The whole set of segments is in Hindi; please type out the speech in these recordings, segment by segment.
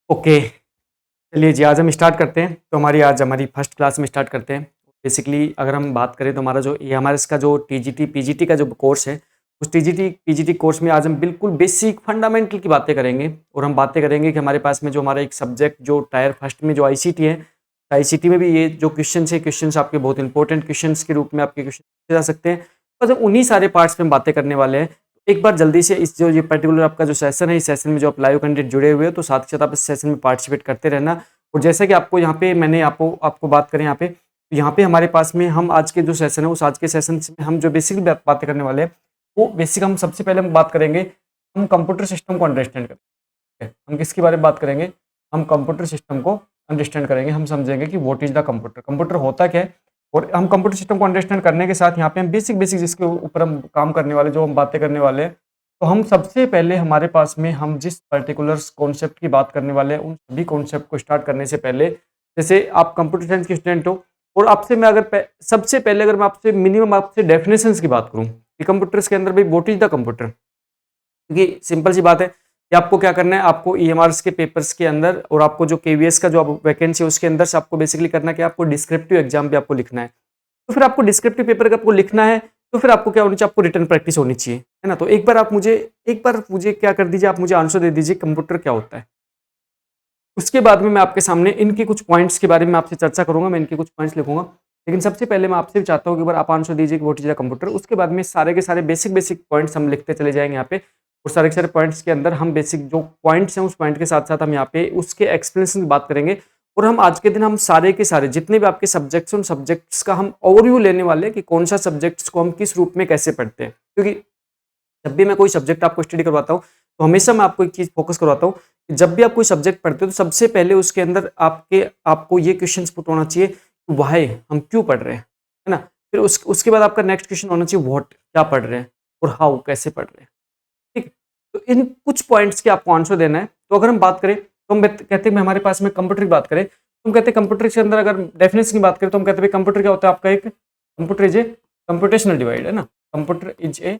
ओके, चलिए जी, आज हम स्टार्ट करते हैं। तो हमारी फर्स्ट क्लास में स्टार्ट करते हैं। बेसिकली अगर हम बात करें तो हमारा इसका जो टीजीटी पीजीटी का जो कोर्स है, उस टीजीटी पीजीटी कोर्स में आज हम बिल्कुल बेसिक फंडामेंटल की बातें करेंगे। और हम बातें करेंगे कि हमारे पास में जो हमारा एक सब्जेक्ट जो टायर फर्स्ट में जो आईसीटी है, आईसीटी में भी ये जो क्वेश्चन है, क्वेश्चन आपके बहुत इंपॉर्टेंट क्वेश्चन के रूप में आपके क्वेश्चन पूछे जा सकते हैं। बस हम उन्हीं सारे पार्ट्स पे हम बातें करने वाले हैं। एक बार जल्दी से इस जो ये पर्टिकुलर आपका जो सेशन है, इस सेशन में जो आप लाइव कैंडिडेट जुड़े हुए हो, तो साथ के साथ आप इस सेशन में पार्टिसिपेट करते रहना। और जैसा कि आपको यहाँ पे मैंने आपको आपको बात करें यहाँ पे हमारे पास में हम आज के जो सेशन है, उस आज के सेशन में हम जो बेसिक बातें करने वाले हैं, वो बेसिक हम सबसे पहले हम बात करेंगे, हम कंप्यूटर सिस्टम को अंडरस्टैंड करेंगे। हम किसके बारे में बात करेंगे? हम कंप्यूटर सिस्टम को अंडरस्टैंड करेंगे। हम समझेंगे कि what is the computer, computer होता क्या है। और हम कंप्यूटर सिस्टम को अंडरस्टैंड करने के साथ यहाँ पे हम बेसिक बेसिक जिसके ऊपर हम काम करने वाले, जो हम बातें करने वाले हैं, तो हम सबसे पहले हमारे पास में हम जिस पर्टिकुलर कॉन्सेप्ट की बात करने वाले हैं, उन सभी कॉन्सेप्ट को स्टार्ट करने से पहले, जैसे आप कंप्यूटर साइंस के स्टूडेंट हो और आपसे मैं अगर सबसे पहले अगर मैं आपसे मिनिमम आपसे डेफिनेशंस की बात करूं कि कंप्यूटर्स के अंदर भाई व्हाट इज द कंप्यूटर, क्योंकि सिंपल सी बात है कि आपको क्या करना है, आपको ईएमआरएस के पेपर्स के अंदर और आपको जो केवीएस का जो वैकेंसी है उसके अंदर से आपको बेसिकली करना है कि आपको डिस्क्रिप्टिव एग्जाम भी आपको लिखना है। तो फिर आपको डिस्क्रिप्टिव पेपर का आपको लिखना है, तो फिर आपको क्या होनी चाहिए? आपको रिटन प्रैक्टिस होनी चाहिए, है ना। तो एक बार मुझे क्या कर दीजिए, आप मुझे आंसर दे दीजिए कंप्यूटर क्या होता है। उसके बाद में मैं आपके सामने इनके कुछ पॉइंट्स के बारे में आपसे चर्चा करूंगा, मैं इनके कुछ पॉइंट्स लिखूंगा। लेकिन सबसे पहले मैं आपसे भी चाहता हूँ कि एक बार आप आंसर दीजिए कि व्हाट इज द कंप्यूटर। उसके बाद में सारे के सारे बेसिक बेसिक पॉइंट्स हम लिखते चले जाएंगे यहाँ पे। और सारे के सारे पॉइंट्स के अंदर हम बेसिक जो पॉइंट्स हैं, उस पॉइंट के साथ साथ हम यहाँ पे उसके एक्सप्लेनेशन की बात करेंगे। और हम आज के दिन हम सारे के सारे जितने भी आपके सब्जेक्ट्स हैं, उन सब्जेक्ट्स का हम ओवरव्यू लेने वाले हैं कि कौन सा सब्जेक्ट्स को हम किस रूप में कैसे पढ़ते हैं। क्योंकि जब भी मैं कोई सब्जेक्ट आपको स्टडी करवाता हूँ, तो हमेशा मैं आपको एक चीज फोकस करवाता हूँ कि जब भी आप कोई सब्जेक्ट पढ़ते हो, तो सबसे पहले उसके अंदर आपको ये क्वेश्चन पुट होना चाहिए, वाई, हम क्यों पढ़ रहे हैं, है ना। फिर उसके बाद आपका नेक्स्ट क्वेश्चन होना चाहिए, व्हाट, क्या पढ़ रहे हैं, और हाउ, कैसे पढ़ रहे हैं। ठीक। तो इन कुछ पॉइंट्स के आपको आंसर देना है। तो अगर हम बात करें, तो हम कहते हैं हमारे पास में कंप्यूटर की बात करें, तो हम कहते हैं कंप्यूटर के अंदर अगर डेफिनेशन की बात करें, तो हम कहते हैं कंप्यूटर क्या होता है आपका, एक computer is a computational device, है ना। Computer is a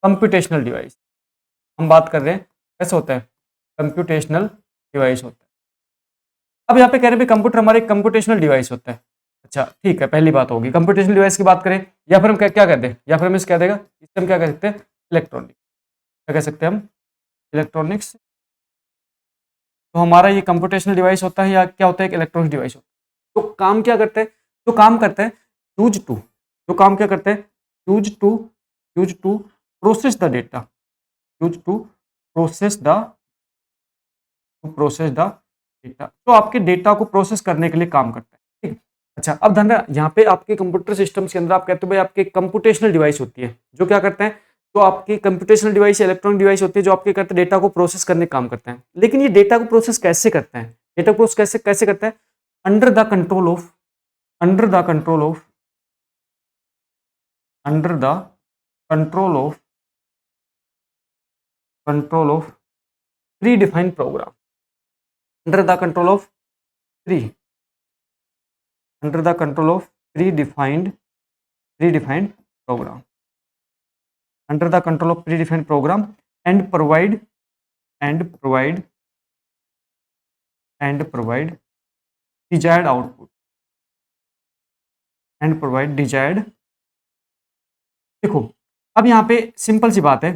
computational device. हम बात कर रहे हैं कैसे होता है, कंप्यूटेशनल डिवाइस होता है। अब यहाँ पे कह रहे हैं कंप्यूटर हमारे कंप्यूटेशनल डिवाइस होता है। अच्छा ठीक है, पहली बात होगी कंप्यूटेशनल डिवाइस की बात करें, या फिर हम क्या कहते हैं, या फिर हम इस कह देगा, इससे हम क्या कह सकते हैं, इलेक्ट्रॉनिक, क्या कह सकते हैं हम, इलेक्ट्रॉनिक्स। तो हमारा ये कंप्यूटेशनल डिवाइस होता है, या क्या होता है, एक इलेक्ट्रॉनिक डिवाइस होता है। तो काम क्या करता है, जो काम करता है, यूज टू, जो काम क्या करता है, use to process the data, use to process the data, तो आपके डेटा को प्रोसेस करने के लिए काम करता है। ठीक। अच्छा, अब ध्यान रखना, यहाँ पे आपके कंप्यूटर सिस्टम्स के अंदर आप कहते हो भाई आपके कंप्यूटेशनल डिवाइस होती है, जो क्या करते हैं, तो आपकी कंप्यूटेशनल डिवाइस इलेक्ट्रॉनिक डिवाइस होती है, जो आपके करते डेटा को प्रोसेस करने का काम करते हैं। लेकिन ये डेटा को प्रोसेस कैसे करते हैं, डेटा को प्रोसेस कैसे कैसे करता है, under the control of under the control of under the control of pre defined program, under the control of pre under the control of predefined program, under the control of predefined program, and provide desired output, and provide desired। देखो, अब यहाँ पे सिंपल सी बात है,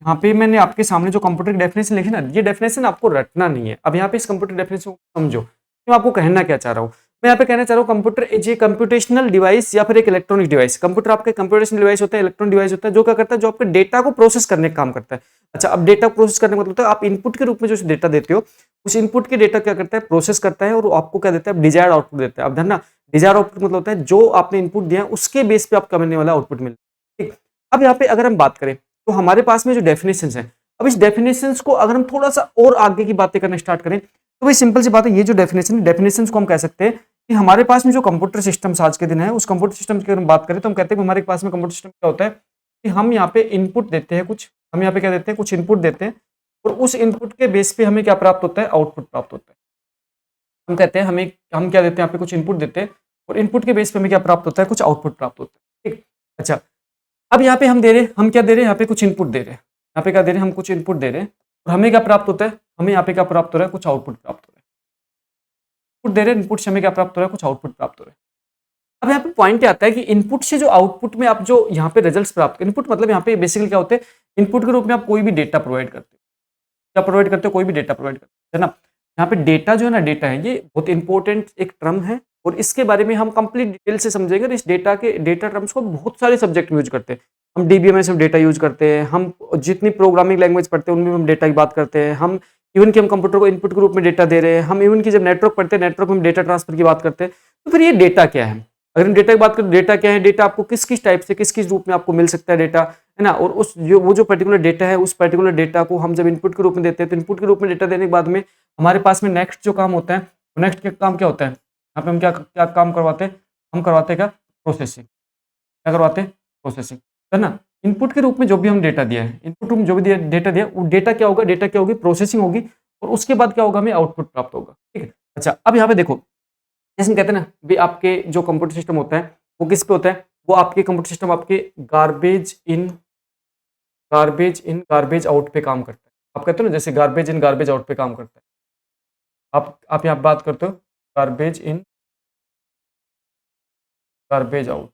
यहाँ पे मैंने आपके सामने जो कंप्यूटर की डेफिनेशन लिखी ना, ये डेफिनेशन आपको रटना नहीं है। अब यहाँ पे इस कंप्यूटर डेफिनेशन को समझो, मैं आपको कहना क्या चाह रहा हूँ। मैं यहाँ पे कहना चाह रहा हूँ computer is a computational device या फिर एक इलेक्ट्रॉनिक डिवाइस। कंप्यूटर आपके कंप्यूटेशनल डिवाइस होता है, इलेक्ट्रॉनिक डिवाइस होता है, जो क्या करता है, जो आपके डेटा को प्रोसेस करने का काम करता है। अच्छा, अब डेटा प्रोसेस करने का मतलब होता है आप इनपुट के रूप में जो डेटा देते हो, उस इनपुट के डेटा क्या करता है, प्रोसेस करता है, और आपको क्या देता है, डिजायर्ड आउटपुट देता है। अब ध्यान, डिजायर्ड आउटपुट मतलब होता है जो आपने इनपुट दिया है उसके बेस पे आपको मिलने वाला आउटपुट मिलता है। ठीक। अब यहाँ पे अगर हम बात करें, तो हमारे पास में जो डेफिनेशंस है, अब इस डेफिनेशंस को अगर हम थोड़ा सा और आगे की बातें करना स्टार्ट करें, तो भाई सिंपल सी बात है, ये जो डेफिनेशंस को हम कह सकते हैं कि हमारे पास में जो कंप्यूटर सिस्टम्स आज के दिन है, उस कंप्यूटर सिस्टम की अगर हम बात करें, तो हम कहते हैं कि हमारे पास में कंप्यूटर सिस्टम क्या होता है कि हम यहाँ पे इनपुट देते हैं कुछ, हम यहाँ पे क्या देते हैं, कुछ इनपुट देते हैं, और उस इनपुट के बेस पे हमें क्या प्राप्त होता है, आउटपुट प्राप्त होता है। हम कहते हैं हम क्या देते हैं, यहाँ पे कुछ इनपुट देते हैं, और इनपुट के बेस पे हमें क्या प्राप्त होता है, कुछ आउटपुट प्राप्त होता है। ठीक। अच्छा, अब यहाँ पे हम क्या दे रहे हैं, यहाँ पे कुछ इनपुट दे रहे हैं, यहाँ पे क्या दे रहे हैं, हम कुछ इनपुट दे रहे हैं, और हमें क्या प्राप्त होता है, हमें यहाँ पे क्या प्राप्त हो रहा है, कुछ आउटपुट प्राप्त हो रहा है। इनपुट दे रहे हैं, इनपुट से हमें क्या प्राप्त हो रहा है, कुछ आउटपुट प्राप्त हो रहा है। अब यहाँ पे पॉइंट क्या आता है कि इनपुट से जो आउटपुट में आप जो यहाँ पे रिजल्ट्स प्राप्त, इनपुट मतलब यहाँ पे बेसिकली क्या होते हैं, इनपुट के रूप में आप कोई भी डेटा प्रोवाइड करते हो, क्या प्रोवाइड करते हो, कोई भी डेटा प्रोवाइड करते हो, है ना। यहाँ पे डेटा जो है ना, डेटा है, ये बहुत इंपॉर्टेंट एक टर्म है और इसके बारे में हम कंप्लीट डिटेल से समझेंगे। और इस डेटा के डेटा टर्म्स को बहुत सारे सब्जेक्ट में यूज करते हैं। हम डीबीएमएस में डेटा यूज करते हैं, हम जितनी प्रोग्रामिंग लैंग्वेज पढ़ते हैं उनमें हम डेटा की बात करते हैं, हम इवन कि हम कंप्यूटर को इनपुट के रूप में डेटा दे रहे हैं, हम इवन की जब नेटवर्क पढ़ते हैं नेटवर्क में डेटा ट्रांसफर की बात करते हैं। तो फिर ये डेटा क्या है, अगर हम डेटा की बात करें, डेटा क्या है, डेटा आपको किस किस टाइप से किस किस रूप में आपको मिल सकता है डेटा, है ना। और उस जो वो जो पर्टिकुलर डेटा है, उस पर्टिकुलर डेटा को हम जब इनपुट के रूप में देते हैं, तो इनपुट के रूप में डेटा देने के बाद में हमारे पास में नेक्स्ट जो काम होता है, नेक्स्ट का काम क्या होता है, यहाँ पे हम क्या क्या काम करवाते हैं, हम करवाते हैं क्या, प्रोसेसिंग, क्या करवाते हैं, प्रोसेसिंग, है ना। इनपुट के रूप में जो भी हम डेटा दिया है, इनपुट रूप में जो भी डेटा दिया, वो डेटा क्या होगा, डेटा क्या होगी, प्रोसेसिंग होगी, और उसके बाद क्या होगा, हमें आउटपुट प्राप्त होगा, ठीक है। अच्छा, अब यहाँ पे देखो, जैसे हम कहते हैं ना भी आपके जो कंप्यूटर सिस्टम होता है वो किस पे होता है, वो आपके कंप्यूटर सिस्टम आपके गार्बेज आउट पे काम करता है। आप कहते हो ना जैसे गार्बेज इन गार्बेज आउट पे काम करता है। आप यहाँ बात करते हो गार्बेज इन गार्बेज आउट।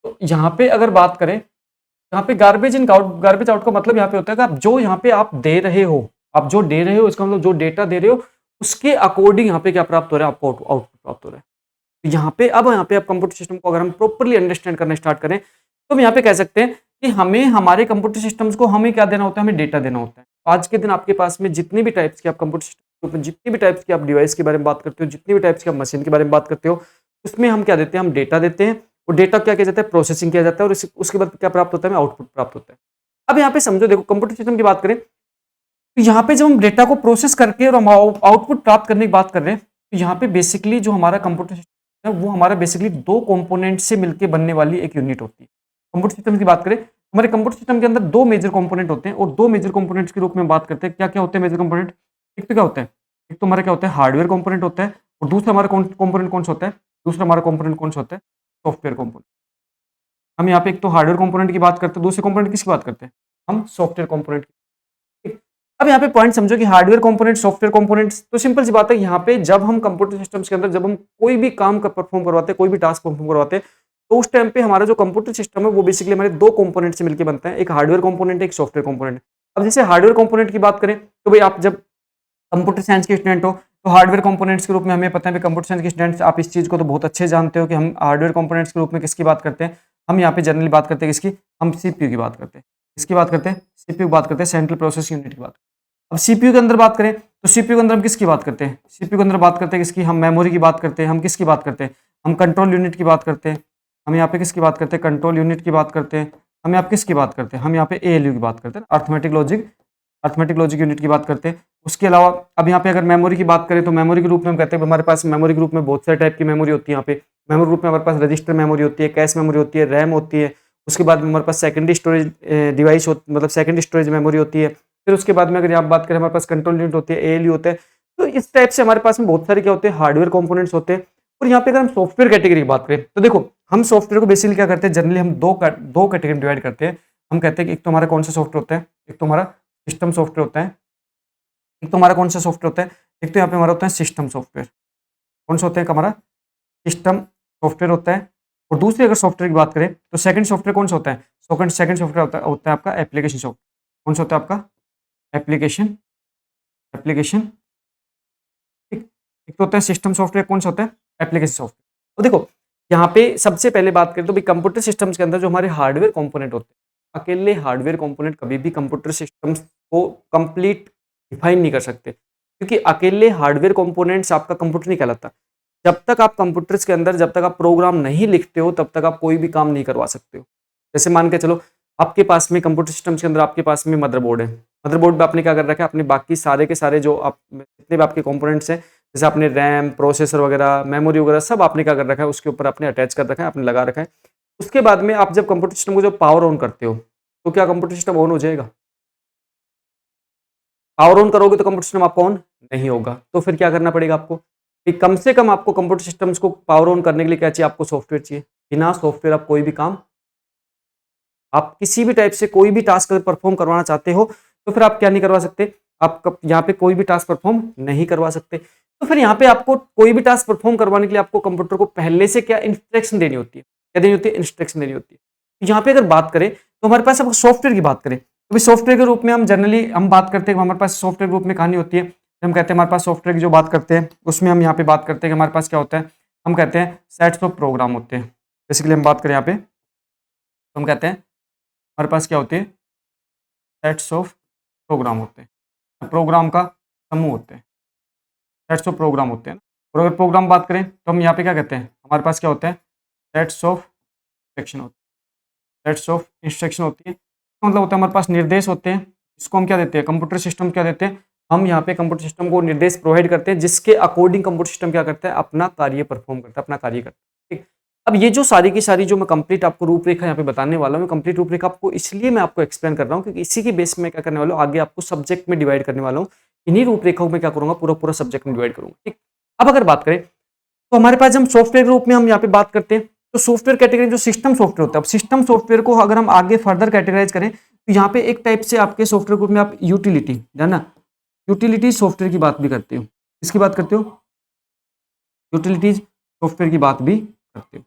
तो यहाँ पे अगर बात करें, यहाँ पे गार्बेज इन गार्बेज आउट का मतलब यहाँ पे होता है कि आप जो यहाँ पे आप दे रहे हो, आप जो दे रहे हो, इसका मतलब जो डेटा दे रहे हो उसके अकॉर्डिंग यहाँ पे क्या प्राप्त हो रहा है, आपको आउटपुट प्राप्त हो रहा है। तो यहाँ पे अब यहाँ पे आप कंप्यूटर सिस्टम को अगर हम प्रॉपर्ली अंडरस्टैंड करना स्टार्ट करें, तो हम यहाँ पे कह सकते हैं कि हमें हमारे कंप्यूटर सिस्टम्स को हमें क्या देना होता है, हमें डेटा देना होता है। आज के दिन आपके पास में जितनी भी टाइप्स की आप कंप्यूटर सिस्टम, जितनी भी टाइप्स की आप डिवाइस के बारे में बात करते हो, जितनी भी टाइप्स की आप मशीन के बारे में बात करते हो, उसमें हम क्या देते हैं, हम डेटा देते हैं। और डेटा क्या किया जाता है, प्रोसेसिंग किया जाता है, और उसके बाद क्या प्राप्त होता है, हमें आउटपुट प्राप्त होता है। अब यहाँ पे समझो, देखो कंप्यूटर सिस्टम की बात करें तो यहाँ पे जब हम डेटा को प्रोसेस करके और हम आउटपुट प्राप्त करने की बात कर रहे हैं, तो यहाँ पे बेसिकली जो हमारा कंप्यूटर सिस्टम है वो हमारा बेसिकली दो कंपोनेंट से मिलकर बनने वाली एक यूनिट होती है। कंप्यूटर सिस्टम की बात करें, हमारे कंप्यूटर सिस्टम के अंदर दो मेजर कंपोनेंट होते हैं, और दो मेजर कंपोनेंट्स के रूप में बात करते हैं। क्या क्या होते हैं मेजर कंपोनेंट, एक तो क्या होता है, एक तो हमारा क्या होता है, हार्डवेयर कंपोनेंट होता है, और दूसरा हमारा कंपोनेंट कौन सा होता है, दूसरा हमारा कंपोनेंट कौन सा होता है, सॉफ्टवेयर कंपोनेंट। हम यहाँ पे एक तो हार्डवेयर कंपोनेंट की बात करते हैं, दूसरे कंपोनेंट किसकी बात करते हैं, हम सॉफ्टवेयर कंपोनेंट की। अब यहाँ पे पॉइंट समझो कि हार्डवेयर कंपोनेंट, सॉफ्टवेयर कंपोनेंट्स, तो सिंपल सी बात है, यहाँ पे जब हम कंप्यूटर सिस्टम्स के अंदर जब हम कोई भी काम का परफॉर्म करवाते हैं, कोई भी टास्क परफॉर्म करवाते हैं, तो उस टाइम पे हमारा जो कंप्यूटर सिस्टम है वो बेसिकली हमारे दो कंपोनेंट से मिलकर बनता है, एक हार्डवेयर कंपोनेंट, एक सॉफ्टवेयर कंपोनेंट। अब जैसे हार्डवेयर कंपोनेंट की बात करें तो भाई आप जब कंप्यूटर साइंस के स्टूडेंट हो तो हार्डवेयर कंपोनेंट्स के रूप में हमें पता है, कंप्यूटर साइंस के स्टूडेंट्स आप इस चीज़ को तो बहुत अच्छे जानते हो कि हम हार्डवेयर कंपोनेंट्स के रूप में किसकी बात करते हैं, हम यहाँ पे जनरली बात करते हैं किसकी, हम सीपीयू की बात करते हैं। किसकी बात करते हैं, सीपीयू की बात करते हैं, सेंट्रल प्रोसेस यूनिट की बात। अब सीपीयू के अंदर बात करें तो सीपीयू के अंदर हम किसकी बात करते हैं, सीपीयू के अंदर बात करते हैं किसकी, हम मेमोरी की बात करते हैं, हम किसकी बात करते हैं, हम कंट्रोल यूनिट की बात करते हैं, हम यहाँ पे किसकी बात करते हैं, कंट्रोल यूनिट की बात करते हैं, हम यहाँ पे किसकी बात करते हैं, हम यहाँ पे एएलयू की बात करते हैं, अर्थमेटिक लॉजिक यूनिट की बात करते हैं। उसके अलावा अब यहाँ पे अगर मेमोरी की बात करें तो मेमोरी के रूप में हम कहते हैं हमारे पास मेमोरी ग्रुप में बहुत सारे टाइप की मेमोरी होती है। यहाँ पे मेमोरी ग्रुप में हमारे पास रजिस्टर मेमोरी होती है, कैश मेमोरी होती है, रैम होती है। उसके बाद में हमारे पास सेकेंडरी स्टोरेज डिवाइस मतलब सेकेंडरी स्टोरेज मेमोरी होती है। फिर उसके बाद में अगर आप बात करें हमारे पास कंट्रोल यूनिट होती है, एएलयू होता है। तो इस टाइप से हमारे पास में बहुत सारे क्या होते हैं, हार्डवेयर कंपोनेंट्स होते हैं। और यहाँ पे अगर हम सॉफ्टवेयर कैटेगरी की बात करें तो देखो हम सॉफ्टवेयर को बेसिकली क्या करते हैं, जनरली हम दो कैटेगरी डिवाइड करते हैं। हम कहते हैं कि एक तो हमारा कौन सा सॉफ्टवेयर होता है, एक तो हमारा सिस्टम सॉफ्टवेयर होता है, एक तो हमारा कौन सा सॉफ्टवेयर होता है, एक तो यहाँ पे हमारा होता है सिस्टम सॉफ्टवेयर। कौन सा होता है हमारा, सिस्टम सॉफ्टवेयर होता है। और दूसरे अगर सॉफ्टवेयर की बात करें तो सेकंड सॉफ्टवेयर कौन सा होता है, सेकंड सॉफ्टवेयर होता है आपका एप्लीकेशन सॉफ्टवेयर। कौन सा होता है आपका, एप्लीकेशन ठीक। एक तो होता है सिस्टम सॉफ्टवेयर, कौन सा होता है, एप्लीकेशन सॉफ्टवेयर। तो देखो यहाँ पे सबसे पहले बात करें तो भाई कंप्यूटर सिस्टम्स के अंदर जो हमारे हार्डवेयर कंपोनेंट होते हैं, अकेले हार्डवेयर कंपोनेंट कभी भी कंप्यूटर सिस्टम्स को कंप्लीट डिफाइन नहीं कर सकते, क्योंकि अकेले हार्डवेयर कंपोनेंट्स आपका कंप्यूटर नहीं कहलाता। जब तक आप कंप्यूटर्स के अंदर जब तक आप प्रोग्राम नहीं लिखते हो तब तक आप कोई भी काम नहीं करवा सकते हो। जैसे मान के चलो आपके पास में कंप्यूटर सिस्टम्स के अंदर आपके पास में मदरबोर्ड है, मदरबोर्ड पे आपने क्या कर रखा है, अपने बाकी सारे के सारे जो आप जितने भी आपके कंपोनेंट्स हैं, जैसे आपने रैम, प्रोसेसर वगैरह, मेमोरी वगैरह सब आपने क्या कर रखा है, उसके ऊपर आपने अटैच कर रखा है, आपने लगा रखा है। उसके बाद में आप जब कंप्यूटर सिस्टम को जब पावर ऑन करते हो तो क्या कंप्यूटर सिस्टम ऑन हो जाएगा, पावर ऑन करोगे तो कंप्यूटर सिस्टम आपका ऑन नहीं होगा। तो फिर क्या करना पड़ेगा आपको कि कम से कम आपको कंप्यूटर सिस्टम्स को पावर ऑन करने के लिए क्या चाहिए, आपको सॉफ्टवेयर चाहिए। बिना सॉफ्टवेयर आप कोई भी काम, आप किसी भी टाइप से कोई भी टास्क परफॉर्म करवाना चाहते हो तो फिर आप क्या नहीं करवा सकते, आप यहाँ पे कोई भी टास्क परफॉर्म नहीं करवा सकते। तो फिर यहाँ पे आपको कोई भी टास्क परफॉर्म करवाने के लिए आपको कंप्यूटर को पहले से क्या इंस्ट्रक्शन देनी होती है, क्या देनी होती है, इंस्ट्रक्शन देनी होती है। तो यहाँ पे अगर बात करें तो हमारे पास अब सॉफ्टवेयर की बात करें तो सॉफ्टवेयर के रूप में हम जनरली हम बात करते हैं, हमारे पास सॉफ्टवेयर रूप में कहानी होती है, हम कहते हैं हमारे पास सॉफ्टवेयर की जो बात करते हैं उसमें हम यहाँ पे बात करते हैं कि हमारे पास क्या होता है, हम कहते हैं सेट्स ऑफ प्रोग्राम होते हैं। बेसिकली हम बात करें यहाँ पे तो हम कहते हैं हमारे पास क्या होते हैं, सेट्स ऑफ प्रोग्राम होते हैं, प्रोग्राम का समूह होते हैं, सेट्स ऑफ प्रोग्राम होते हैं। और अगर प्रोग्राम बात करें तो हम यहाँ पे क्या कहते हैं, हमारे पास क्या होता है, सेट्स ऑफ इंस्ट्रक्शन होते हैं, सेट्स ऑफ इंस्ट्रक्शन होती है। इसका मतलब होता है हमारे पास निर्देश होते हैं, इसको हम क्या देते हैं, कंप्यूटर सिस्टम क्या देते हैं, हम यहाँ पे कंप्यूटर सिस्टम को निर्देश प्रोवाइड करते हैं जिसके अकॉर्डिंग कंप्यूटर सिस्टम क्या करता है, अपना कार्य परफॉर्म करता है, अपना कार्य करता है। ठीक, अब ये जो सारी की सारी जो मैं कंप्लीट आपको रूपरेखा यहाँ पे बताने वाला हूँ, कंप्लीट रूपरेखा आपको इसलिए मैं आपको एक्सप्लेन कर रहा हूँ क्योंकि इसी के बेस में क्या करने वाला हूँ, आगे आपको सब्जेक्ट में डिवाइड करने वाला हूँ, इन्हीं रूपरेखाओं में क्या करूंगा, पूरा पूरा सब्जेक्ट में डिवाइड करूंगा। ठीक, अब अगर बात करें तो हमारे पास जब सॉफ्टवेयर के रूप में हम यहाँ पे बात करते हैं तो सॉफ्टवेयर कैटेगरी जो सिस्टम सॉफ्टवेयर होता है, अब सिस्टम सॉफ्टवेयर को अगर हम आगे फर्दर कैटेगराइज करें तो यहाँ पे एक टाइप से आपके सॉफ्टवेयर ग्रुप में आप यूटिलिटी है ना, यूटिलिटी सॉफ्टवेयर की बात भी करते हो, किसकी बात करते हो, यूटिलिटीज सॉफ्टवेयर की बात भी करते हो।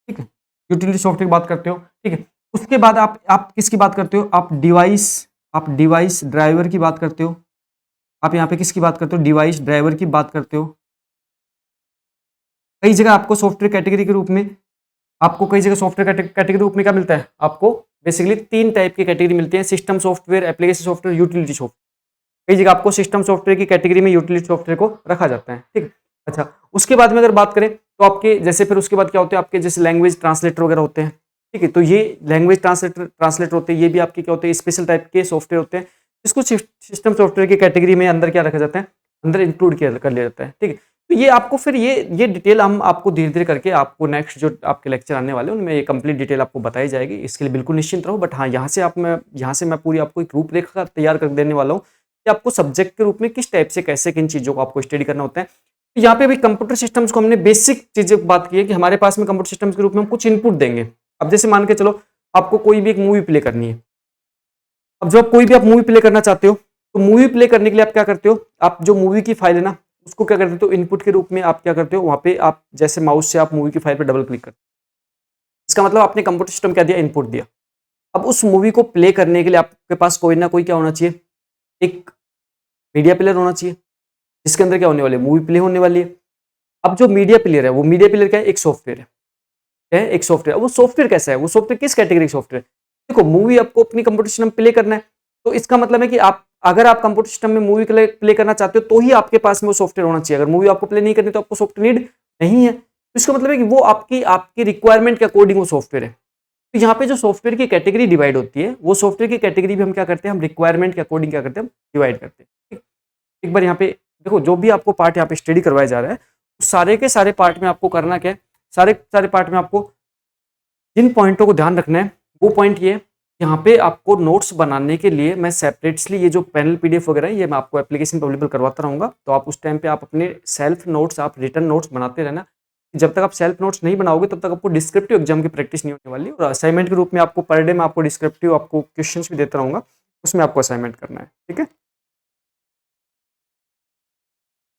ठीक है, यूटिलिटी सॉफ्टवेयर की बात करते हो। ठीक है, उसके बाद आप किसकी बात करते हो, आप डिवाइस ड्राइवर की बात करते हो, आप यहाँ पे किसकी बात करते हो, डिवाइस ड्राइवर की बात करते हो। कई जगह आपको सॉफ्टवेयर कैटेगरी के रूप में, आपको कई जगह सॉफ्टवेयर कैटेगरी रूप में क्या मिलता है, आपको बेसिकली 3 टाइप की कैटेगरी मिलती है, system software, application software, utility software. कई जगह आपको सिस्टम सॉफ्टवेयर की कैटेगरी में यूटिलिटी सॉफ्टवेयर को रखा जाता है। ठीक, अच्छा, उसके बाद में अगर बात करें तो आपके जैसे फिर उसके बाद क्या होते हैं, आपके जैसे लैंग्वेज ट्रांसलेटर वगैरह होते हैं। ठीक है, तो ये लैंग्वेज ट्रांसलेटर होते हैं, ये भी आपके क्या होते हैं, स्पेशल टाइप के सॉफ्टवेयर होते हैं जिसको सिस्टम सॉफ्टवेयर की कैटेगरी में अंदर क्या रखा जाता है, अंदर इंक्लूड किया कर लिया जाता है। ठीक है, तो ये आपको फिर ये डिटेल हम आपको धीरे धीरे करके आपको नेक्स्ट जो आपके लेक्चर आने वाले हैं उनमें ये कंप्लीट डिटेल आपको बताई जाएगी, इसके लिए बिल्कुल निश्चिंत रहो। बट हाँ, यहाँ से मैं पूरी आपको एक रूपरेखा तैयार कर देने वाला हूँ कि आपको सब्जेक्ट के रूप में किस टाइप से कैसे किन चीज़ों को आपको स्टडी करना होता है। तो यहाँ पे भी कंप्यूटर सिस्टम्स को हमने बेसिक चीज़ें की बात की है कि हमारे पास में कंप्यूटर सिस्टम्स के रूप में हम कुछ इनपुट देंगे। अब जैसे मान के चलो आपको कोई भी एक मूवी प्ले करनी है, अब जब कोई भी आप मूवी प्ले करना चाहते हो तो मूवी प्ले करने के लिए आप क्या करते हो, आप जो मूवी की फाइल है ना उसको क्या करते हो, इनपुट के रूप में आप क्या करते हो, वहां पे आप जैसे माउस से आप मूवी की फाइल पर डबल क्लिक करते हो, इसका मतलब आपने कंप्यूटर सिस्टम क्या दिया, इनपुट दिया। अब उस मूवी को प्ले करने के लिए आपके पास कोई ना कोई क्या होना चाहिए, एक मीडिया प्लेयर होना चाहिए जिसके अंदर क्या होने वाली है, मूवी प्ले होने वाली है। अब जो मीडिया प्लेयर है वो मीडिया प्लेयर क्या है, एक सॉफ्टवेयर है, एक सॉफ्टवेयर। अब वो सॉफ्टवेयर कैसा है, वो सॉफ्टवेयर किस कैटेगरी का सॉफ्टवेयर, देखो मूवी आपको अपनी कंप्यूटर सिस्टम में प्ले करना है तो इसका मतलब है कि आप अगर आप कंप्यूटर सिस्टम में मूवी प्ले करना चाहते हो तो ही आपके पास में वो सॉफ्टवेयर होना चाहिए। अगर मूवी आपको प्ले नहीं करनी तो आपको सॉफ्टवेयर नीड नहीं है, तो इसका मतलब है कि वो आपकी आपकी रिक्वायरमेंट के अकॉर्डिंग वो सॉफ्टवेयर है। तो यहाँ पे जो सॉफ्टवेयर की कैटेगरी डिवाइड होती है वो सॉफ्टवेयर की कैटेगरी भी हम क्या करते हैं, हम रिक्वायरमेंट के अकॉर्डिंग क्या करते हैं, हम डिवाइड करते हैं। ठीक? एक बार यहाँ पे देखो जो भी आपको पार्ट यहाँ पे स्टडी करवाया जा रहा है उस सारे के सारे पार्ट में आपको करना क्या है, सारे सारे पार्ट में आपको जिन पॉइंटों को ध्यान रखना है वो पॉइंट ये, यहाँ पे आपको नोट्स बनाने के लिए मैं सेपरेटली ये जो पैनल पीडीएफ वगैरह है ये मैं आपको एप्लीकेशन पर अवेलेबल करवाता रहूँगा, तो आप उस टाइम पे आप अपने सेल्फ नोट्स, आप रिटर्न नोट्स बनाते रहना। जब तक आप सेल्फ नोट्स नहीं बनाओगे तब तक आपको डिस्क्रिप्टिव एग्जाम की प्रैक्टिस नहीं होने वाली, और असाइनमेंट के रूप में आपको पर डे में आपको डिस्क्रिप्टिव आपको क्वेश्चन भी देता रहूँगा, उसमें आपको असाइनमेंट करना है। ठीक है,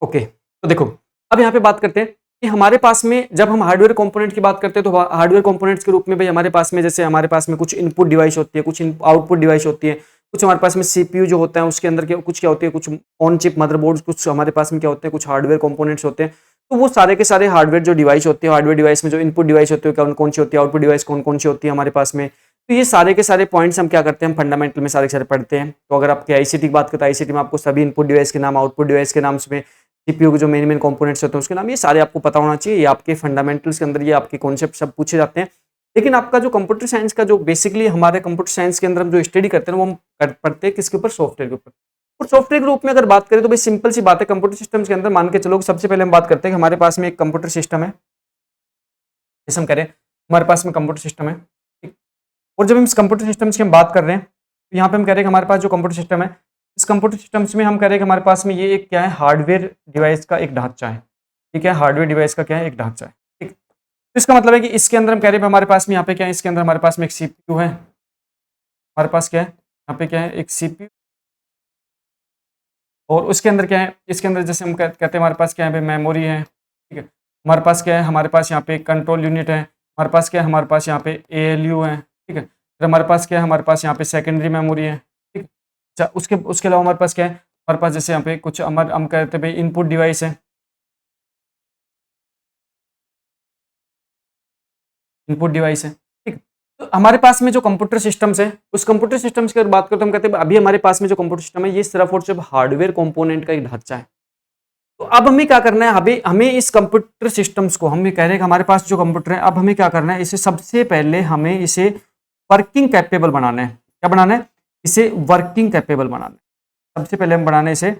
ओके, तो देखो अब यहाँ पे बात करते हैं कि हमारे पास में जब हम हार्डवेयर कंपोनेंट की बात करते हैं तो हार्डवेयर कंपोनेंट्स के रूप में भाई हमारे पास में जैसे हमारे पास में कुछ इनपुट डिवाइस होती है, कुछ आउटपुट डिवाइस होती है, कुछ हमारे पास में सीपीयू जो होता है उसके अंदर कुछ क्या होती है, कुछ ऑन चिप मदरबोर्ड, कुछ हमारे पास में क्या होते हैं, कुछ हार्डवेयर कंपोनेंट्स होते हैं। तो वो सारे के सारे हार्डवेयर जो डिवाइस होते हैं, हार्डवेयर डिवाइस में जो इनपुट डिवाइस होती है कौन कौन सी होती है, आउटपुट डिवाइस कौन कौन सी होती है हमारे पास में, तो ये सारे के सारे पॉइंट्स हम क्या करते हैं, हम फंडामेंटल में सारे के सारे पढ़ते हैं। तो अगर आपके आईसीटी की बात करें तो आईसीटी में आपको सभी इनपुट डिवाइस के नाम, आउटपुट डिवाइस के नाम में, सीपीयू के जो मेन कंपोनेंट्स होते हैं उसके नाम, ये सारे आपको पता होना चाहिए। ये आपके फंडामेंटल्स के अंदर ये आपके कॉन्सेप्ट सब पूछे जाते हैं। लेकिन आपका जो कंप्यूटर साइंस का जो बेसिकली हमारे कंप्यूटर साइंस के अंदर हम जो स्टडी करते हैं वो हम पढ़ते हैं किसके ऊपर, सॉफ्टवेयर के ऊपर। और सॉफ्टवेयर के रूप में अगर बात करें तो भाई सिंपल सी बात है, कंप्यूटर सिस्टम्स के अंदर मान के चलो सबसे पहले हम बात करते हैं कि हमारे पास में एक कंप्यूटर सिस्टम है, जैसे हम करें हमारे पास में कंप्यूटर सिस्टम है। ठीक, और जब हम इस कंप्यूटर सिस्टम्स की हम बात कर रहे हैं तो यहाँ पे हम कह रहे हैं कि हमारे पास जो कंप्यूटर सिस्टम है, इस कंप्यूटर सिस्टम्स में हम कह रहे हैं कि हमारे पास में ये एक क्या है, हार्डवेयर डिवाइस का एक ढांचा है। ठीक है, हार्डवेयर डिवाइस का क्या है, एक ढांचा है। ठीक, तो इसका मतलब है कि इसके अंदर हम कह रहे हैं हमारे पास में यहाँ पे क्या है, इसके अंदर हमारे पास में एक सीपीयू है, हमारे पास क्या है यहाँ पे क्या है, एक सीपीयू, और उसके अंदर क्या है, इसके अंदर जैसे हम कहते हैं हमारे पास क्या है, मेमोरी है, ठीक है, हमारे पास क्या है, हमारे पास यहाँ पे कंट्रोल यूनिट है, हमारे पास क्या है, हमारे पास यहाँ पे ALU है, ठीक है, फिर हमारे पास क्या है, हमारे पास यहाँ पे सेकेंडरी मेमोरी है, ठीक है। अच्छा, उसके अलावा हमारे पास क्या है, हमारे पास जैसे यहाँ पे कुछ हम कहते हैं भाई इनपुट डिवाइस है, इनपुट डिवाइस है, ठीक है। तो हमारे पास में जो कंप्यूटर सिस्टम्स है, उस कंप्यूटर सिस्टम्स की अगर बात करते हैं, हम कहते हैं अभी हमारे पास में जो कंप्यूटर सिस्टम है ये सिर्फ और सिर्फ हार्डवेयर कंपोनेंट का एक ढांचा है। तो अब हमें क्या करना है, अभी हमें इस कंप्यूटर सिस्टम्स को, हम ये कह रहे हैं कि हमारे पास जो कंप्यूटर है, अब हमें क्या करना है, इसे सबसे पहले हमें इसे वर्किंग कैपेबल बनाना है। क्या बनाना है? इसे वर्किंग कैपेबल बनाना है। सबसे पहले हम बनाना है इसे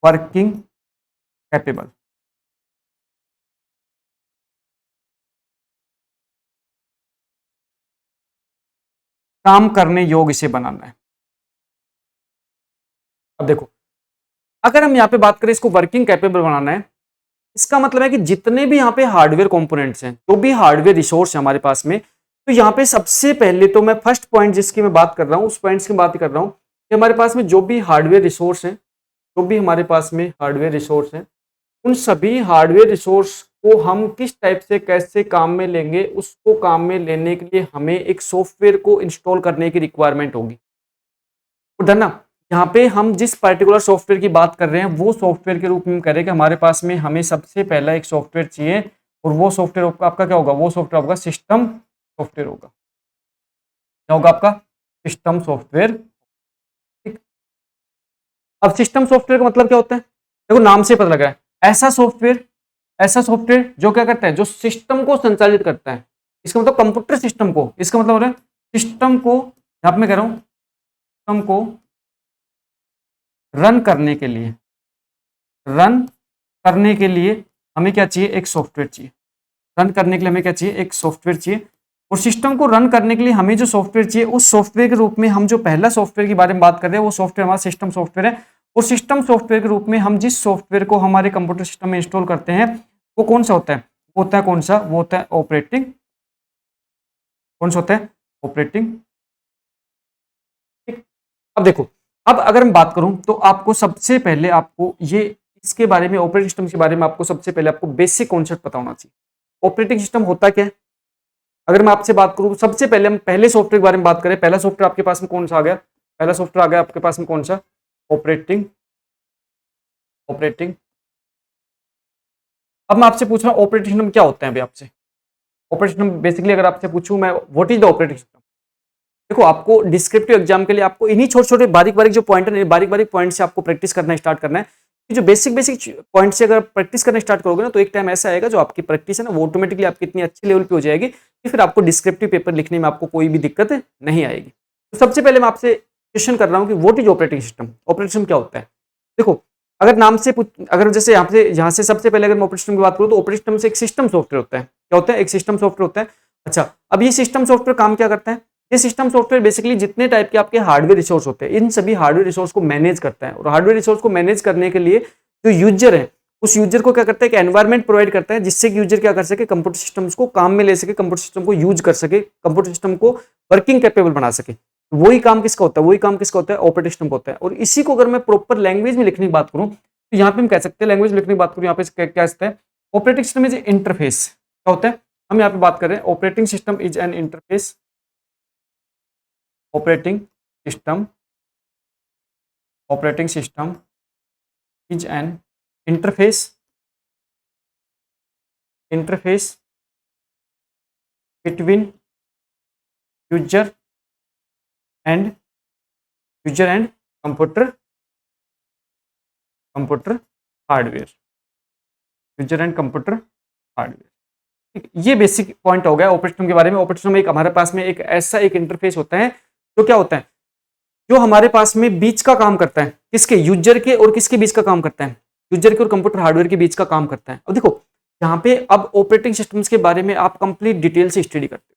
वर्किंग कैपेबल, काम करने योग्य इसे बनाना है। अब देखो, अगर हम यहाँ पे बात करें इसको वर्किंग कैपेबल बनाना है, इसका मतलब है कि जितने भी यहाँ पे हार्डवेयर कंपोनेंट्स हैं, जो भी हार्डवेयर रिसोर्स है हमारे पास में, तो यहाँ पे सबसे पहले तो मैं फर्स्ट पॉइंट जिसकी मैं बात कर रहा हूँ, उस पॉइंट्स की बात कर रहा हूँ कि हमारे पास में जो भी हार्डवेयर रिसोर्स हैं, जो भी हमारे पास में हार्डवेयर रिसोर्स हैं, उन सभी हार्डवेयर रिसोर्स को हम किस टाइप से कैसे काम में लेंगे, उसको काम में लेने के लिए हमें एक सॉफ्टवेयर को इंस्टॉल करने की रिक्वायरमेंट होगी। उधर ना, यहाँ पे हम जिस पर्टिकुलर सॉफ्टवेयर की बात कर रहे हैं, वो सॉफ्टवेयर के रूप में कह रहे हैं कि हमारे पास में हमें सबसे पहला एक सॉफ्टवेयर चाहिए, और वो सॉफ्टवेयर आपका क्या होगा, वो सॉफ्टवेयर होगा सिस्टम सॉफ्टवेयर होगा। क्या होगा आपका? System software. ठीक। अब सिस्टम सॉफ्टवेयर का मतलब क्या होता है? देखो, नाम से पता लगा है, ऐसा सॉफ्टवेयर जो क्या करता है, जो सिस्टम को संचालित करता है। इसका मतलब कंप्यूटर सिस्टम को, इसका मतलब हो रहा है सिस्टम को, यहां पे मैं कह रहा हूं सिस्टम को रन करने के लिए हमें क्या चाहिए? एक सॉफ्टवेयर चाहिए। रन करने के लिए हमें क्या चाहिए? एक सॉफ्टवेयर चाहिए। और सिस्टम को रन करने के लिए हमें जो सॉफ्टवेयर चाहिए, उस सॉफ्टवेयर के रूप में हम जो पहला सॉफ्टवेयर के बारे में बात कर रहे हैं, वो सॉफ्टवेयर हमारा सिस्टम सॉफ्टवेयर है। और सिस्टम सॉफ्टवेयर के रूप में हम जिस सॉफ्टवेयर को हमारे कंप्यूटर सिस्टम में इंस्टॉल करते हैं, वो कौन सा होता है? वो होता है कौन सा? वो होता है ऑपरेटिंग। कौन सा होता है? ऑपरेटिंग। ठीक। अब देखो, अब अगर मैं बात करूं तो आपको सबसे पहले आपको ये इसके बारे में, ऑपरेटिंग सिस्टम के बारे में आपको सबसे पहले आपको बेसिक कॉन्सेप्ट पता होना चाहिए। ऑपरेटिंग सिस्टम होता क्या है? अगर मैं आपसे बात करूं, सबसे पहले हम पहले सॉफ्टवेयर के बारे में बात करें। पहला सॉफ्टवेयर आपके पास में कौन सा आ गया? पहला सॉफ्टवेयर आ गया आपके पास में कौन सा? ऑपरेटिंग। ऑपरेटिंग। अब मैं आपसे पूछ रहा हूं ऑपरेटिंग सिस्टम क्या होता है। अभी आपसे ऑपरेटिंग सिस्टम बेसिकली अगर आपसे पूछूं मैं, what is the operating system, देखो आपको डिस्क्रिप्टिव एग्जाम के लिए आपको इन्हीं छोटे छोटे बारीक बारीक जो पॉइंट है, बारीक बारीक पॉइंट से आपको प्रैक्टिस करना स्टार्ट करना है। कि जो बेसिक बेसिक पॉइंट से अगर प्रैक्टिस करना स्टार्ट करोगे ना, तो एक टाइम ऐसा आएगा जो आपकी प्रैक्टिस है ना, वो ऑटोमेटिकली आपकी इतनी अच्छी लेवल पे हो जाएगी कि फिर आपको डिस्क्रिप्टिव पेपर लिखने में आपको कोई भी दिक्कत नहीं आएगी। तो सबसे पहले मैं आपसे क्वेश्चन कर रहा हूँ कि what is operating system. Operating system क्या होता है? देखो, अगर नाम से अगर जैसे यहाँ से सबसे पहले अगर मैं ऑपरेटिंग सिस्टम की बात करूँ, तो ऑपरेटिंग सिस्टम से एक सिस्टम सॉफ्टवेयर होता है। क्या होता है? एक सिस्टम सॉफ्टवेयर होता है। अच्छा, अब ये सिस्टम सॉफ्टवेयर काम क्या करता है? ये सिस्टम सॉफ्टवेयर बेसिकली जितने टाइप के आपके हार्डवेयर रिसोर्स होते हैं, इन सभी हार्डवेयर रिसोर्स को मैनेज करता है। और हार्डवेयर रिसोर्स को मैनेज करने के लिए जो यूजर है, उस यूजर को क्या करता है कि एनवायरनमेंट प्रोवाइड करता है, जिससे कि यूजर क्या कर सके, कंप्यूटर सिस्टम्स को काम में ले सके, कंप्यूटर सिस्टम को यूज कर सके, कंप्यूटर सिस्टम को वर्किंग कैपेबल बना सके। वही काम किसका होता है? वही काम किसका होता है? ऑपरेटिंग सिस्टम का होता है। और इसी को अगर मैं प्रॉपर लैंग्वेज में लिखने की बात करूं, तो यहाँ पे हम कह सकते हैं, लैंग्वेज लिखने की बात करूं, यहाँ पे क्या कहते हैं? Operating system is interface. क्या होता है? हम यहाँ पे बात कर रहे हैं operating system is an interface. Operating system is an interface between user and computer hardware. User and computer hardware. ठीक, ये बेसिक पॉइंट हो गया ऑपरेटिंग सिस्टम के बारे में। ऑपरेटिंग सिस्टम में एक हमारे पास में एक ऐसा एक इंटरफेस होता है, जो क्या होता है? जो हमारे पास में बीच का काम करता है। किसके? यूजर के और किसके बीच का काम करता है? यूजर के और कंप्यूटर हार्डवेयर के बीच का काम करता है। अब देखो, यहाँ पे अब ऑपरेटिंग सिस्टम्स के बारे में आप कंप्लीट डिटेल से स्टडी करते हो।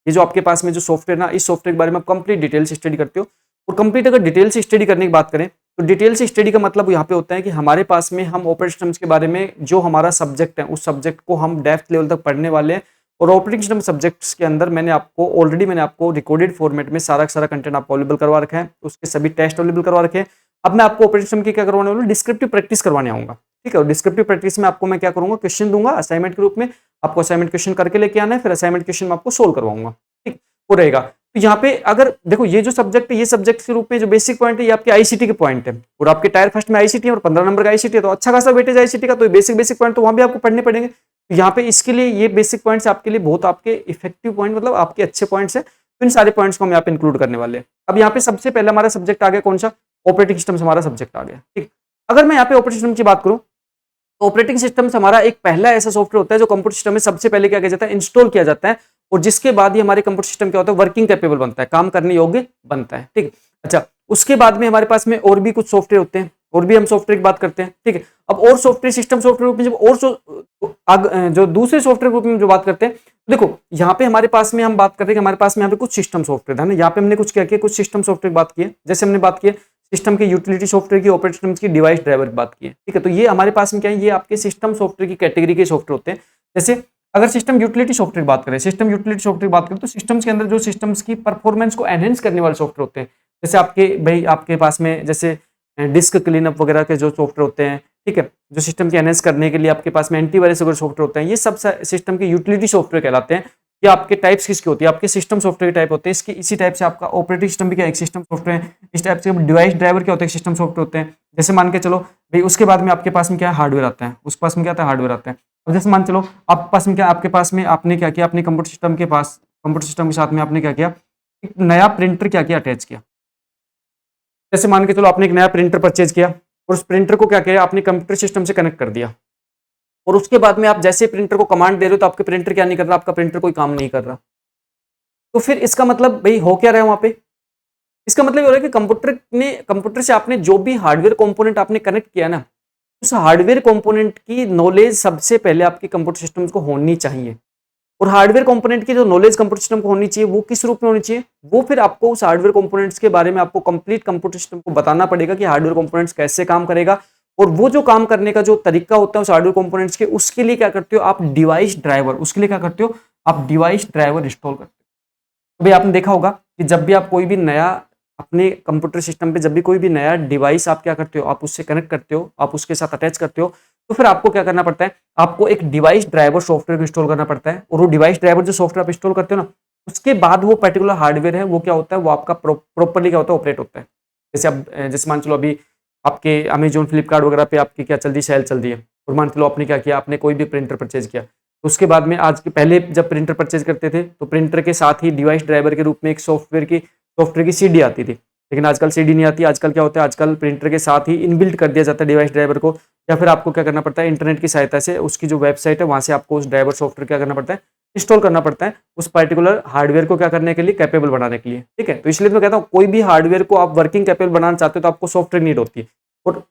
ये जो आपके पास में जो सॉफ्टवेयर ना, इस सॉफ्टवेयर के बारे में आप कंप्लीट डिटेल से स्टडी करते हो। और कंप्लीट अगर डिटेल से स्टडी करने की बात करें, तो डिटेल से स्टडी का मतलब यहाँ पे होता है कि हमारे पास में हम ऑपरेटिंग सिस्टम्स के बारे में जो हमारा सब्जेक्ट है, उस सब्जेक्ट को हम डेप्थ लेवल तक पढ़ने वाले हैं। और ऑपरेटिंग सिस्टम सब्जेक्ट्स के अंदर मैंने आपको रिकॉर्डेड फॉर्मेट में सारा कंटेंट आपको अवेलेबल करवा रखा है। उसके सभी टेस्ट अवेलेबल करवा रखे हैं। अब मैं आपको ऑपरेटिंग सिस्टम की क्या करवाने वाला हूँ, डिस्क्रिप्टिव प्रैक्टिस करवाने आऊंगा, ठीक है। और डिस्क्रिप्टिव प्रैक्टिस में आपको मैं क्या करूंगा, क्वेश्चन दूंगा असाइनमेंट के रूप में, आपको असाइनमेंट क्वेश्चन करके लेके आना है, फिर असाइनमेंट क्वेश्चन में आपको सोल्व करवाऊंगा, ठीक, वो रहेगा। तो यहाँ पे अगर देखो ये जो सब्जेक्ट है, ये सब्जेक्ट के रूप में जो बेसिक पॉइंट है ये आपके आईसीटी के पॉइंट है, और आपके टायर फर्स्ट में आईसीटी है और 15 नंबर का आईसीटी है, तो अच्छा खासा वेटेज आईसीटी का, तो बेसिक पॉइंट तो वहां भी आपको पढ़ने पड़ेंगे। तो यहाँ पे इसके लिए ये बेसिक पॉइंट्स आपके लिए बहुत आपके इफेक्टिव पॉइंट, मतलब आपके अच्छे पॉइंट्स है, तो इन सारे पॉइंट्स को हम यहाँ पे इंक्लूड करने वाले हैं। अब यहाँ पे सबसे पहले हमारा सब्जेक्ट आ गया कौन सा, ऑपरेटिंग सिस्टम से हमारा सब्जेक्ट आ गया, ठीक। अगर मैं यहाँ पे ऑपरेटिंग सिस्टम की बात करूँ, ऑपरेटिंग सिस्टम से हमारा एक पहला ऐसा सॉफ्टवेयर होता है जो कंप्यूटर सिस्टम में सबसे पहले क्या किया जाता है, इंस्टॉल किया जाता है, और जिसके बाद ही हमारे कंप्यूटर सिस्टम क्या होता है, वर्किंग कैपेबल बनता है, काम करने योग्य बनता है, ठीक। अच्छा, उसके बाद में हमारे पास में और भी कुछ सॉफ्टवेयर होते हैं, और भी हम सॉफ्टवेयर की बात करते हैं, ठीक है। अब और सॉफ्टवेयर सिस्टम सॉफ्टवेयर में जब और जो दूसरे सॉफ्टवेयर ग्रुप में जो बात करते हैं, देखो यहाँ पे हमारे पास में हम बात करते हैं कि हमारे पास में यहाँ पे कुछ सिस्टम सॉफ्टवेयर है ना, यहाँ पे हमने कुछ क्या किया, कुछ सिस्टम सॉफ्टवेयर बात की है, जैसे हमने बात की है सिस्टम के यूटिलिटी सॉफ्टवेयर की, ऑपरेटिंग सिस्टम की, डिवाइस ड्राइवर की बात की है, ठीक है। तो ये हमारे पास में क्या है, ये आपके सिस्टम सॉफ्टवेयर की कैटेगरी के सॉफ्टवेयर होते हैं। जैसे अगर सिस्टम यूटिलिटी सॉफ्टवेयर की बात करें, सिस्टम यूटिलिटी सॉफ्टवेयर की बात करें, तो सिस्टम्स के अंदर जो सिस्टम्स की परफॉर्मेंस को एनहेंस करने वाले सॉफ्टवेयर होते हैं, जैसे आपके भाई आपके पास में जैसे डिस्क क्लीनअप वगैरह के जो सॉफ्टवेयर होते हैं, ठीक है, जो सिस्टम के एनहेंस करने के लिए आपके पास में एंटीवायरस वगैरह सॉफ्टवेयर होते हैं, ये सब सिस्टम के यूटिलिटी सॉफ्टवेयर कहलाते हैं। ये आपके टाइप्स किसकी होती है, आपके सिस्टम सॉफ्टवेयर टाइप होते हैं, इसकी इसी टाइप से आपका ऑपरेटिंग सिस्टम भी क्या एक सिस्टम सॉफ्टवेयर है, इस टाइप से डिवाइस ड्राइवर क्या होते हैं, सिस्टम सॉफ्टवेयर होते हैं। जैसे मान के चलो भाई उसके बाद में आपके पास में क्या हार्डवेयर आता है, उसके पास में क्या आता है, हार्डवेयर आता है। अब जैसे मान चलो आपके पास में क्या, आपके पास में आपने क्या किया, अपने कंप्यूटर सिस्टम के पास, कंप्यूटर सिस्टम के साथ में आपने क्या किया, एक नया प्रिंटर क्या किया, अटैच किया। जैसे मान के चलो आपने एक नया प्रिंटर परचेज किया, और उस प्रिंटर को क्या किया, आपने कंप्यूटर सिस्टम से कनेक्ट कर दिया, और उसके बाद में आप जैसे प्रिंटर को कमांड दे रहे हो तो आपके प्रिंटर क्या नहीं कर रहा, आपका प्रिंटर कोई काम नहीं कर रहा। तो फिर इसका मतलब भाई हो क्या रहा है वहां पे, इसका मतलब ये हो रहा है कि कंप्यूटर से आपने जो भी हार्डवेयर कंपोनेंट आपने कनेक्ट किया ना, उस हार्डवेयर कंपोनेंट की नॉलेज सबसे पहले आपके कंप्यूटर सिस्टम को होनी चाहिए। और हार्डवेयर कंपोनेंट की जो नॉलेज कंप्यूटर सिस्टम को होनी चाहिए वो किस रूप में होनी चाहिए, वो फिर आपको उस हार्डवेयर कंपोनेंट्स के बारे में आपको कंप्लीट कंप्यूटर सिस्टम को बताना पड़ेगा कि हार्डवेयर कंपोनेंट्स कैसे काम करेगा, और वो जो काम करने का जो तरीका होता है उस हार्डवेयर कंपोनेंट्स के, उसके लिए क्या करते हो आप, डिवाइस ड्राइवर, उसके लिए क्या करते हो आप, डिवाइस ड्राइवर इंस्टॉल करते हो। तो भाई आपने देखा होगा कि जब भी आप कोई भी नया अपने कंप्यूटर सिस्टम पे जब भी कोई भी नया डिवाइस आप क्या करते हो, आप उससे कनेक्ट करते हो, आप उसके साथ अटैच करते हो, तो फिर आपको क्या करना पड़ता है, आपको एक डिवाइस ड्राइवर सॉफ्टवेयर को इंस्टॉल करना पड़ता है। और वो डिवाइस ड्राइवर जो सॉफ्टवेयर आप इंस्टॉल करते हो ना, उसके बाद वो पर्टिकुलर हार्डवेयर है वो क्या होता है, वो आपका प्रॉपरली क्या होता है, ऑपरेट होता है। जैसे अब जैसे मान चलो अभी आपके अमेजोन फ्लिपकार्ट वगैरह पे आपकी क्या चल रही है, सेल चल रही है, और मान चलो आपने क्या किया, आपने कोई भी प्रिंटर परचेज किया, तो उसके बाद में आज के पहले जब प्रिंटर परचेज करते थे तो प्रिंटर के साथ ही डिवाइस ड्राइवर के रूप में एक सॉफ्टवेयर की सीडी आती थी, लेकिन आजकल सीडी नहीं आती। आजकल क्या होता है, आजकल प्रिंटर के साथ ही इनबिल्ट कर दिया जाता है डिवाइस ड्राइवर को, या फिर आपको क्या करना पड़ता है, इंटरनेट की सहायता से उसकी जो वेबसाइट है वहां से आपको उस ड्राइवर सॉफ्टवेयर क्या करना पड़ता है, इंस्टॉल करना पड़ता है, उस पर्टिकुलर हार्डवेयर को क्या करने के लिए, कैपेबल बनाने के लिए, ठीक है। तो इसलिए मैं कहता हूँ कोई भी हार्डवेयर को आप वर्किंग कैपेबल बनाना चाहते हो तो आपको सॉफ्टवेयर नीड होती है, और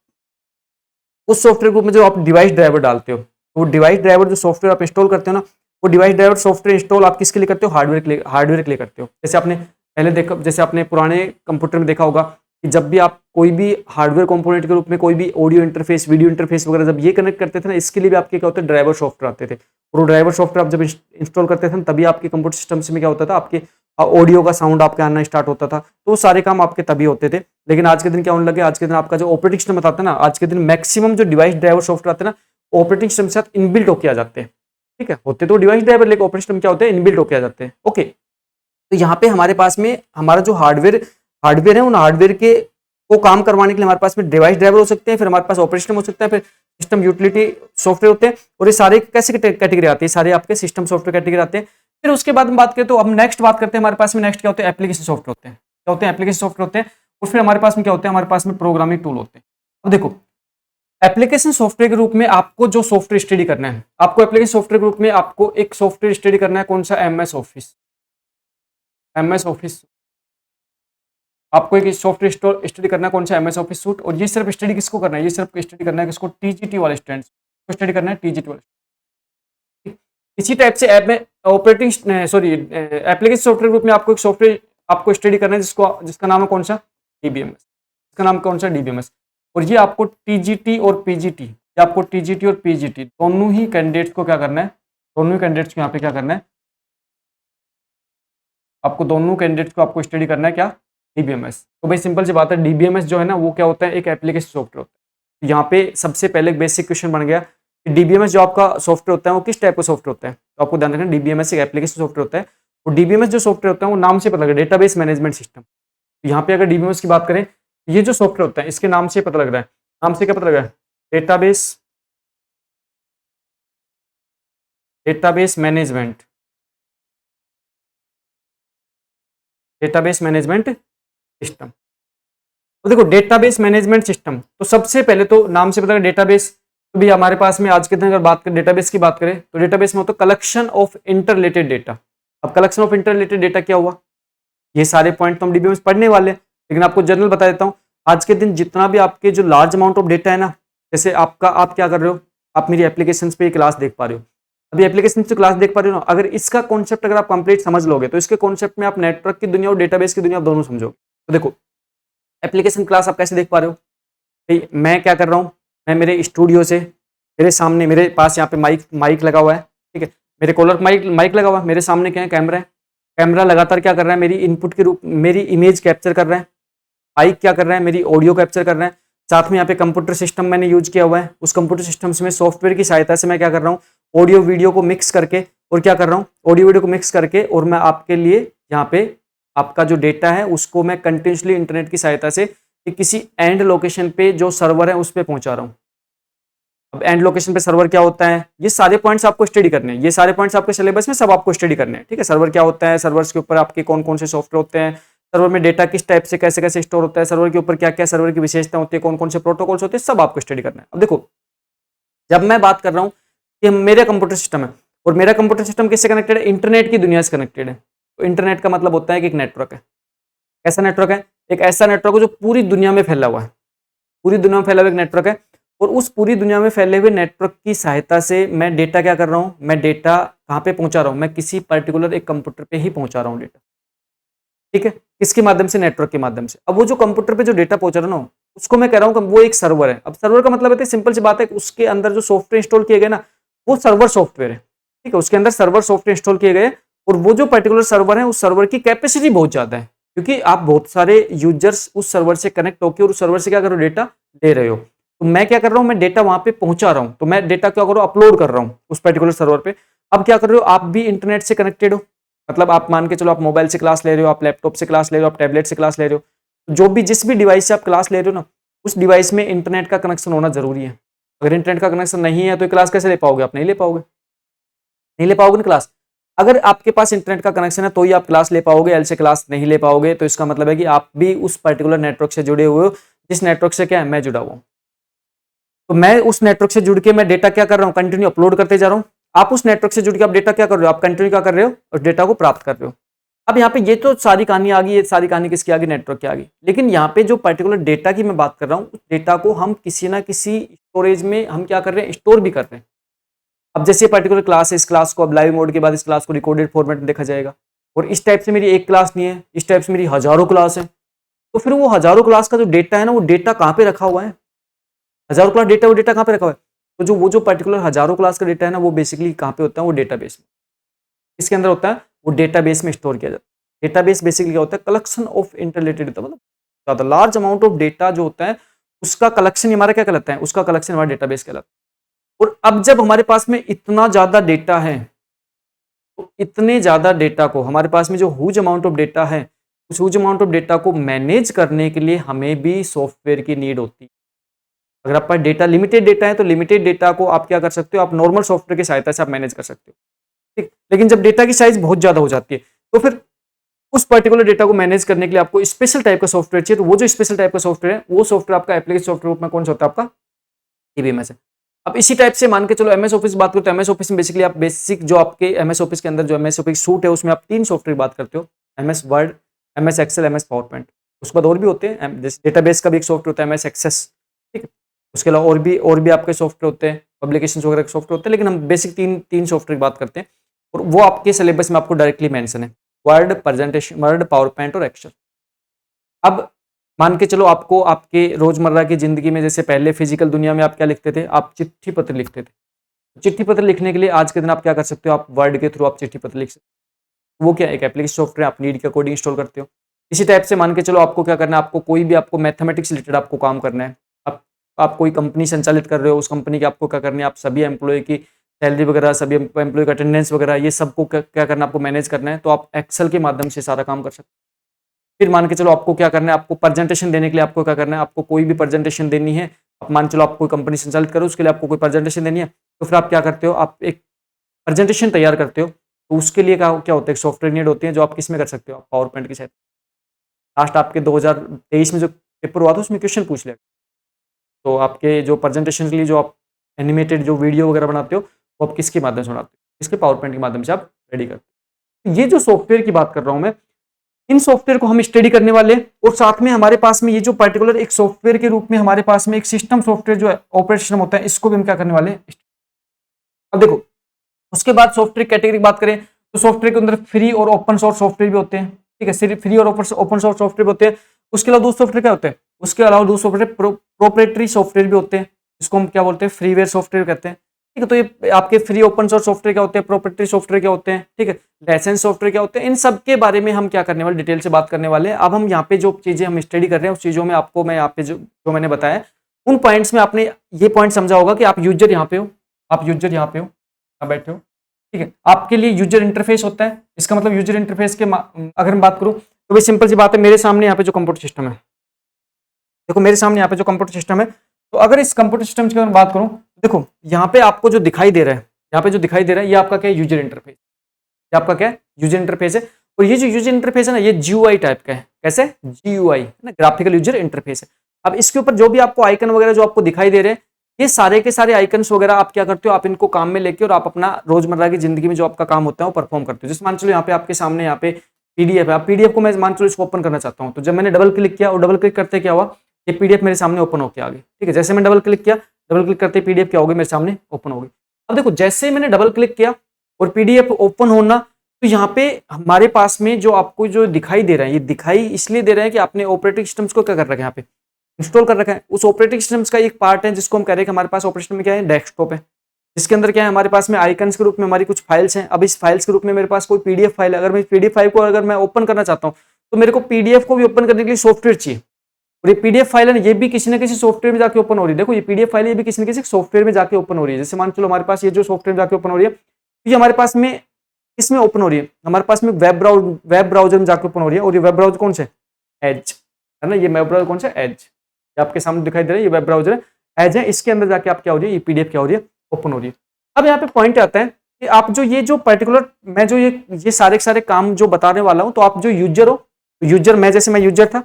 उस सॉफ्टवेयर ग्रुप में जो आप डिवाइस ड्राइवर डालते हो, वो डिवाइस ड्राइवर जो सॉफ्टवेयर आप इंस्टॉल करते हो ना, वो डिवाइस ड्राइवर सॉफ्टवेयर इंस्टॉल आप किसके लिए करते हो, हार्डवेयर के लिए करते हो। जैसे आपने पहले देखा, जैसे आपने पुराने कंप्यूटर में देखा होगा कि जब भी आप कोई भी हार्डवेयर कंपोनेंट के रूप में कोई भी ऑडियो इंटरफेस, वीडियो इंटरफेस वगैरह जब ये कनेक्ट करते थे ना, इसके लिए भी आपके क्या होते हैं, ड्राइवर सॉफ्टवेयर आते थे, और वो ड्राइवर सॉफ्टवेयर आप जब इंस्टॉल करते थे तभी आपके कंप्यूटर सिस्टम में क्या होता था, आपके ऑडियो का साउंड आपके आना स्टार्ट होता था, तो सारे काम आपके तभी होते थे। लेकिन आज के दिन क्या होने लगे, आज के दिन आपका जो ऑपरेटिंग सिस्टम बताता है ना, आज के दिन मैक्सिमम जो डिवाइस ड्राइवर सॉफ्टवेयर आते हैं ना, ऑपरेटिंग सिस्टम के साथ इनबिल्ट होके आ जाते हैं, ठीक है। होते तो डिवाइस ड्राइवर, लेकिन ऑपरेटिंग सिस्टम क्या होते हैं, इनबिल्ट होके आ जाते हैं, ओके। तो यहाँ पे हमारे पास में हमारा जो हार्डवेयर है, उन हार्डवेयर के को काम करवाने के लिए हमारे पास में डिवाइस ड्राइवर हो सकते हैं, फिर हमारे पास ऑपरेशन हो सकता है, फिर सिस्टम यूटिलिटी सॉफ्टवेयर होते हैं, और ये सारे कैसे कैटेगरी आती है, सारे आपके सिस्टम सॉफ्टवेयर कैटेगरी आते हैं। फिर उसके बाद हम बात करें तो अब नेक्स्ट बात करते हैं, हमारे पास में नेक्स्ट क्या होते हैं, एप्लीकेशन सॉफ्टवेयर होते हैं, क्या होते हैं, एप्लीकेशन सॉफ्टवेयर होते हैं। और फिर हमारे पास में क्या होते हैं, हमारे पास में प्रोग्रामिंग टूल होते हैं। अब देखो एप्लीकेशन सॉफ्टवेयर के रूप में आपको जो सॉफ्टवेयर स्टडी करना है, आपको एप्लीकेशन सॉफ्टवेयर के रूप में आपको एक सॉफ्टवेयर स्टडी करना है, कौन सा, एमएस ऑफिस। आपको एक सॉफ्टवेयर स्टडी करना है, कौन सा, एमएस ऑफिस सूट। और ये सिर्फ स्टडी किसको करना है, ये सिर्फ स्टडी करना है किसको, टीजीटी वाले स्टूडेंट्स को स्टडी करना है, टीजीटी वाले। इसी टाइप से ऐप में एप्लीकेशन सॉफ्टवेयर ग्रुप में आपको एक सॉफ्टवेयर आपको स्टडी करना है जिसका नाम है कौन सा, डीबीएमएस। इसका नाम कौन सा, डीबीएमएस। और ये आपको टीजीटी और पीजीटी, ये आपको टीजीटी और पीजीटी दोनों ही कैंडिडेट्स को क्या करना है, दोनों ही कैंडिडेट्स को यहाँ पे क्या करना है, आपको दोनों कैंडिडेट्स को आपको स्टडी करना है, क्या, डीबीएमएस। तो भाई सिंपल सी बात है, डीबीएमएस जो है ना वो क्या होता है, एक एप्लीकेशन सॉफ्टवेयर होता है। तो यहाँ पे सबसे पहले एक बेसिक क्वेश्चन बन गया कि डीबीएमएस जो आपका सॉफ्टवेयर होता है वो किस टाइप का सॉफ्टवेयर होता है। तो आपको ध्यान रखना, डीबीएमएस एक एप्लीकेशन सॉफ्टवेयर होता है और डीबीएमएस जो सॉफ्टवेयर होता है वो नाम से पता लगा, डेटाबेस मैनेजमेंट सिस्टम। यहाँ पे अगर डीबीएमएस की बात करें, ये जो सॉफ्टवेयर होता है इसके नाम से पता लग रहा है, नाम से क्या पता लग रहा है, database management, database management system. तो देखो डेटाबेस मैनेजमेंट सिस्टम, तो सबसे पहले तो नाम से पता है डेटाबेस। तो भी हमारे पास में आज के दिन अगर बात करें डेटाबेस की बात करें तो डेटाबेस में होता है कलेक्शन ऑफ इंटरलेटेड डेटा। अब कलेक्शन ऑफ इंटरलेटेड डेटा क्या हुआ, ये सारे पॉइंट तो हम डीबीएमएस पढ़ने वाले हैं, लेकिन आपको जनरल बता देता हूं। आज के दिन जितना भी आपके जो लार्ज अमाउंट ऑफ डेटा है ना, जैसे आपका, आप क्या कर रहे हो, आप मेरी एप्लीकेशंस पे क्लास देख पा रहे हो, अभी एप्लीकेशन से क्लास देख पा रहे हो ना, अगर इसका कॉन्सेप्ट अगर आप कंप्लीट समझ लोगे तो इसके कॉन्सेप्ट में आप नेटवर्क की दुनिया और डेटाबेस की दुनिया दोनों समझोगे। तो देखो एप्लीकेशन क्लास आप कैसे देख पा रहे हो, भाई मैं क्या कर रहा हूँ, मैं मेरे स्टूडियो से, मेरे सामने, मेरे पास यहाँ पे माइक लगा हुआ है, ठीक है, मेरे कॉलर माइक लगा हुआ है, मेरे सामने क्या है, कैमरा है। कैमरा लगातार क्या कर रहा है, मेरी इनपुट के रूप मेरी इमेज कैप्चर कर रहा है। माइक क्या कर रहा है, मेरी ऑडियो कैप्चर कर रहा है। साथ में यहाँ पे कंप्यूटर सिस्टम मैंने यूज किया हुआ है, उस कंप्यूटर सिस्टम में सॉफ्टवेयर की सहायता से मैं क्या कर रहा हूँ, ऑडियो वीडियो को मिक्स करके, और क्या कर रहा हूँ, ऑडियो वीडियो को मिक्स करके, और मैं आपके लिए यहाँ पे आपका जो डेटा है उसको मैं कंटिन्यूसली इंटरनेट की सहायता से किसी एंड लोकेशन पे जो सर्वर है उस पर पहुंचा रहा हूँ। अब एंड लोकेशन पे सर्वर क्या होता है, ये सारे पॉइंट्स आपको स्टडी करने हैं, ये सारे पॉइंट्स आपके सिलेबस में सब आपको स्टडी करने हैं, ठीक है। सर्वर क्या होता है, सर्वर्स के ऊपर आपके कौन कौन से सॉफ्टवेयर होते हैं, सर्वर में डेटा किस टाइप से कैसे कैसे स्टोर होता है, सर्वर के ऊपर क्या क्या सर्वर की विशेषता होती है, कौन कौन से प्रोटोकॉल्स होते हैं, सब आपको स्टडी करना है। अब देखो जब मैं बात कर रहा हूँ कि मेरा कंप्यूटर सिस्टम है और मेरा कंप्यूटर सिस्टम किससे कनेक्टेड है, इंटरनेट की दुनिया से कनेक्टेड है। तो इंटरनेट का मतलब होता है कि एक नेटवर्क है। ऐसा नेटवर्क है, एक ऐसा नेटवर्क है जो पूरी दुनिया में फैला हुआ है, पूरी दुनिया में फैला हुआ एक नेटवर्क है। और उस पूरी दुनिया में फैले हुए नेटवर्क की सहायता से मैं डेटा क्या कर रहा हूं, मैं डेटा कहां पे पहुंचा रहा हूं, मैं किसी पर्टिकुलर एक कंप्यूटर पे ही पहुंचा रहा हूं डेटा, ठीक है, किसके माध्यम से, नेटवर्क के माध्यम से। अब वो जो कंप्यूटर पे जो डेटा पहुंचा रहा ना, उसको मैं कह रहा हूं कि वो एक सर्वर है। अब सर्वर का मतलब है, सिंपल सी बात है, उसके अंदर जो सॉफ्टवेयर इंस्टॉल किए गए ना वो सर्वर सॉफ्टवेयर है, ठीक है, उसके अंदर सर्वर सॉफ्टवेयर इंस्टॉल किए गए, और वो जो पर्टिकुलर सर्वर है उस सर्वर की कैपेसिटी बहुत ज्यादा है, क्योंकि आप बहुत सारे यूजर्स उस सर्वर से कनेक्ट होकर और उस सर्वर से क्या कर रहे हो, डेटा ले रहे हो। तो मैं क्या कर रहा हूं, मैं डेटा वहां पे पहुंचा रहा हूं, तो मैं डेटा क्या कर रहा हूं, अपलोड कर रहा हूं उस पर्टिकुलर सर्वर पे। अब क्या कर रहे हो, आप भी इंटरनेट से कनेक्टेड हो, मतलब आप मान के चलो आप मोबाइल से क्लास ले रहे हो, आप लैपटॉप से क्लास ले रहे हो, आप टैबलेट से क्लास ले रहे हो, जो भी जिस भी डिवाइस से आप क्लास ले रहे हो ना, उस डिवाइस में इंटरनेट का कनेक्शन होना जरूरी है। अगर इंटरनेट का कनेक्शन नहीं है तो क्लास कैसे ले पाओगे, आप नहीं ले पाओगे, नहीं ले पाओगे ना क्लास। अगर आपके पास इंटरनेट का कनेक्शन है तो ही आप क्लास ले पाओगे, एल से क्लास नहीं ले पाओगे। तो इसका मतलब है कि आप भी उस पर्टिकुलर नेटवर्क से जुड़े हुए हो, जिस नेटवर्क से क्या है, मैं जुड़ा हुआ हूं। तो मैं उस नेटवर्क से जुड़ के मैं डेटा क्या कर रहा हूं, कंटिन्यू अपलोड करते जा रहा हूं। आप उस नेटवर्क से जुड़ के आप डेटा क्या कर रहे हो, आप कंटिन्यू क्या कर रहे हो, और डेटा को प्राप्त कर रहे हो। अब यहाँ पे ये तो सारी कहानी आ गई, ये सारी कहानी किसकी आ गई, नेटवर्क की आ गई। लेकिन यहाँ पे जो पर्टिकुलर डेटा की मैं बात कर रहा हूँ, उस डेटा को हम किसी ना किसी स्टोरेज में हम क्या कर रहे हैं, स्टोर भी कर रहे हैं। अब जैसे पर्टिकुलर क्लास है, इस क्लास को अब लाइव मोड के बाद इस क्लास को रिकॉर्डेड फॉर्मेट में देखा जाएगा, और इस टाइप से मेरी एक क्लास नहीं है, इस टाइप से मेरी हजारों क्लास है। तो फिर वो हजारों क्लास का जो डेटा है ना, वो डेटा कहाँ पे रखा हुआ है, हजारों क्लास डेटा, वो डेटा कहाँ पे रखा हुआ है। तो जो वो जो पर्टिकुलर हजारों क्लास का डेटा है ना, वो बेसिकली कहाँ पे होता है, वो डेटाबेस में, इसके अंदर होता है, वो डेटाबेस में स्टोर किया जाता है। डेटाबेस बेसिकली क्या होता है, कलेक्शन ऑफ इंटरलेटेड डेटा, मतलब ज्यादा लार्ज अमाउंट ऑफ डेटा जो होता है उसका कलेक्शन हमारा क्या कहलाता है, उसका कलेक्शन हमारा डेटाबेस कहलाता है। और अब जब हमारे पास में इतना ज्यादा डेटा है, तो इतने ज्यादा डेटा को, हमारे पास में जो ह्यूज अमाउंट ऑफ डेटा है, उस ह्यूज अमाउंट ऑफ डेटा को मैनेज करने के लिए हमें भी सॉफ्टवेयर की नीड होती है। अगर आपका डेटा लिमिटेड डेटा है तो लिमिटेड डेटा को आप क्या कर सकते हो, आप नॉर्मल सॉफ्टवेयर की सहायता से आप मैनेज कर सकते हो, ठीक। लेकिन जब डेटा की साइज बहुत ज्यादा हो जाती है तो फिर उस पर्टिकुलर डेटा को मैनेज करने के लिए आपको स्पेशल टाइप का सॉफ्टवेयर चाहिए। तो वो जो स्पेशल टाइप का सॉफ्टवेयर है, वो सॉफ्टवेयर आपका एप्लीकेशन सॉफ्टवेयर में कौन सा होता है, आपका डीबीएमएस है। अब इसी टाइप से मान के चलो एमएस ऑफिस बात करते हो, एमएस ऑफिस में बेसिकली आप बेसिक जो आपके एमएस ऑफिस के अंदर जो एमएस ऑफिस सूट है उसमें आप 3 सॉफ्टवेयर बात करते हो, MS Word, MS Excel, MS PowerPoint. उसके बाद और भी होते हैं, जैसे डेटाबेस का भी एक सॉफ्टवेयर होता है एमएस एक्सेस, ठीक है। उसके अलावा और भी आपके सॉफ्टवेयर होते हैं, पब्लिकेशन वगैरह के सॉफ्टवेयर होते हैं, लेकिन हम बेसिक तीन सॉफ्टवेयर की बात करते हैं, और वो आपके सिलेबस में आपको डायरेक्टली मेंशन है, word, presentation, word, power point और एक्सेल। अब मान के चलो आपको आपके रोजमर्रा की जिंदगी में, जैसे पहले फिजिकल दुनिया में आप क्या लिखते थे, आप चिट्ठी पत्र लिखते थे। चिट्ठी पत्र लिखने के लिए आज के दिन आप क्या कर सकते हो, आप वर्ड के थ्रू आप चिट्ठी पत्र लिख सकते हो। वो क्या एक एप्लीकेशन सॉफ्टवेयर, आप नीड के अकॉर्डिंग इंस्टॉल करते हो। इसी टाइप से मान के चलो आपको क्या करना है, आपको कोई भी आपको मैथमेटिक्स रिलेटेड आपको काम करना है, आप कोई कंपनी संचालित कर रहे हो, उस कंपनी की आपको क्या करनी है, आप सभी एम्प्लॉय की सैलरी वगैरह, सभी एम्प्लॉय का अटेंडेंस वगैरह, ये सबको क्या करना है, आपको मैनेज करना है, तो आप एक्सेल के माध्यम से सारा काम कर सकते हैं। फिर मान के चलो आपको क्या करना है, आपको प्रेजेंटेशन देने के लिए आपको क्या करना है, आपको कोई भी प्रेजेंटेशन देनी है, आप मान चलो आप कोई कंपनी संचालित करो, उसके लिए आपको कोई प्रेजेंटेशन देनी है, तो फिर आप क्या करते हो, आप एक प्रेजेंटेशन तैयार करते हो, तो उसके लिए क्या होता है, सॉफ्टवेयर नीड होती है जो आप किस में कर सकते हो, आप पावर पॉइंट की सहायता। लास्ट आपके 2023 में जो पेपर हुआ था उसमें क्वेश्चन पूछ लिया, तो आपके जो प्रेजेंटेशन के लिए जो आप एनिमेटेड जो वीडियो वगैरह बनाते हो, वो आप किसके माध्यम से बनाते हो, इसके पावर पॉइंट के माध्यम से आप रेडी करते हो। ये जो सॉफ्टवेयर की बात कर रहा हूं मैं, इन सॉफ्टवेयर को हम स्टडी करने वाले हैं, और साथ में हमारे पास में ये जो पर्टिकुलर एक सॉफ्टवेयर के रूप में हमारे पास में एक सिस्टम सॉफ्टवेयर जो है ऑपरेटिंग सिस्टम होता है, इसको भी हम क्या करने वाले हैं। अब देखो, उसके बाद सॉफ्टवेयर कैटेगरी की बात करें तो सॉफ्टवेयर के अंदर फ्री और ओपन सोर्स सॉफ्टवेयर भी होते हैं, ठीक है, फ्री और ओपन सोर्स सॉफ्टवेयर भी होते हैं। उसके अलावा दूसरे सॉफ्टवेयर क्या होते हैं, उसके अलावा दूसरे सॉफ्टवेयर प्रोप्राइटरी सॉफ्टवेयर भी होते हैं, इसको हम क्या बोलते हैं, फ्रीवेयर सॉफ्टवेयर कहते हैं, ठीक है। तो ये आपके फ्री ओपन सोर्स सॉफ्टवेयर क्या होते हैं, प्रोप्राइटरी सॉफ्टवेयर क्या होते हैं, ठीक है, लाइसेंस सॉफ्टवेयर क्या होते हैं, इन सब के बारे में हम क्या करने वाले, डिटेल से बात करने वाले हैं। अब हम यहाँ पे जो चीजें हम स्टडी कर रहे हैं उस चीजों में आपको मैं यहाँ पे जो मैंने बताया उन पॉइंट्स में आपने ये पॉइंट समझा होगा कि आप यूजर यहाँ पे हो, आप यूजर यहाँ पे हो, यहाँ बैठे हो, ठीक है। आपके लिए यूजर इंटरफेस होता है, इसका मतलब यूजर इंटरफेस के अगर हम बात करूं तो भाई सिंपल सी बात है, मेरे सामने यहाँ पे जो कंप्यूटर सिस्टम है, देखो मेरे सामने यहाँ पे जो कंप्यूटर सिस्टम है, तो अगर इस कंप्यूटर सिस्टम की अगर बात करूं, देखो यहाँ पे आपको जो दिखाई दे रहा है, यहाँ पे जो दिखाई दे रहा है, ये आपका क्या है, यूजर इंटरफेस। ये आपका क्या है, यूजर इंटरफेस है। और ये जो यूजर इंटरफेस है ना, ये GUI टाइप का है, कैसे, GUI है ना, ग्राफिकल यूजर इंटरफेस है। अब इसके ऊपर जो भी आपको आइकन वगैरह जो आपको दिखाई दे रहे हैं, ये सारे के सारे आइकन्स वगैरह आप क्या करते हो, आप इनको काम में लेके और आप अपना रोजमर्रा की जिंदगी में जो आपका काम होता है वो परफॉर्म करते हो। जैसे मान चलो यहाँ पे आपके सामने यहाँ पे PDF है, आप PDF को मैं मान चलो इसको ओपन करना चाहता हूँ, तो जब मैंने डबल क्लिक किया और डबल क्लिक करते क्या हुआ, ये PDF मेरे सामने ओपन होकर आ गई, ठीक है। जैसे मैं डबल क्लिक किया, डबल क्लिक करते PDF क्या हो गई, मेरे सामने ओपन हो गई। अब देखो जैसे मैंने डबल क्लिक किया और PDF ओपन होना, तो यहाँ पे हमारे पास में जो आपको जो दिखाई दे रहा है, ये दिखाई इसलिए दे रहा है कि आपने ऑपरेटिंग सिस्टम्स को क्या कर रखा है, यहाँ पे इंस्टॉल कर रखा है। उस ऑपरेटिंग सिस्टम्स का एक पार्ट है जिसको हम कह रहे हैं कि हमारे पास ऑपरेटिंग में क्या है, डेस्कटॉप है, जिसके अंदर क्या है, हमारे पास में आइकन्स के रूप में हमारी कुछ फाइल्स हैं। अब इस फाइल्स के रूप में मेरे पास कोई PDF फाइल है, अगर मैं PDF फाइल को अगर मैं ओपन करना चाहता हूँ, तो मेरे को PDF को भी ओपन करने के लिए सॉफ्टवेयर चाहिए, और ये PDF फाइल है ये भी किसी ना किसी सॉफ्टवेयर में जाके ओपन हो रही है। देखो ये PDF फाइल ये भी किसी न किसी सॉफ्टवेयर में जाके ओपन हो रही है। जैसे मान चलो हमारे पास ये जो सॉफ्टवेयर में जाके ओपन हो रही है, तो ये हमारे पास में इसमें ओपन हो रही है, हमारे पास में वेब ब्राउजर में जाके ओपन हो रही है। और ये वेब ब्राउजर कौन से, एज है ना, ये वेब ब्राउजर कौन सा, एज, आपके सामने दिखाई दे रहा है, ये वेब ब्राउजर है, एज है, इसके अंदर जाके आप क्या हो रही है, ये PDF क्या हो रही है, ओपन हो रही है। अब यहाँ पे पॉइंट आता है कि आप जो ये जो पर्टिकुलर मैं जो ये सारे काम जो बताने वाला हूँ, तो आप जो यूजर हो, तो यूजर मैं जैसे मैं यूजर था,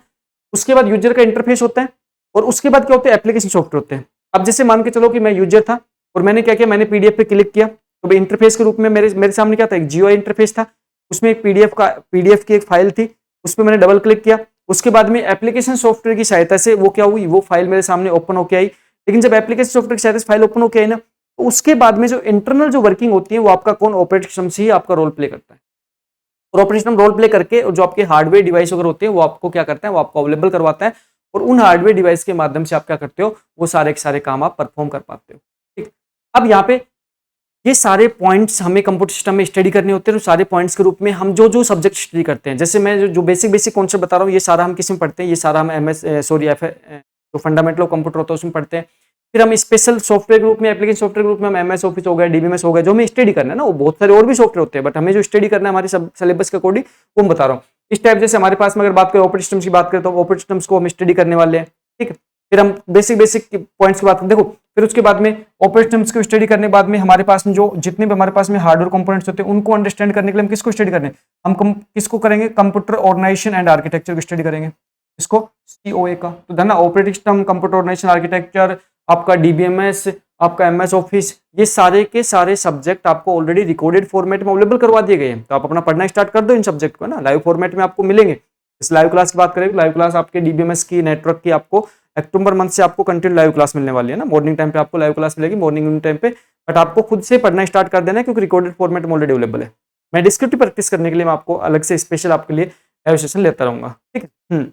उसके बाद यूजर का इंटरफेस होता है, और उसके बाद क्या होते हैं, एप्लीकेशन सॉफ्टवेयर होते हैं। अब जैसे मान के चलो कि मैं यूजर था और मैंने क्या किया, मैंने PDF पे क्लिक किया, तो इंटरफेस के रूप में मेरे सामने क्या था, एक GUI इंटरफेस था, उसमें एक PDF की एक फाइल थी, उस पर मैंने डबल क्लिक किया। उसके बाद में एप्लीकेशन सॉफ्टवेयर की सहायता से वो क्या हुई, वो फाइल मेरे सामने ओपन होकर आई। लेकिन जब एप्लीकेशन सॉफ्टवेयर की सहायता से फाइल ओपन होकर आई ना, तो उसके बाद में जो इंटरनल जो वर्किंग होती है वो आपका कौन, ऑपरेटिंग सिस्टम से ही आपका रोल प्ले करता है। और ऑपरेटिंग सिस्टम रोल प्ले करके और जो आपके हार्डवेयर डिवाइस वगैरह होते हैं वो आपको क्या करता है, वो आपको अवेलेबल करवाता है, और उन हार्डवेयर डिवाइस के माध्यम से आप क्या करते हो, वो सारे के सारे काम आप परफॉर्म कर पाते हो, ठीक। अब यहाँ पे ये सारे पॉइंट्स हमें कंप्यूटर सिस्टम में स्टडी करने होते हैं, तो सारे पॉइंट्स के रूप में हम जो जो सब्जेक्ट स्टडी करते हैं, जैसे मैं जो बेसिक कॉन्सेप्ट बता रहा हूँ, ये सारा हम किस में पढ़ते हैं, ये सारा हम जो फंडामेंटल ऑफ कंप्यूटर होता है उसमें पढ़ते हैं। फिर हम स्पेशल सॉफ्टवेयर ग्रुप में, एप्लीकेशन सॉफ्टवेयर ग्रुप में हम MS ऑफिस हो गया, DBMS हो गया, जो हमें स्टडी करना है ना, वो बहुत सारे और भी सॉफ्टवेयर होते हैं, बट हमें जो स्टडी करना है हमारे सब सिलेबस के अकॉर्डिंग वो बता रहा हूँ। इस टाइप जैसे हमारे पास में अगर बात करें ऑपरेटिंग सिस्टम्स की बात करें, तो ऑपरेटिंग सिस्टम्स को हम स्टडी करने वाले हैं, ठीक है। फिर हम बेसिक पॉइंट्स की बात करें, देखो फिर उसके बाद में ऑपरेटिंग सिस्टम्स को स्टडी करने के बाद में हमारे पास में जो जितने भी हमारे पास में हार्डवेयर कंपोनेंट्स होते हैं उनको अंडरस्टैंड करने के लिए हम किसको स्टडी करने, हम किसको करेंगे, कंप्यूटर ऑर्गेनाइजेशन एंड आर्किटेक्चर को स्टडी करेंगे, इसको COA का। तो धना operating system, computer organisation, architecture, आपका DBMS, आपका MS ऑफिस, ये सारे के सारे सब्जेक्ट आपको ऑलरेडी रिकॉर्डेड फॉर्मेट में अवेलेबल करवा दिए गए हैं। तो आप अपना पढ़ना स्टार्ट कर दो इन सब्जेक्ट को ना, लाइव फॉर्मेट में आपको मिलेंगे। इस लाइव क्लास की बात करें, लाइव क्लास आपके DBMS की नेटवर्क की आपको अक्टूबर मंथ से आपको कंटिन्यू लाइव क्लास मिलने वाली है ना, मॉर्निंग टाइम पे आपको लाइव क्लास मिलेगी, मॉर्निंग टाइम पे, बट आपको खुद से पढ़ना स्टार्ट कर देना है क्योंकि रिकॉर्डेड फॉर्मेट में ऑलरेडी अवेलेबल है। मैं डिस्क्रिप्टिव प्रैक्टिस करने के लिए मैं आपको अलग से स्पेशल आपके लिए लाइव सेशन लेता रहूंगा, ठीक है।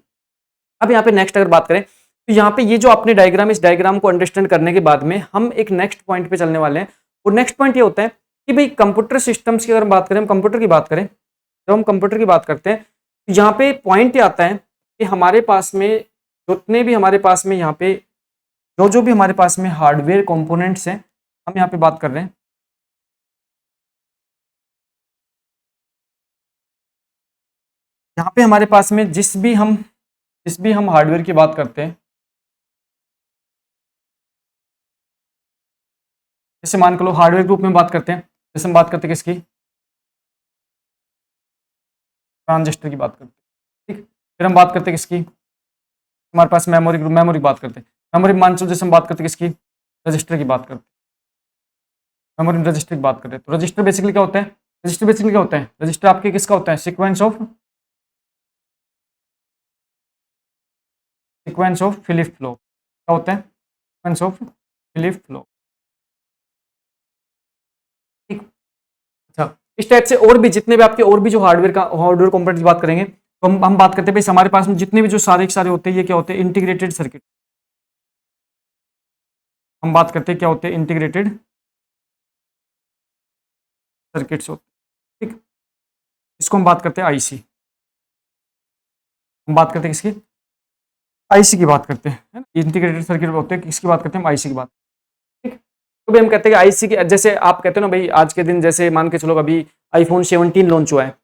अब यहाँ पे नेक्स्ट अगर बात करें, तो यहाँ पे ये जो आपने डायग्राम, इस डायग्राम को अंडरस्टैंड करने के बाद में हम एक नेक्स्ट पॉइंट पे चलने वाले हैं। और नेक्स्ट पॉइंट ये होता है कि भाई कंप्यूटर सिस्टम्स की अगर बात करें, हम कंप्यूटर की बात करें, जब हम कंप्यूटर की बात करते हैं, यहाँ पे पॉइंट ये आता है कि हमारे पास में जितने भी हमारे पास में यहाँ पे जो भी हमारे पास में हार्डवेयर कंपोनेंट्स हैं, हम यहाँ पे बात कर रहे हैं। यहाँ पे हमारे पास में जिस भी हम हार्डवेयर की बात करते हैं, जैसे मान के लो हार्डवेयर ग्रुप में बात करते हैं, जैसे हम बात करते हैं किसकी, ट्रांजिस्टर की बात करते हैं, ठीक। फिर हम बात करते हैं किसकी, हमारे पास मेमोरी ग्रुप, मेमोरी बात करते हैं, मेमोरी मान चलो जैसे हम बात करते हैं किसकी, रजिस्टर की बात करते हैं, मेमोरी रजिस्टर की बात करते हैं। तो रजिस्टर बेसिकली क्या होता है, रजिस्टर आपके किसका होता है, सीक्वेंस ऑफ फिलिप फ्लो, क्या होता है, सीक्वेंस ऑफ फिलिप फ्लो, ठीक। अच्छा, इस टाइप से और भी जितने भी आपके और भी जो हार्डवेयर कंपोनेंट की बात करेंगे, तो हम बात करते हैं भाई हमारे पास में जितने भी जो सारे होते हैं, ये क्या होते हैं, इंटीग्रेटेड सर्किट। हम बात करते हैं क्या होते हैं, इंटीग्रेटेड सर्किट्स होते हैं, ठीक। इसको हम बात करते हैं आईसी, हम बात करते हैं किसकी, आईसी की बात करते हैं, है ना। इंटीग्रेटेड सर्किट होते हैं, किसकी बात करते हैं, हम आईसी की बात, ठीक। तो भाई हम कहते हैं कि आईसी की, जैसे आप कहते हो ना भाई आज के दिन, जैसे मान के चलो अभी आईफोन 17 लॉन्च हुआ है,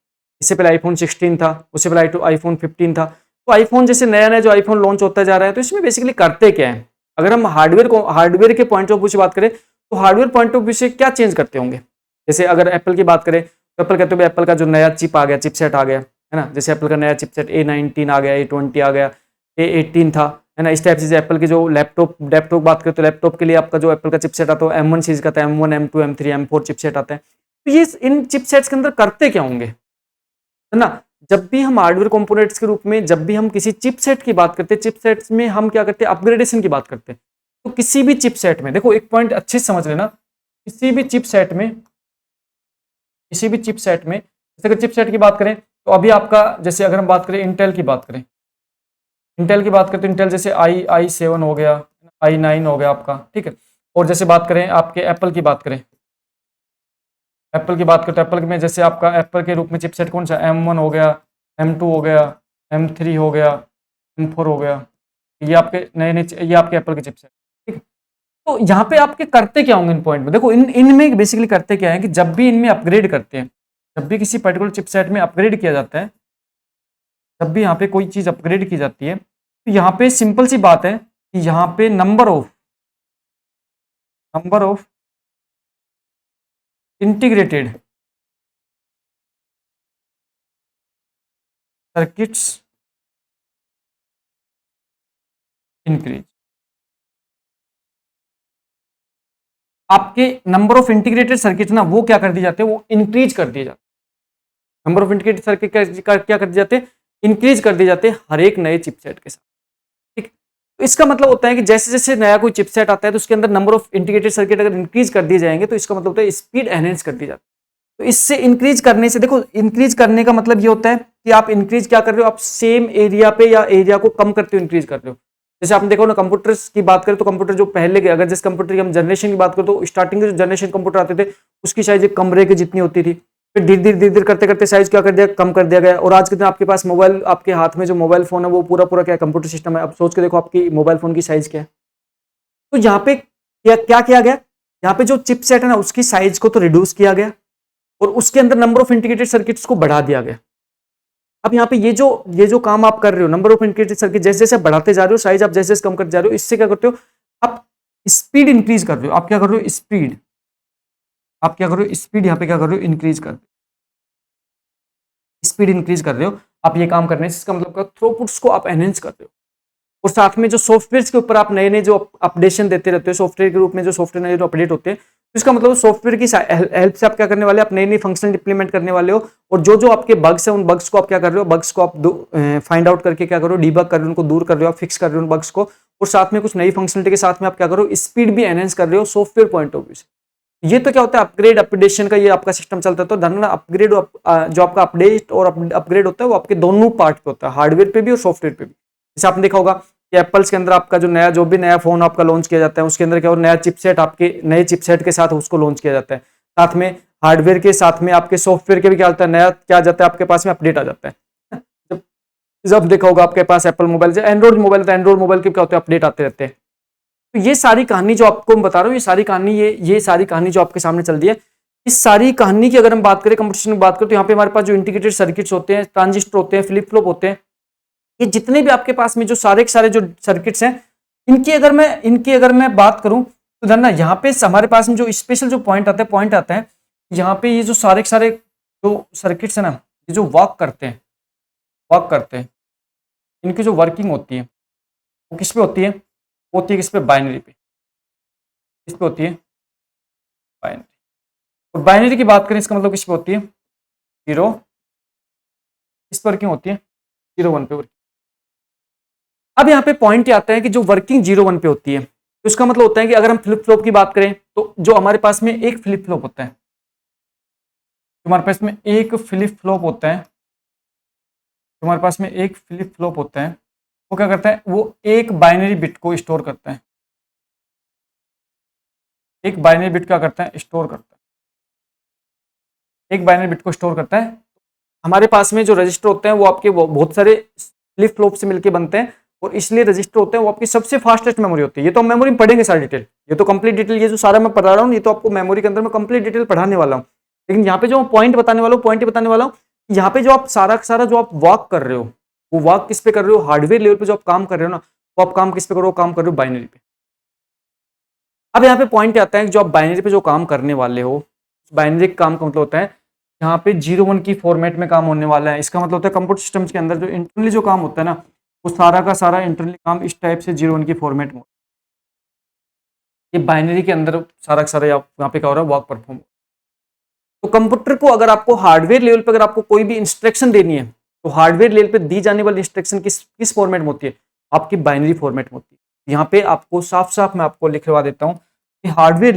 इससे पहले आईफोन 16 था, उससे पहले आईफोन 15 था। तो आईफोन जैसे नया नया जो आईफोन लॉन्च होता जा रहा है, तो इसमें बेसिकली करते क्या है, अगर हम हार्डवेयर के पॉइंट ऑफ व्यू से बात करें, तो हार्डवेयर पॉइंट ऑफ व्यू से क्या चेंज करते होंगे। जैसे अगर एप्पल की बात करें, तो एप्पल कहते हैं एप्पल का जो नया चिप आ गया, चिपसेट आ गया, है ना। जैसे एप्पल का नया चिपसेट A19 आ गया, A20 आ गया, A18 था, है ना। इस टाइप से एप्पल के जो लैपटॉप बात करें, तो लैपटॉप के लिए आपका जो एप्पल का चिपसेट आता है M1 सीरीज का था, M1 M2 M3 M4 chipset आता है। तो ये इन चिपसेट्स के अंदर करते क्या होंगे, है ना। जब भी हम हार्डवेयर कंपोनेंट्स के रूप में, जब भी हम किसी चिपसेट की बात करते हैं, चिपसेट्स में हम क्या करते हैं, अपग्रेडेशन की बात करते हैं। तो किसी भी चिपसेट में देखो, एक पॉइंट अच्छे से समझ लेना, किसी भी चिपसेट में जैसे अगर चिपसेट की बात करें, तो अभी आपका जैसे अगर हम बात करें इंटेल की बात करें, तो इंटेल जैसे i7 हो गया, i9 हो गया आपका, ठीक है। और जैसे बात करें आपके एप्पल की बात करें, तो एप्पल में जैसे आपका एप्पल के रूप में चिपसेट कौन सा, M1 हो गया, M2 हो गया, M3 हो गया, M4 हो गया, ये आपके नए ये आपके एप्पल के चिपसेट, ठीक है। तो यहाँ पे आपके करते क्या होंगे इन पॉइंट में, देखो इनमें बेसिकली करते क्या है कि जब भी इनमें अपग्रेड करते हैं, जब भी किसी पर्टिकुलर चिपसेट में अपग्रेड किया जाता है, जब भी यहाँ पे कोई चीज अपग्रेड की जाती है, तो यहाँ पे सिंपल सी बात है कि यहाँ पे number of integrated circuits increase, आपके नंबर ऑफ इंटीग्रेटेड सर्किट ना वो क्या कर दिए जाते हैं, वो इंक्रीज कर दिए जाते हैं। नंबर ऑफ इंटीग्रेटेड सर्किट क्या कर दिए जाते हैं, इंक्रीज कर दिए जाते हैं हर एक नए चिपसेट के साथ, ठीक। तो इसका मतलब होता है कि जैसे जैसे नया कोई चिपसेट आता है, तो उसके अंदर नंबर ऑफ इंटीग्रेटेड सर्किट अगर इंक्रीज कर दिए जाएंगे, तो इसका मतलब होता है स्पीड एनहेंस कर दी जाती है। तो इससे इंक्रीज करने से, देखो इंक्रीज करने का मतलब ये होता है कि आप इंक्रीज क्या कर रहे हो, आप सेम एरिया पे या एरिया को कम करते हो, इंक्रीज कर रहे हो। जैसे आपने देखो ना, कंप्यूटर्स की बात करें, तो कंप्यूटर जो पहले के, अगर जिस कंप्यूटर की हम जनरेशन की बात करें, तो स्टार्टिंग के जो जनरेशन कंप्यूटर आते थे, उसकी साइज एक कमरे के जितनी होती थी। फिर धीरे धीरे करते करते साइज क्या कर दिया, कम कर दिया गया। और आज के दिन आपके पास मोबाइल, आपके हाथ में जो मोबाइल फोन है, वो पूरा पूरा क्या कंप्यूटर सिस्टम है। अब सोच के देखो आपकी मोबाइल फोन की साइज क्या है। तो यहाँ पे क्या किया गया, यहाँ पे जो चिपसेट है ना, उसकी साइज को तो रिड्यूस किया गया, और उसके अंदर नंबर ऑफ इंटीग्रेटेड सर्किट्स को बढ़ा दिया गया। अब यहाँ पे ये जो काम आप कर रहे हो, नंबर ऑफ इंटीग्रेटेड सर्किट जैसे जैसे बढ़ाते जा रहे हो, साइज आप जैसे जैसे कम करते जा रहे हो, इससे क्या करते हो, आप स्पीड इंक्रीज कर रहे हो। आप क्या कर रहे हो, स्पीड यहाँ पे क्या कर रहे हो, इंक्रीज कर, स्पीड इंक्रीज कर रहे हो। आप ये काम करने से इसका मतलब थ्रूपुट्स को आप एनहेंस कर रहे हो। और साथ में जो सॉफ्टवेयर के ऊपर आप नए नए जो अपडेशन देते रहते हो, सॉफ्टवेयर के रूप में जो सॉफ्टवेयर नए जो अपडेट होते हैं, तो इसका मतलब सॉफ्टवेयर की हेल्प से आप क्या करने वाले, आप नई नई फंक्शन इंप्लीमेंट करने वाले हो। और जो आपके बग्स हैं, उन बग्स को आप क्या कर रहे हो, बग्स को आप फाइंड आउट करके क्या करो, डीबग कर रहे हो, उनको दूर कर रहे हो, आप फिक्स कर रहे हो उन बग्स को। और साथ में कुछ नई फंक्शनलिटी के साथ में आप क्या करो, स्पीड भी एनहेंस कर रहे हो सॉफ्टवेयर पॉइंट ऑफ व्यू से। ये तो क्या होता है, अपग्रेड अपडेशन का ये आपका सिस्टम चलता है। तो धरना अपग्रेड, जो आपका अपडेट और अपग्रेड होता है, वो आपके दोनों पार्ट पे होता है, हार्डवेयर पे भी और सॉफ्टवेयर पे भी। जैसे आपने देखा होगा कि एप्पल्स के अंदर आपका जो भी नया फोन आपका लॉन्च किया जाता है, उसके अंदर क्या हो, नया चिपसेट, आपके नए चिपसेट के साथ उसको लॉन्च किया जाता है। साथ में हार्डवेयर के साथ में आपके सॉफ्टवेयर के भी क्या होता है, नया क्या जाता है, आपके पास में अपडेट आ जाता है। जब जब देखा होगा आपके पास एप्पल मोबाइल से एंड्रॉइड मोबाइल, तो एंड्रॉइड मोबाइल के क्या होते हैं, अपडेट आते रहते हैं। तो ये सारी कहानी जो आपको मैं बता रहा हूँ, ये सारी कहानी ये सारी कहानी जो आपके सामने चल रही है, इस सारी कहानी की अगर हम बात करें, कंपटीशन की बात करें, तो यहाँ पे हमारे पास जो इंटीग्रेटेड सर्किट्स होते हैं, ट्रांजिस्टर होते हैं, फ्लिप फ्लॉप होते हैं, ये जितने भी आपके पास में जो सारे के सारे जो सर्किट्स हैं, इनकी अगर मैं बात करूं तो धरना यहाँ पे हमारे पास में जो स्पेशल जो पॉइंट आता है यहाँ पे, ये जो सारे के सारे जो सर्किट्स है ना, ये जो वर्क करते हैं, इनकी जो वर्किंग होती है वो किस पे होती है, किस पे, बाइनरी पे। किस पे होती है, बाइनरी। और बाइनरी की बात करें, इसका मतलब किस पे होती है, जीरो। किस पर वर्किंग होती है, 0 1 पे वर्किंग। अब यहाँ पे पॉइंट आता है कि जो वर्किंग 0 1 पे होती है, तो इसका मतलब होता है कि अगर हम फ्लिप फ्लॉप की बात करें, तो जो हमारे पास में एक फ्लिप फ्लॉप होता है, हमारे पास में एक फ्लिप फ्लॉप होता है, हमारे पास में एक फ्लिप फ्लॉप होता है, वो क्या करता है, वो एक बाइनरी बिट को स्टोर करता है। एक बाइनरी बिट क्या करता है, स्टोर करता है। एक बाइनरी बिट को स्टोर करता है। हमारे पास में जो रजिस्टर होते हैं वो आपके बहुत सारे फ्लिप फ्लॉप से मिलकर बनते हैं, और इसलिए रजिस्टर होते हैं वो आपकी सबसे फास्टेस्ट मेमोरी होती है। ये तो हम मेमोरी में पढ़ेंगे सारी डिटेल, ये तो कंप्लीट डिटेल, ये जो सारा मैं पढ़ा रहा हूँ, ये तो आपको मेमोरी के अंदर मैं कंप्लीट डिटेल पढ़ाने वाला हूँ। लेकिन यहाँ पे जो पॉइंट बताने वाला हूँ, यहाँ पे जो आप सारा जो आप वर्क कर रहे हो, वो वर्क किस पे कर रहे हो, हार्डवेयर लेवल पे जो आप काम कर रहे हो ना, वो आप काम किस पे कर रहे हो, काम कर रहे हो बाइनरी पे। अब यहाँ पे पॉइंट आता है कि जो आप बाइनरी पे जो काम करने वाले हो, बाइनरी काम का मतलब होता है यहाँ पे 0 1 की फॉर्मेट में काम होने वाला है। इसका मतलब होता है कंप्यूटर सिस्टम्स के अंदर जो इंटरनली जो काम होता है ना, वो सारा का सारा इंटरनली काम इस टाइप से 0 1 की फॉर्मेट में, ये बाइनरी के अंदर सारा का सारा यहाँ पे क्या हो रहा है, वर्क परफॉर्म। तो कंप्यूटर को अगर आपको हार्डवेयर लेवल पे अगर आपको कोई भी इंस्ट्रक्शन देनी है, तो हार्डवेयर लेवल पे दी जाने वाली इंस्ट्रक्शन किस फॉर्मेट में होती है, आपकी बाइनरी फॉर्मेट में होती है। यहाँ पे आपको साफ साफ मैं आपको लिखवा देता हूँ कि हार्डवेयर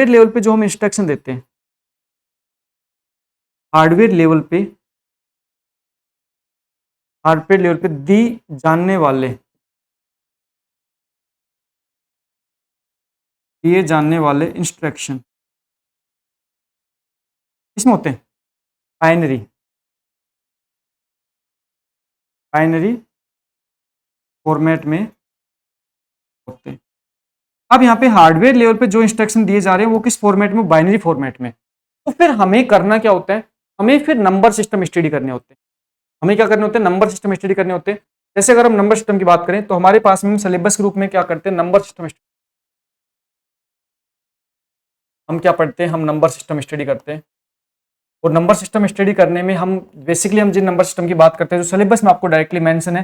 लेवल पे जो हम इंस्ट्रक्शन देते हैं, हार्डवेयर लेवल पे दी जाने वाले दिए जाने वाले इंस्ट्रक्शन किसमें होते हैं, बाइनरी फॉर्मेट में होते हैं। अब यहाँ पे हार्डवेयर लेवल पे जो इंस्ट्रक्शन दिए जा रहे हैं वो किस फॉर्मेट में, बाइनरी फॉर्मेट में। तो फिर हमें करना क्या होता है, हमें फिर नंबर सिस्टम स्टडी करने होते हैं। हमें क्या करने होते हैं, नंबर सिस्टम स्टडी करने होते हैं। जैसे अगर हम नंबर सिस्टम की बात करें, तो हमारे पास में सिलेबस के रूप में क्या करते हैं, नंबर सिस्टम, हम क्या पढ़ते हैं, हम नंबर सिस्टम स्टडी करते हैं। और नंबर सिस्टम स्टडी करने में हम बेसिकली हम जिन नंबर सिस्टम की बात करते हैं, जो सिलेबस में आपको डायरेक्टली मेंशन है,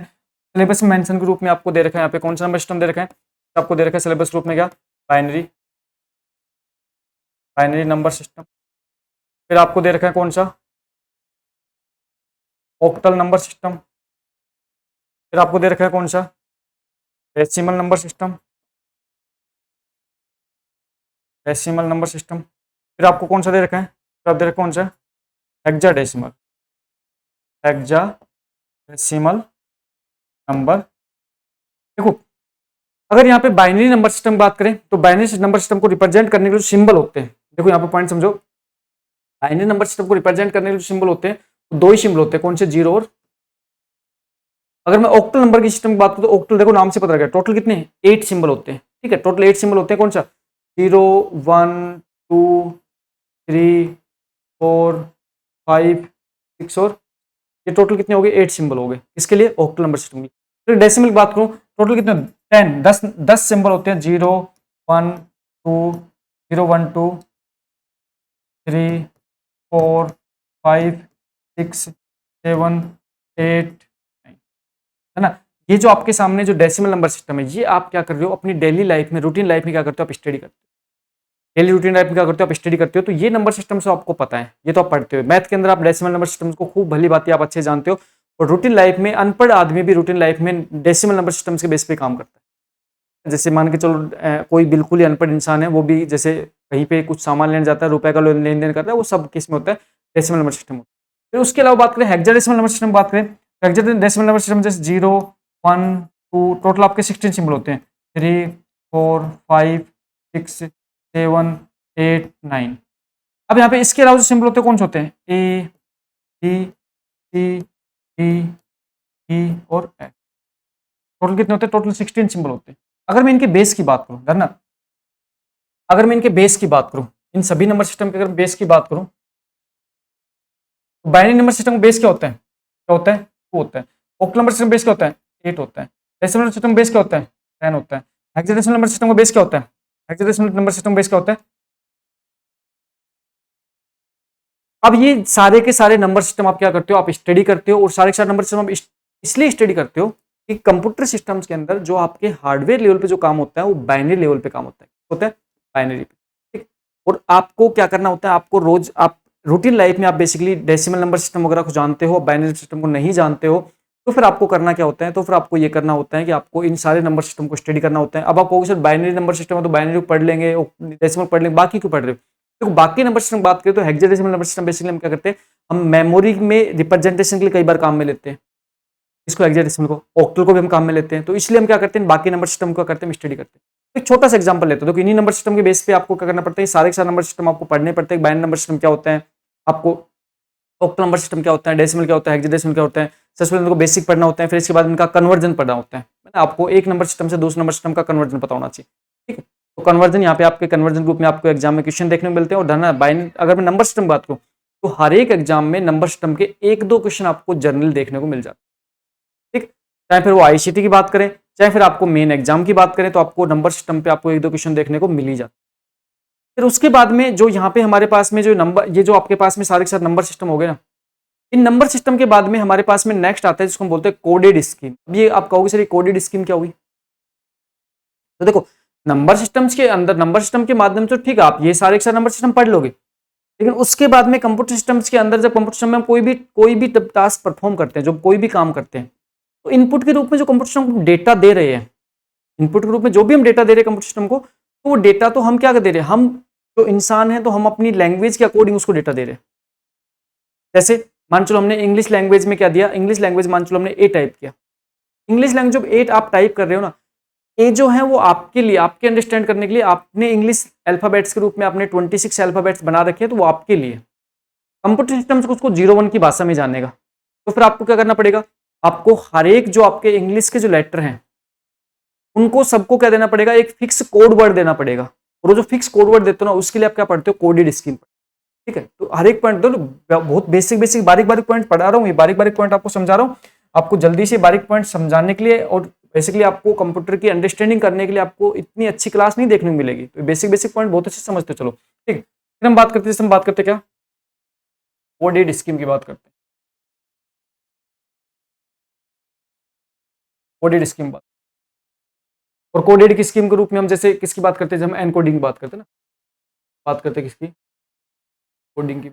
सिलेबस में मेंशन के रूप में आपको दे रखा है, यहाँ पे कौन सा नंबर सिस्टम दे रखा है, आपको दे रखा है सिलेबस के रूप में क्या, बाइनरी नंबर सिस्टम। फिर आपको दे रखा है कौन सा, ऑक्टल नंबर सिस्टम। फिर आपको दे रखा है कौन सा, डेसिमल नंबर सिस्टम, फिर आपको कौन सा दे रखा है, फिर आप दे रखा है कौन सा, हेक्साडेसिमल नंबर। देखो अगर यहाँ पे बाइनरी नंबर सिस्टम की बात करें, तो बाइनरी नंबर सिस्टम को रिप्रेजेंट करने के जो सिंबल होते हैं, देखो यहाँ पे पॉइंट समझो, बाइनरी नंबर सिस्टम को रिप्रेजेंट करने के जो सिंबल होते हैं, तो दो ही सिंबल होते हैं, कौन से, 0 और। अगर मैं ऑक्टल नंबर की सिस्टम की बात करूं, तो ऑक्टल देखो नाम से पता लगा, टोटल कितने 8 सिंबल होते हैं, ठीक है, टोटल 8 सिंबल होते हैं, कौन सा, 0 1 2 3 4 5 6, और ये टोटल कितने हो गए, 8 सिंबल हो गए, इसके लिए ऑक्टल नंबर सिस्टम की। फिर डेसिमल की बात करूं, टोटल कितने, 10 सिंबल होते हैं, 0 1 2 0 1 2 3 4 5 6 7 8, है ना। ये जो आपके सामने जो डेसिमल नंबर सिस्टम है, ये आप क्या कर रहे हो, अपनी डेली लाइफ में, रूटीन लाइफ में क्या करते हो, आप स्टडी करते हो। डेली रूटीन लाइफ में क्या करते हो, आप स्टडी करते हो, तो ये नंबर सिस्टम से आपको पता है, ये तो आप पढ़ते हो। मैथ के अंदर आप डेसिमल नंबर सिस्टम को खूब भली बात आप अच्छे जानते हो, और रूटीन लाइफ में अनपढ़ आदमी भी रूटीन लाइफ में डेसिमल नंबर सिस्टम के बेस पे काम करता है। जैसे मान के चलो कोई बिल्कुल ही अनपढ़ इंसान है, वो भी जैसे कहीं पे कुछ सामान लेने जाता है, रुपए का लेन देन करता है, वो सब किस में होता है, डेसिमल नंबर सिस्टम होता है। फिर उसके अलावा बात करें हेक्साडेसिमल नंबर सिस्टम, बात करें हेक्साडेसिमल नंबर सिस्टम, जैसे 0 1 2, टोटल आपके 16 सिंबल होते हैं, 3 4 5 6 7 8 9। अब यहाँ पे इसके अलावा जो सिंबल होते हैं कौन से होते हैं, A B C D E और एफ। टोटल कितने होते हैं? टोटल 16 सिंबल होते हैं। अगर मैं इनके बेस की बात करूं, धरना, अगर मैं इनके बेस की बात करूं, इन सभी नंबर सिस्टम के अगर बेस की बात करूं, तो बाइनरी नंबर सिस्टम का बेस क्या होता है? क्या होता है? 2 होता है। ऑक्टल नंबर सिस्टम बेस क्या होता है? 8 होता है। डेसिमल सिस्टम बेस क्या होता है? 10 होता है। हेक्साडेसिमल नंबर सिस्टम का बेस क्या होता है? हेक्साडेसिमल नंबर सिस्टम बेस क्या होता है? अब ये सारे के सारे नंबर सिस्टम आप क्या करते हो? आप स्टडी करते हो, और सारे के सारे नंबर सिस्टम आप इसलिए स्टडी करते हो कि कंप्यूटर सिस्टम्स के अंदर जो आपके हार्डवेयर लेवल पे जो काम होता है वो बाइनरी लेवल पे काम होता है बाइनरी पे, ठीक। और आपको क्या करना होता है? आपको रोज आप रूटीन लाइफ में आप बेसिकली डेसिमल नंबर सिस्टम वगैरह को जानते हो, बाइनरी सिस्टम को नहीं जानते हो, तो फिर आपको करना क्या होता है? तो फिर आपको ये करना होता है कि आपको इन सारे नंबर सिस्टम को स्टडी करना होता है। अब आप कहोगे सर बाइनरी नंबर सिस्टम है तो बाइनरी को पढ़ लेंगे, डेसिमल पढ़ लेंगे, बाकी क्यों पढ़ रहे हो? तो बाकी नंबर सिस्टम बात करें तो हेक्साडेसिमल नंबर सिस्टम बेसिकली हम क्या करते हैं? हम मेमोरी में रिप्रेजेंटेशन के लिए कई बार काम में लेते हैं, इसको हेक्साडेसिमल को, ऑक्टल को भी हम काम में लेते हैं। तो इसलिए हम क्या करते हैं? बाकी नंबर सिस्टम को करते हैं, स्टडी करते हैं। तो एक छोटा सा एग्जांपल लेते हैं। तो इन्हीं नंबर सिस्टम के बेस पे आपको क्या करना पड़ता है? सारे के सारे नंबर सिस्टम आपको पढ़ने पड़ते हैं। बाइनरी नंबर सिस्टम क्या होता है, आपको ऑक्टल नंबर सिस्टम क्या होता है, डेसिमल क्या होता है, हेक्साडेसिमल क्या होता है, सबसे पहले इनको बेसिक पढ़ना होता है, फिर इसके बाद इनका कन्वर्जन पढ़ना होता है ना। आपको एक नंबर सिस्टम से दूसरे नंबर सिस्टम का कन्वर्जन पता होना चाहिए, ठीक है। तो कन्वर्जन यहाँ पे आपके कन्वर्जन ग्रुप में आपको एग्जाम में क्वेश्चन देखने को मिलते हैं। और धरना बाइनरी, अगर मैं नंबर सिस्टम बात करूँ तो हर एक एग्जाम में नंबर सिस्टम के 1-2 क्वेश्चन आपको जनरल देखने को मिल जाते हैं, ठीक। चाहे फिर वो आईसीटी की बात करें, चाहे फिर आपको मेन एग्जाम की बात करें, तो आपको नंबर सिस्टम पे आपको 1-2 क्वेश्चन देखने को मिल ही जाते हैं। फिर उसके बाद में जो यहाँ पे हमारे पास में जो नंबर, ये जो आपके पास में सारे के सारे नंबर सिस्टम हो गए ना, इन नंबर सिस्टम के बाद में हमारे पास में नेक्स्ट आता है जिसको हम बोलते हैं कोडेड स्कीम। अब ये आप कहोगे सर ये कोडेड स्कीम क्या हुई? तो देखो, नंबर सिस्टम्स के अंदर नंबर सिस्टम के माध्यम से ठीक है आप ये सारे के सारे नंबर सिस्टम पढ़ लोगे, लेकिन उसके बाद में कंप्यूटर सिस्टम्स के अंदर जब कंप्यूटर सिस्टम में हम कोई भी टास्क परफॉर्म करते हैं, जब कोई भी काम करते हैं, तो इनपुट के रूप में जो कंप्यूटर सिस्टम डेटा दे रहे हैं, इनपुट के रूप में जो भी हम डेटा दे रहे हैं कंप्यूटर सिस्टम को, तो वो डेटा तो हम क्या दे रहे हैं? हम जो इंसान है तो हम अपनी लैंग्वेज के अकॉर्डिंग उसको डेटा दे रहे हैं। जैसे मान चलो हमने इंग्लिश लैंग्वेज में क्या दिया, इंग्लिश लैंग्वेज मान चलो हमने ए टाइप किया। इंग्लिश लैंग्वेज जब ए आप टाइप कर रहे हो ना, ए जो है वो आपके लिए, आपके अंडरस्टैंड करने के लिए आपने इंग्लिश अल्फाबेट्स के रूप में आपने 26 अल्फाबेट्स बना रखे हैं, तो वो आपके लिए। कंप्यूटर सिस्टम उसको 0-1 की भाषा में जानेगा, तो फिर आपको क्या करना पड़ेगा? आपको हर एक जो आपके इंग्लिश के जो लेटर हैं उनको सबको क्या देना पड़ेगा? एक फिक्स कोड वर्ड देना पड़ेगा। और वो जो फिक्स कोड वर्ड देते हो ना, उसके लिए आप क्या पढ़ते हो? कोडेड स्कीम, ठीक है। तो हर एक पॉइंट दो, बहुत बेसिक बेसिक बारीक बारीक पॉइंट पढ़ा रहा हूँ, ये बारीक बारीक पॉइंट आपको समझा रहा हूँ, आपको जल्दी से बारीक पॉइंट समझाने के लिए, और बेसिकली आपको कंप्यूटर की अंडरस्टैंडिंग करने के लिए आपको इतनी अच्छी क्लास नहीं देखने को मिलेगी। तो बेसिक बेसिक पॉइंट बहुत अच्छे से समझते चलो, ठीक है। फिर हम बात करते हैं, हम बात करते क्या? कोडेड स्कीम की बात करते हैं, कोडेड स्कीम बात। और कोडेड की स्कीम के रूप में हम जैसे किसकी बात करते हैं? जब हम एनकोडिंग की बात करते हैं ना, बात करते हैं किसकी? कोडिंग की।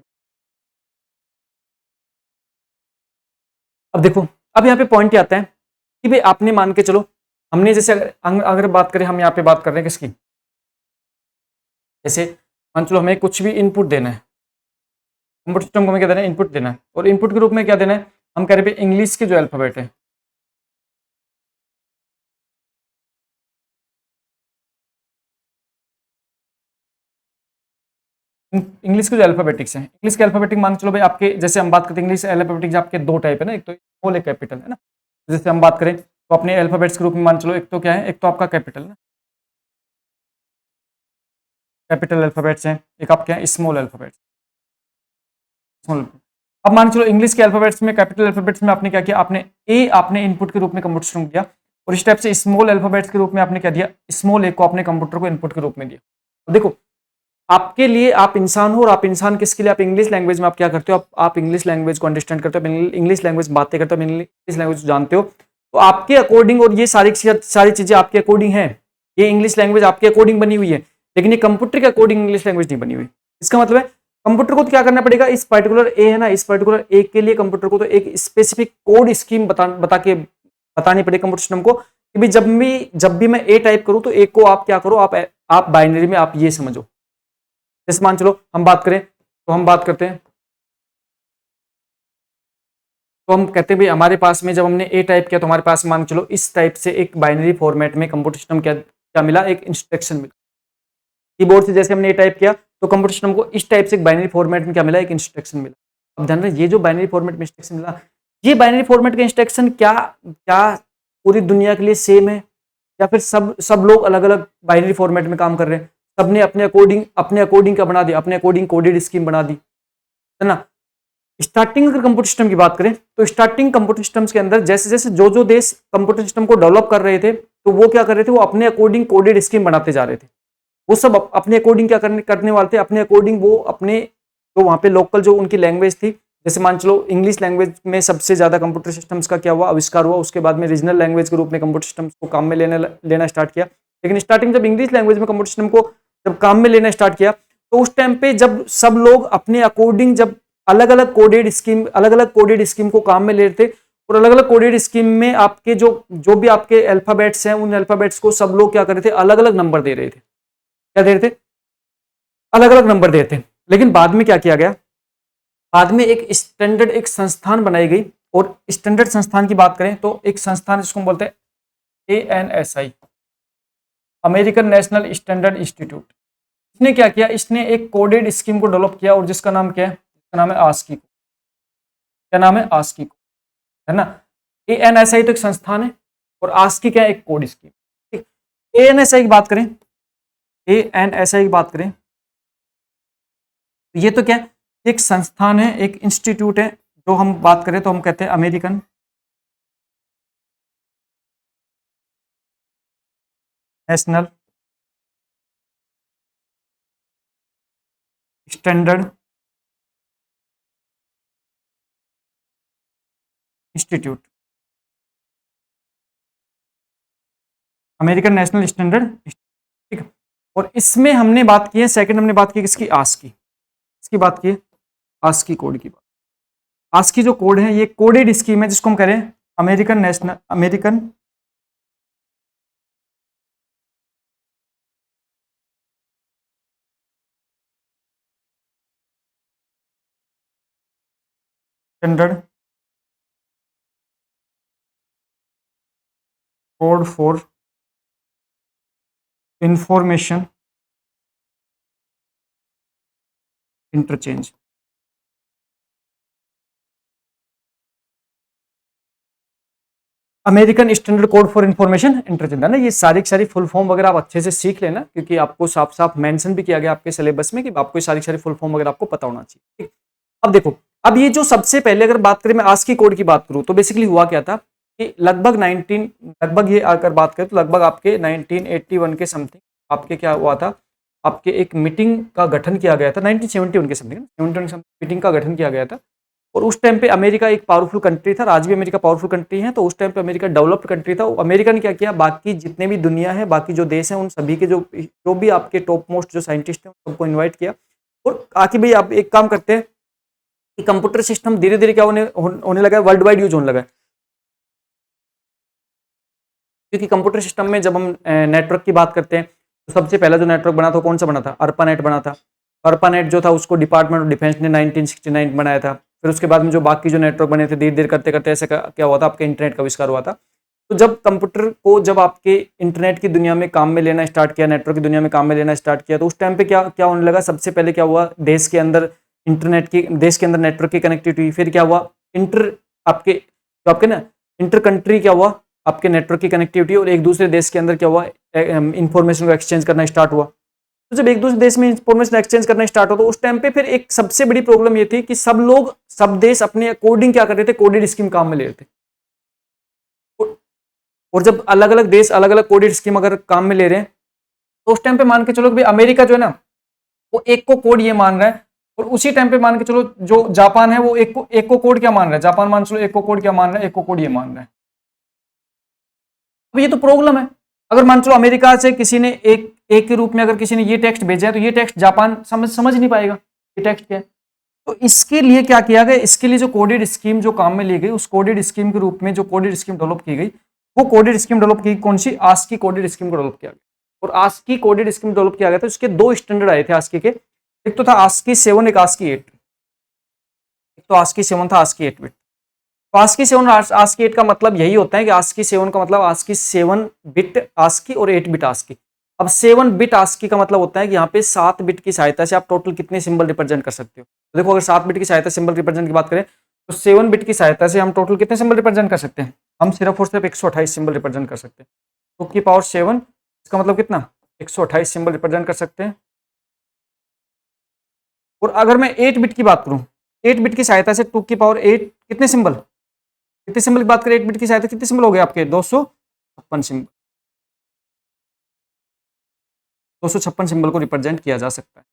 अब देखो, अब यहाँ पे पॉइंट क्या आता है कि भाई आपने मान के चलो, हमने जैसे अगर बात करें, हम यहाँ पे बात कर रहे हैं किसकी? जैसे मान चलो हमें कुछ भी इनपुट देना है, कंप्यूटर सिस्टम को हमें क्या देना है? इनपुट देना है। और इनपुट के रूप में क्या देना है? हम कह रहे हैं इंग्लिश के जो अल्फाबेट है, इंग्लिश के जो अल्फाबेटिक्स हैं, इंग्लिश के अल्फाबेटिक मान के चलो भाई आपके, जैसे हम बात करते हैं इंग्लिश अल्फाबेटिक्स आपके 2 टाइप है ना, एक तो स्मॉल एक कैपिटल है ना। जैसे हम बात करें तो अपने अल्फाबेट्स के रूप में मान चलो, एक तो क्या है? एक तो आपका कैपिटल है, कैपिटल अल्फाबेट्स हैं, एक आपके हैं स्मॉल अल्फाबेट्स, स्मॉल। अब मान चलो इंग्लिश के अल्फाबेट्स में, कैपिटल अल्फाबेट्स में आपने क्या किया? आपने ए आपने इनपुट के रूप में कंप्यूटर सिस्टम दिया, और इस टाइप से स्मॉल अल्फाबेट्स के रूप में आपने क्या दिया? स्मॉल ए को आपने कंप्यूटर को इनपुट के रूप में दिया। तो देखो, आपके लिए आप इंसान हो, और आप इंसान किसके लिए? आप इंग्लिश लैंग्वेज में आप क्या करते हो? आप इंग्लिश लैंग्वेज को अंडरस्टैंड करते हो, इंग्लिश लैंग्वेज बातें करते हो, इंग्लिश लैंग्वेज जानते हो, तो आपके अकॉर्डिंग, और ये सारी चीजें आपके अकॉर्डिंग है, ये इंग्लिश लैंग्वेज आपके अकॉर्डिंग बनी हुई है, लेकिन ये कंप्यूटर के अकॉर्डिंग इंग्लिश लैंग्वेज नहीं बनी हुई। इसका मतलब है कंप्यूटर को तो क्या करना पड़ेगा? इस पर्टिकुलर ए है ना, इस पर्टिकुलर ए के लिए कंप्यूटर को तो एक स्पेसिफिक कोड स्कीम बतानी पड़ेगी कंप्यूटर सिस्टम को कि भाई जब भी मैं ए टाइप करूं तो ए को आप क्या करो? आप बाइनरी में आप ये समझो। जैसे मान चलो हम बात करें, तो हम बात करते हैं, तो हम कहते हैं भाई हमारे पास में जब हमने ए टाइप किया तो हमारे पास मान चलो इस टाइप से एक बाइनरी फॉर्मेट में कंप्यूटर सिस्टम क्या क्या मिला? एक इंस्ट्रक्शन मिला। कीबोर्ड से जैसे हमने ए टाइप किया तो कंप्यूटर सिस्टम को इस टाइप से एक बाइनरी फॉर्मेट में क्या मिला? एक इंस्ट्रक्शन मिला। अब ध्यान रहे, ये जो बाइनरी फॉर्मेट में इंस्ट्रक्शन मिला, ये बाइनरी फॉर्मेट का इंस्ट्रक्शन क्या क्या पूरी दुनिया के लिए सेम है, या फिर सब लोग अलग अलग बाइनरी फॉर्मेट में काम कर रहे हैं, सबने अपने अकॉर्डिंग क्या बना दिया, अपने अकॉर्डिंग कोडेड स्कीम बना दी, है ना। स्टार्टिंग अगर कंप्यूटर सिस्टम की बात करें तो स्टार्टिंग कंप्यूटर सिस्टम्स के अंदर जैसे जैसे जो देश कंप्यूटर सिस्टम को डेवलप कर रहे थे, तो वो क्या कर रहे थे, वो अपने अकॉर्डिंग कोडेड स्कीम बनाते जा रहे थे। वो सब अपने अकॉर्डिंग क्या करने वाले थे, अपने अकॉर्डिंग वो अपने तो वहाँ पे लोकल जो उनकी लैंग्वेज थी, जैसे मान चलो इंग्लिश लैंग्वेज में सबसे ज्यादा कंप्यूटर सिस्टम्स का क्या हुआ, आविष्कार हुआ। उसके बाद में रीजनल लैंग्वेज के रूप में कंप्यूटर सिस्टम्स को काम में लेना स्टार्ट किया। लेकिन स्टार्टिंग जब इंग्लिश लैंग्वेज में कंप्यूटर सिस्टम को जब काम में लेना स्टार्ट किया, तो उस टाइम पे जब सब लोग अपने अकॉर्डिंग जब अलग अलग कोडेड स्कीम को काम में ले रहे थे, और अलग अलग कोडेड स्कीम में आपके जो भी आपके अल्फाबेट्स हैं, उन अल्फाबेट्स को सब लोग क्या कर रहे थे, अलग अलग नंबर दे रहे थे। क्या दे रहे थे, अलग अलग नंबर दे रहे थे। लेकिन बाद में क्या किया गया, बाद में एक स्टैंडर्ड एक संस्थान बनाई गई, और स्टैंडर्ड संस्थान की बात करें तो एक संस्थान जिसको हम बोलते हैं ANSI, American national standard institute. इसने क्या किया, इसने एक कोडेड स्कीम को डेवलप किया, और जिसका नाम क्या है, जिसका नाम है आस्की। क्या नाम है, आस्की, है ना। ANSI तो एक संस्थान है, और आस्की क्या है, एक कोड स्कीम। ANSI की बात करें, ANSI की बात करें तो ये तो क्या है, एक संस्थान है, एक इंस्टीट्यूट है। जो हम बात करें तो हम कहते हैं American national standard institute, American national standard, ठीक है। और इसमें हमने बात की है, सेकंड हमने बात की किसकी, आस्की, इसकी बात की है, आस्की कोड की बात। आस्की जो कोड है, ये कोडेड स्कीम है, जिसको हम कह रहे हैं American standard code for information interchange. American standard code for information interchange, है ना। ये सारी की सारी फुल फॉर्म वगैरह आप अच्छे से सीख लेना, क्योंकि आपको साफ साफ मेंशन भी किया गया आपके सिलेबस में कि आपको ये सारी फुल फॉर्म वगैरह आपको पता होना चाहिए, ठीक। अब देखो, अब ये जो सबसे पहले अगर बात करें, मैं आस्की कोड की बात करूं, तो बेसिकली हुआ क्या था कि लगभग ये अगर बात करें तो लगभग आपके 1981 के समथिंग आपके क्या हुआ था, आपके एक मीटिंग का गठन किया गया था, 1971 के समथिंग, 71 मीटिंग का गठन किया गया था। और उस टाइम पे अमेरिका एक पावरफुल कंट्री था, आज भी अमेरिका पावरफुल कंट्री है, तो उस टाइम पे अमेरिका डेवलप्ड कंट्री था। अमेरिका ने क्या किया, बाकी जितने भी दुनिया है, बाकी जो देश हैं, उन सभी के जो भी आपके टॉप मोस्ट जो साइंटिस्ट हैं, सबको इन्वाइट किया, और आके भाई आप एक काम करते हैं कि कंप्यूटर सिस्टम धीरे धीरे क्या होने लगा है, वर्ल्ड वाइड यूज होने लगा है। क्योंकि कंप्यूटर सिस्टम में जब हम नेटवर्क की बात करते हैं, तो सबसे पहला जो नेटवर्क बना था कौन सा बना था, अर्पानेट बना था। अर्पानेट जो था उसको डिपार्टमेंट ऑफ डिफेंस ने 1969 बनाया था। फिर उसके बाद में जो बाकी जो नेटवर्क बने थे, धीरे धीरे करते करते ऐसे क्या हुआ था, आपके इंटरनेट का आविष्कार हुआ था। तो जब कंप्यूटर को जब आपके इंटरनेट की दुनिया में काम में लेना स्टार्ट किया, नेटवर्क की दुनिया में काम में लेना स्टार्ट किया, तो उस टाइम पे क्या क्या होने लगा, सबसे पहले क्या हुआ, देश के अंदर नेटवर्क की कनेक्टिविटी हुई। फिर क्या हुआ, आपके ना इंटर कंट्री क्या हुआ, आपके नेटवर्क की कनेक्टिविटी, और एक दूसरे देश के अंदर क्या हुआ, इंफॉर्मेशन को एक्सचेंज करना स्टार्ट हुआ। तो जब एक दूसरे देश में इंफॉर्मेशन एक्सचेंज करना स्टार्ट हो, तो उस टाइम पे फिर एक सबसे बड़ी प्रॉब्लम ये थी कि सब देश अपने अकॉर्डिंग क्या कर रहे थे, कोडेड स्कीम काम में ले रहे थे। और जब अलग अलग देश अलग अलग कोडेड स्कीम अगर काम में ले रहे हैं, तो उस टाइम पे मान के चलो कि भाई अमेरिका जो है ना, वो एक को कोड ये मान रहा है, और उसी टाइम पे मान के चलो जो जापान है वो एक को कोड क्या मान रहा है, जापान मान चलो एक को कोड क्या मान रहा है, एक को कोड ये मान रहा है। अब ये तो प्रॉब्लम है। अगर मान चलो अमेरिका से किसी ने एक के रूप में अगर किसी ने ये टेक्स्ट भेजा है, तो ये टेक्स्ट जापान समझ नहीं पाएगा ये टेक्स्ट क्या है। तो इसके लिए क्या किया गया, इसके लिए जो कोडेड स्कीम जो काम में ली गई, उस कोडेड स्कीम के रूप में जो कोडेड स्कीम डेवलप की गई, वो कोडेड स्कीम डेवलप की कौन सी, आस्की कोडेड स्कीम को डेवलप किया गया। और आस्की कोडेड स्कीम डेवलप किया गया था, उसके दो स्टैंडर्ड आए थे आस्की के, एक तो था आस्की 7, एक आस्की 8। एक तो आस्की 7 था, आस्की 8 बिट। तो आस्की 7 और आस्की 8 का मतलब यही होता है कि आस्की 7 का मतलब आस्की 7 बिट आस्की और 8 बिट आस्की। अब 7 बिट आस्की का मतलब होता है कि यहाँ पे 7 बिट की सहायता से आप टोटल कितने सिंबल रिप्रेजेंट कर सकते हो। तो देखो, अगर 7 बिट की सहायता सिंबल रिप्रेजेंट की बात करें, तो 7 बिट की सहायता से हम टोटल कितने सिंबल रिप्रेजेंट कर सकते हैं? हम सिर्फ और सिर्फ 128 सिंबल रिप्रेजेंट कर सकते हैं। 2 की पावर 7, इसका मतलब कितना? 128 सिंबल रिप्रेजेंट कर सकते हैं। और अगर मैं 8 बिट की बात करूं, 8 बिट की सहायता से 2 की पावर 8 कितने सिंबल, कितने सिंबल की बात करें 8 बिट की सहायता कितने सिंबल हो गए आपके? 256 सिंबल, 256 सिंबल को रिप्रेजेंट किया जा सकता है।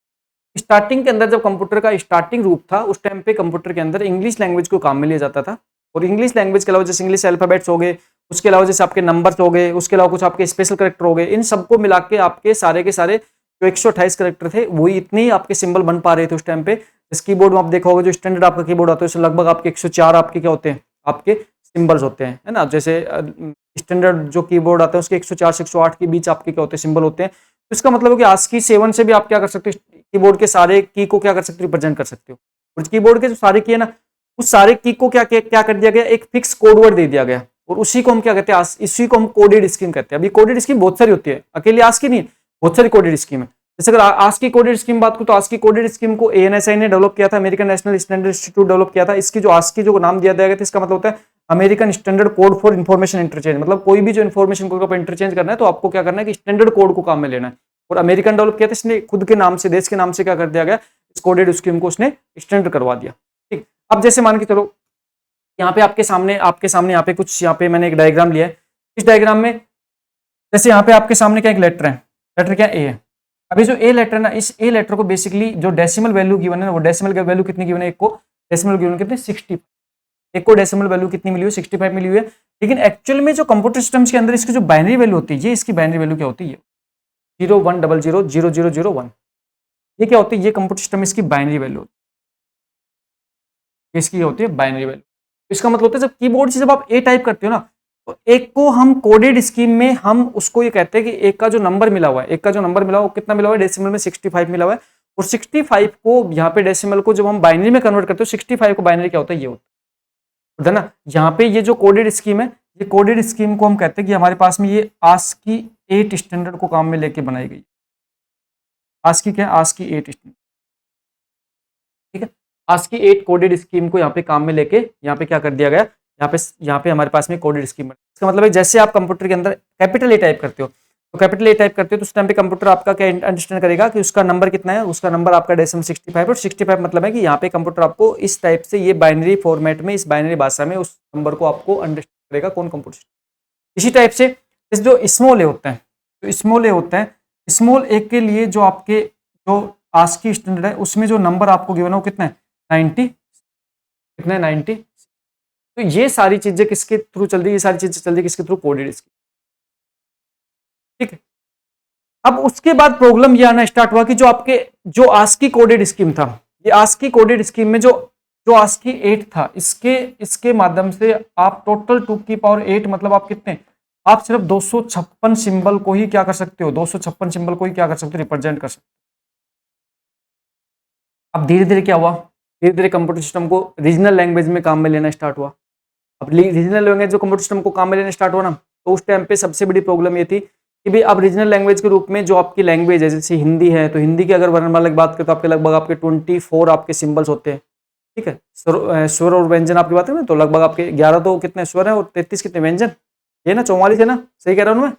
स्टार्टिंग के अंदर जब कंप्यूटर का स्टार्टिंग रूप था उस टाइम पे कंप्यूटर के अंदर इंग्लिश लैंग्वेज को काम में लिया जाता था। और इंग्लिश लैंग्वेज के अलावा जैसे इंग्लिश अल्फाबेट्स हो गए, उसके अलावा जैसे आपके नंबर्स हो गए, उसके अलावा कुछ आपके स्पेशल करेक्टर हो गए, इन सबको मिला के आपके सारे के सारे जो 128 करेक्टर थे वही इतने ही आपके सिंबल बन पा रहे थे उस टाइम पे। इस कीबोर्ड में आप देखा होगा जो स्टैंडर्ड आपका कीबोर्ड आता है उसमें लगभग आपके 104 आपके क्या होते हैं, आपके सिंबल्स होते हैं, है ना। जैसे स्टैंडर्ड जो कीबोर्ड आता है उसके 104 से 108 के बीच आपके क्या होते हैं, सिंबल होते हैं। तो इसका मतलब है कि ASCII 7 से भी आप क्या कर सकते हो, कीबोर्ड के सारे की को क्या कर सकते हो, रिप्रेजेंट कर सकते हो। और कीबोर्ड के जो सारे की है ना, उस सारे की को क्या क्या कर दिया गया, एक फिक्स कोड वर्ड दे दिया गया। और उसी को हम क्या कहते हैं, इसी को हम कोडेड स्कीम कहते हैं। अभी कोडेड स्कीम बहुत सारी होती है, अकेले ASCII नहीं, बहुत सारी कोडेड स्कीम है। जैसे अगर ASCII कोडेड स्कीम बात करूं तो ASCII कोडेड स्कीम को ANSI ने डेवलप किया था, American national standard institute develop किया था। इसकी जो ASCII जो नाम दिया गया था, इसका मतलब होता है American standard code for information interchange. मतलब कोई भी जो इन्फॉर्मेशन को इंटरचेंज करना है तो आपको क्या करना है कि स्टैंडर्ड कोड को काम में लेना है। और अमेरिकन डेवलप किया था, इसने खुद के नाम से, देश के नाम से क्या कर दिया गया, इस कोडेड स्कीम को उसने स्टैंडर्ड करवा दिया। ठीक, अब जैसे मान के चलो यहाँ पे आपके सामने यहाँ पे कुछ, यहाँ पे मैंने एक डायग्राम लिया है। इस डायग्राम में जैसे यहाँ पे आपके सामने क्या एक लेटर है, लेटर क्या ए है। अभी जो ए लेटर है ना, इस ए लेटर को बेसिकली जो डेसिमल वैल्यू गिवन है ना, वो डेसिमल वैल्यू कितनी गिवन है, एक को डेसिमल गिवन कितने 60, एक को डेसिमल वैल्यू कितनी मिली हुई 65 मिली हुई है। लेकिन एक्चुअल में जो कंप्यूटर सिस्टम्स के अंदर इसकी जो बाइनरी वैल्यू होती है, ये इसकी बाइनरी वैल्यू क्या होती है, 01000001, ये क्या होती है, ये कंप्यूटर सिस्टम इसकी बाइनरी वैल्यू होती है, इसकी होती है बाइनरी वैल्यू। इसका मतलब होता है जब कीबोर्ड से जब आप ए टाइप करते हो ना, तो एक को हम कोडेड स्कीम में हम उसको ये कहते हैं कि एक का जो नंबर मिला हुआ है, एक का जो नंबर मिला हुआ है वो कितना मिला हुआ है, डेसिमल में 65 मिला हुआ है। और 65 को यहाँ पे डेसिमल को जब हम बाइनरी में कन्वर्ट करते हो, 65 को बाइनरी क्या होता है, ये होता है ना। यहाँ पे ये जो कोडेड स्कीम है, ये कोडेड स्कीम को हम कहते हैं कि हमारे पास में ये ASCII 8 स्टैंडर्ड को काम में लेके बनाई गई। ASCII क्या है, ASCII 8 स्टैंडर्ड, ठीक है। ASCII 8 कोडेड स्कीम को यहाँ पे काम में लेके यहाँ पे क्या कर दिया गया, यहाँ पे हमारे पास में कोडेड स्कीम। इसका मतलब है जैसे आप कंप्यूटर के अंदर कैपिटल ए टाइप करते हो, तो कैपिटल ए टाइप करते हो तो उस टाइम पे कंप्यूटर आपका क्या अंडरस्टैंड करेगा कि उसका नंबर कितना है, उसका नंबर आपका डेसिमल 65। और 65 मतलब है कि यहाँ पे कंप्यूटर आपको इस टाइप से ये बाइनरी फॉर्मेट में, इस बाइनरी भाषा में उस नंबर को आपको अंडरस्टैंड करेगा कौन, कंप्यूटर। इसी टाइप से इस जो स्मॉल ए होता है, जो स्मॉल ए होता है, स्मॉल ए के लिए जो आपके जो ASCII स्टैंडर्ड है उसमें जो नंबर आपको गिवन है वो कितना है, 90, कितना है 90। तो ये सारी चीजें किसके थ्रू चल रही है, ये सारी चीजें चल रही है किसके थ्रू, कोडेड स्कीम, ठीक है। अब उसके बाद प्रॉब्लम ये आना स्टार्ट हुआ कि जो आपके जो ASCII कोडेड स्कीम था, ये ASCII कोडेड स्कीम में जो जो ASCII 8 था, इसके माध्यम से आप टोटल 2 की पावर 8 मतलब आप कितने, आप सिर्फ 256 सिंबल को ही क्या कर सकते हो, 256 सिंबल को ही क्या कर सकते हो, रिप्रेजेंट कर सकते हो। अब धीरे धीरे क्या हुआ, धीरे धीरे कंप्यूटर सिस्टम को रीजनल लैंग्वेज में काम में लेना स्टार्ट हुआ। अब रीजनल लैंग्वेज जो कंप्यूटर सिस्टम को काम में लेना स्टार्ट हुआ ना, तो उस टाइम पे सबसे बड़ी प्रॉब्लम ये थी कि भाई अब रीजनल लैंग्वेज के रूप में जो आपकी लैंग्वेज है, जैसे हिंदी है, तो हिंदी की अगर वर्णमाला की बात करें तो आपके लगभग आपके 24 आपके सिंबल्स होते हैं, ठीक है। स्वर और व्यंजन आपकी बात करें तो लगभग आपके 11 तो कितने स्वर है और 33 कितने व्यंजन, ये ना 44 है ना, सही कह रहा हूँ मैं।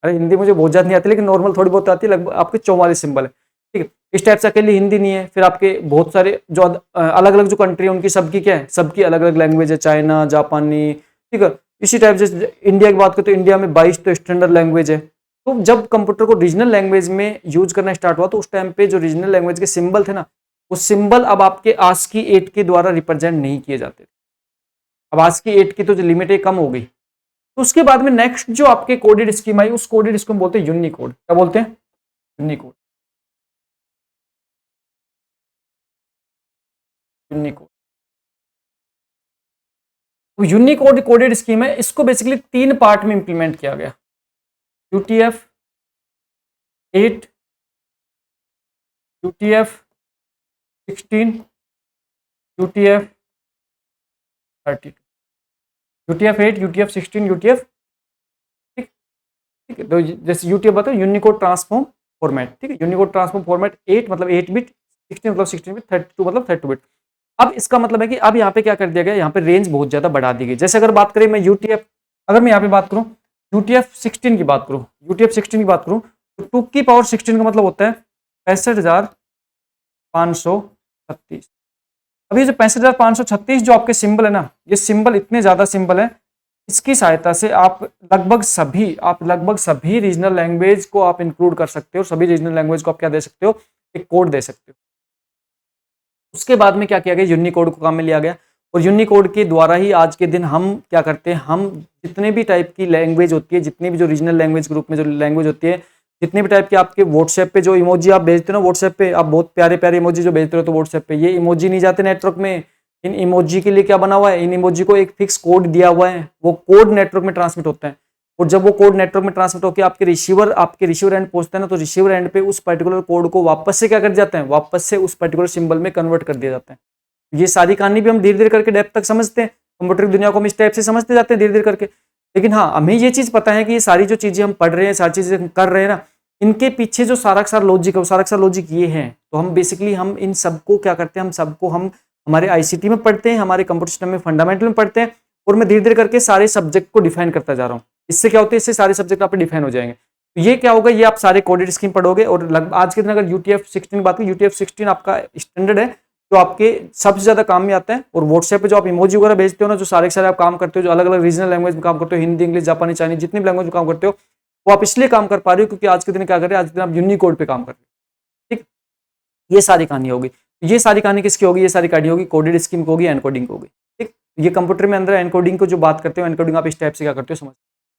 अरे हिंदी मुझे बहुत ज्यादा नहीं आती, लेकिन नॉर्मल थोड़ी बहुत आती है, लगभग आपके 44 सिंबल है, ठीक है। इस टाइप से अकेली हिंदी नहीं है, फिर आपके बहुत सारे जो अलग अलग जो कंट्री है उनकी सबकी क्या है, सबकी अलग अलग लैंग्वेज है, चाइना, जापानी, ठीक है। इसी टाइप से इंडिया की बात करें तो इंडिया में 22 तो स्टैंडर्ड लैंग्वेज है। तो जब कंप्यूटर को रीजनल लैंग्वेज में यूज करना स्टार्ट हुआ तो उस टाइम पे जो रीजनल लैंग्वेज के सिंबल थे ना, वो सिंबल अब आपके ASCII 8 के द्वारा रिप्रेजेंट नहीं किए जाते। अब ASCII 8 की तो जो लिमिट है कम हो गई। तो उसके बाद में नेक्स्ट जो आपके कोडेड स्कीम आई, उस कोडेड स्कीम बोलते हैं यूनिकोड। क्या बोलते हैं, यूनिकोड, यूनिकोड। तो यूनिकोड कोडेड स्कीम है, इसको बेसिकली 3 पार्ट में इंप्लीमेंट किया गया, UTF 8, UTF 16, UTF 32, UTF 8, UTF 16, UTF, ठीक, ठीक है। तो जैसे UTF बताओ, यूनिकोड ट्रांसफॉर्म फॉर्मेट, ठीक है। यूनिकोड ट्रांसफॉर्म फॉर्मेट 8 मतलब 8 बिट, 16 मतलब 16 बिट, 32 मतलब 32 बिट। अब इसका मतलब है कि अब यहाँ पे क्या कर दिया गया, यहाँ पे रेंज बहुत ज्यादा बढ़ा दी गई। जैसे अगर बात करें मैं यूटीएफ, अगर मैं यहाँ पे बात करूँ यूटीएफ 16 की बात करूँ, यूटीएफ 16 की बात करूँ तो 2 की पावर 16 का मतलब होता है 65,536। अब ये जो 65,536 जो आपके सिंबल है ना, ये सिंबल इतने ज्यादा सिंबल है, इसकी सहायता से आप लगभग सभी रीजनल लैंग्वेज को आप इंक्लूड कर सकते हो, सभी रीजनल लैंग्वेज को आप क्या दे सकते हो, एक कोड दे सकते हो। उसके बाद में क्या किया गया, यूनिकोड को काम में लिया गया, और यूनिकोड के द्वारा ही आज के दिन हम क्या करते हैं, हम जितने भी टाइप की लैंग्वेज होती है, जितनी भी जो रीजनल लैंग्वेज ग्रुप में जो लैंग्वेज होती है, जितने भी टाइप के आपके व्हाट्सएप पे जो इमोजी आप भेजते हो ना, व्हाट्सएप पे आप बहुत प्यारे प्यारे इमोजी जो भेजते हो तो व्हाट्सएप पे, ये इमोजी नहीं जाते नेटवर्क में। इन इमोजी के लिए क्या बना हुआ है, इन इमोजी को एक फिक्स कोड दिया हुआ है, वो कोड नेटवर्क में ट्रांसमिट होता है, और जब वो कोड नेटवर्क में ट्रांसमिट होकर आपके रिसीवर एंड पहुंचता है ना, तो रिसीवर एंड पे उस पर्टिकुलर कोड को वापस से क्या कर जाते हैं, वापस से उस पर्टिकुलर सिंबल में कन्वर्ट कर दिया जाता है। ये सारी कहानी भी हम धीरे धीरे करके डेप्थ तक समझते हैं, कंप्यूटर की दुनिया को हम इस टाइप से समझते जाते हैं धीरे धीरे करके। लेकिन हाँ, हमें ये चीज पता है कि ये सारी जो चीजें हम पढ़ रहे हैं, सारी चीजें हम कर रहे हैं ना, इनके पीछे जो सारा का सारा लॉजिक है, वो सारा का सारा लॉजिक ये है। तो हम बेसिकली हम इन सबको क्या करते हैं, हम सबको हम हमारे आईसीटी में पढ़ते हैं, हमारे कंप्यूटर सिस्टम में फंडामेंटल में पढ़ते हैं, और मैं धीरे धीरे करके सारे सब्जेक्ट को डिफाइन करता जा रहा हूँ। इससे क्या होता है, इससे सारे सब्जेक्ट आप डिफाइन हो जाएंगे। तो ये क्या होगा, ये आप सारे कोडेड स्कीम पढ़ोगे, और आज के दिन अगर यूटीएफ 16 की बात करें, यूटीएफ 16 आपका स्टैंडर्ड है जो आपके सबसे ज्यादा काम में आता है। और व्हाट्सएप पे जो आप इमोजी वगैरह भेजते हो ना, जो सारे के सारे आप काम करते हो, जो अलग अलग रीजनल लैंग्वेज में काम करते हो, हिंदी, इंग्लिश, जापानी, चाइनीज, जितनी भी लैंग्वेज में काम करते हो, वो आप इसलिए काम कर पा रहे हो क्योंकि आज के दिन क्या कर रहे हैं, आज के दिन आप यूनिकोड पे काम कर रहे हो। ठीक, ये सारी कहानी होगी। ये सारी कहानी किसकी होगी, ये सारी कहानी होगी कोडेड स्कीम की होगी, एनकोडिंग की होगी। ठीक, ये कंप्यूटर में अंदर एनकोडिंग को जो बात करते हो, एनकोडिंग आप इस टाइप से क्या करते हो समझ।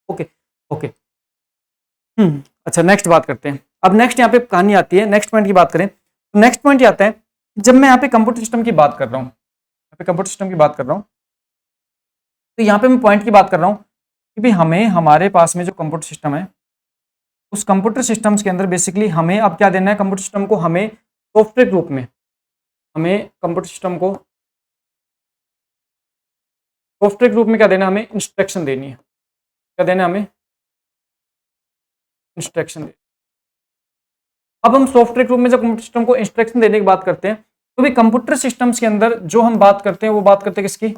ओके ओके, अच्छा नेक्स्ट बात करते हैं। अब नेक्स्ट यहाँ पे कहानी आती है, नेक्स्ट पॉइंट की बात करें तो नेक्स्ट पॉइंट ये आता है, जब मैं यहाँ पे कंप्यूटर सिस्टम की बात कर रहा हूँ, यहाँ पे कंप्यूटर सिस्टम की बात कर रहा हूँ, तो यहाँ पे मैं पॉइंट की बात कर रहा हूँ कि भाई हमें हमारे पास में जो कंप्यूटर सिस्टम है, उस कंप्यूटर सिस्टम्स के अंदर बेसिकली हमें अब क्या देना है, कंप्यूटर सिस्टम को हमें सॉफ्टवेयर ग्रुप में, हमें कंप्यूटर सिस्टम को सॉफ्टवेयर ग्रुप में क्या देना है, हमें इंस्ट्रक्शन देनी है। क्या देना है हमें, इंस्ट्रक्शन दे। अब हम सॉफ्टवेयर ग्रुप में जब कंप्यूटर सिस्टम को इंस्ट्रक्शन देने की बात करते हैं, तो भी कंप्यूटर सिस्टम्स के अंदर जो हम बात करते हैं वो बात करते हैं किसकी,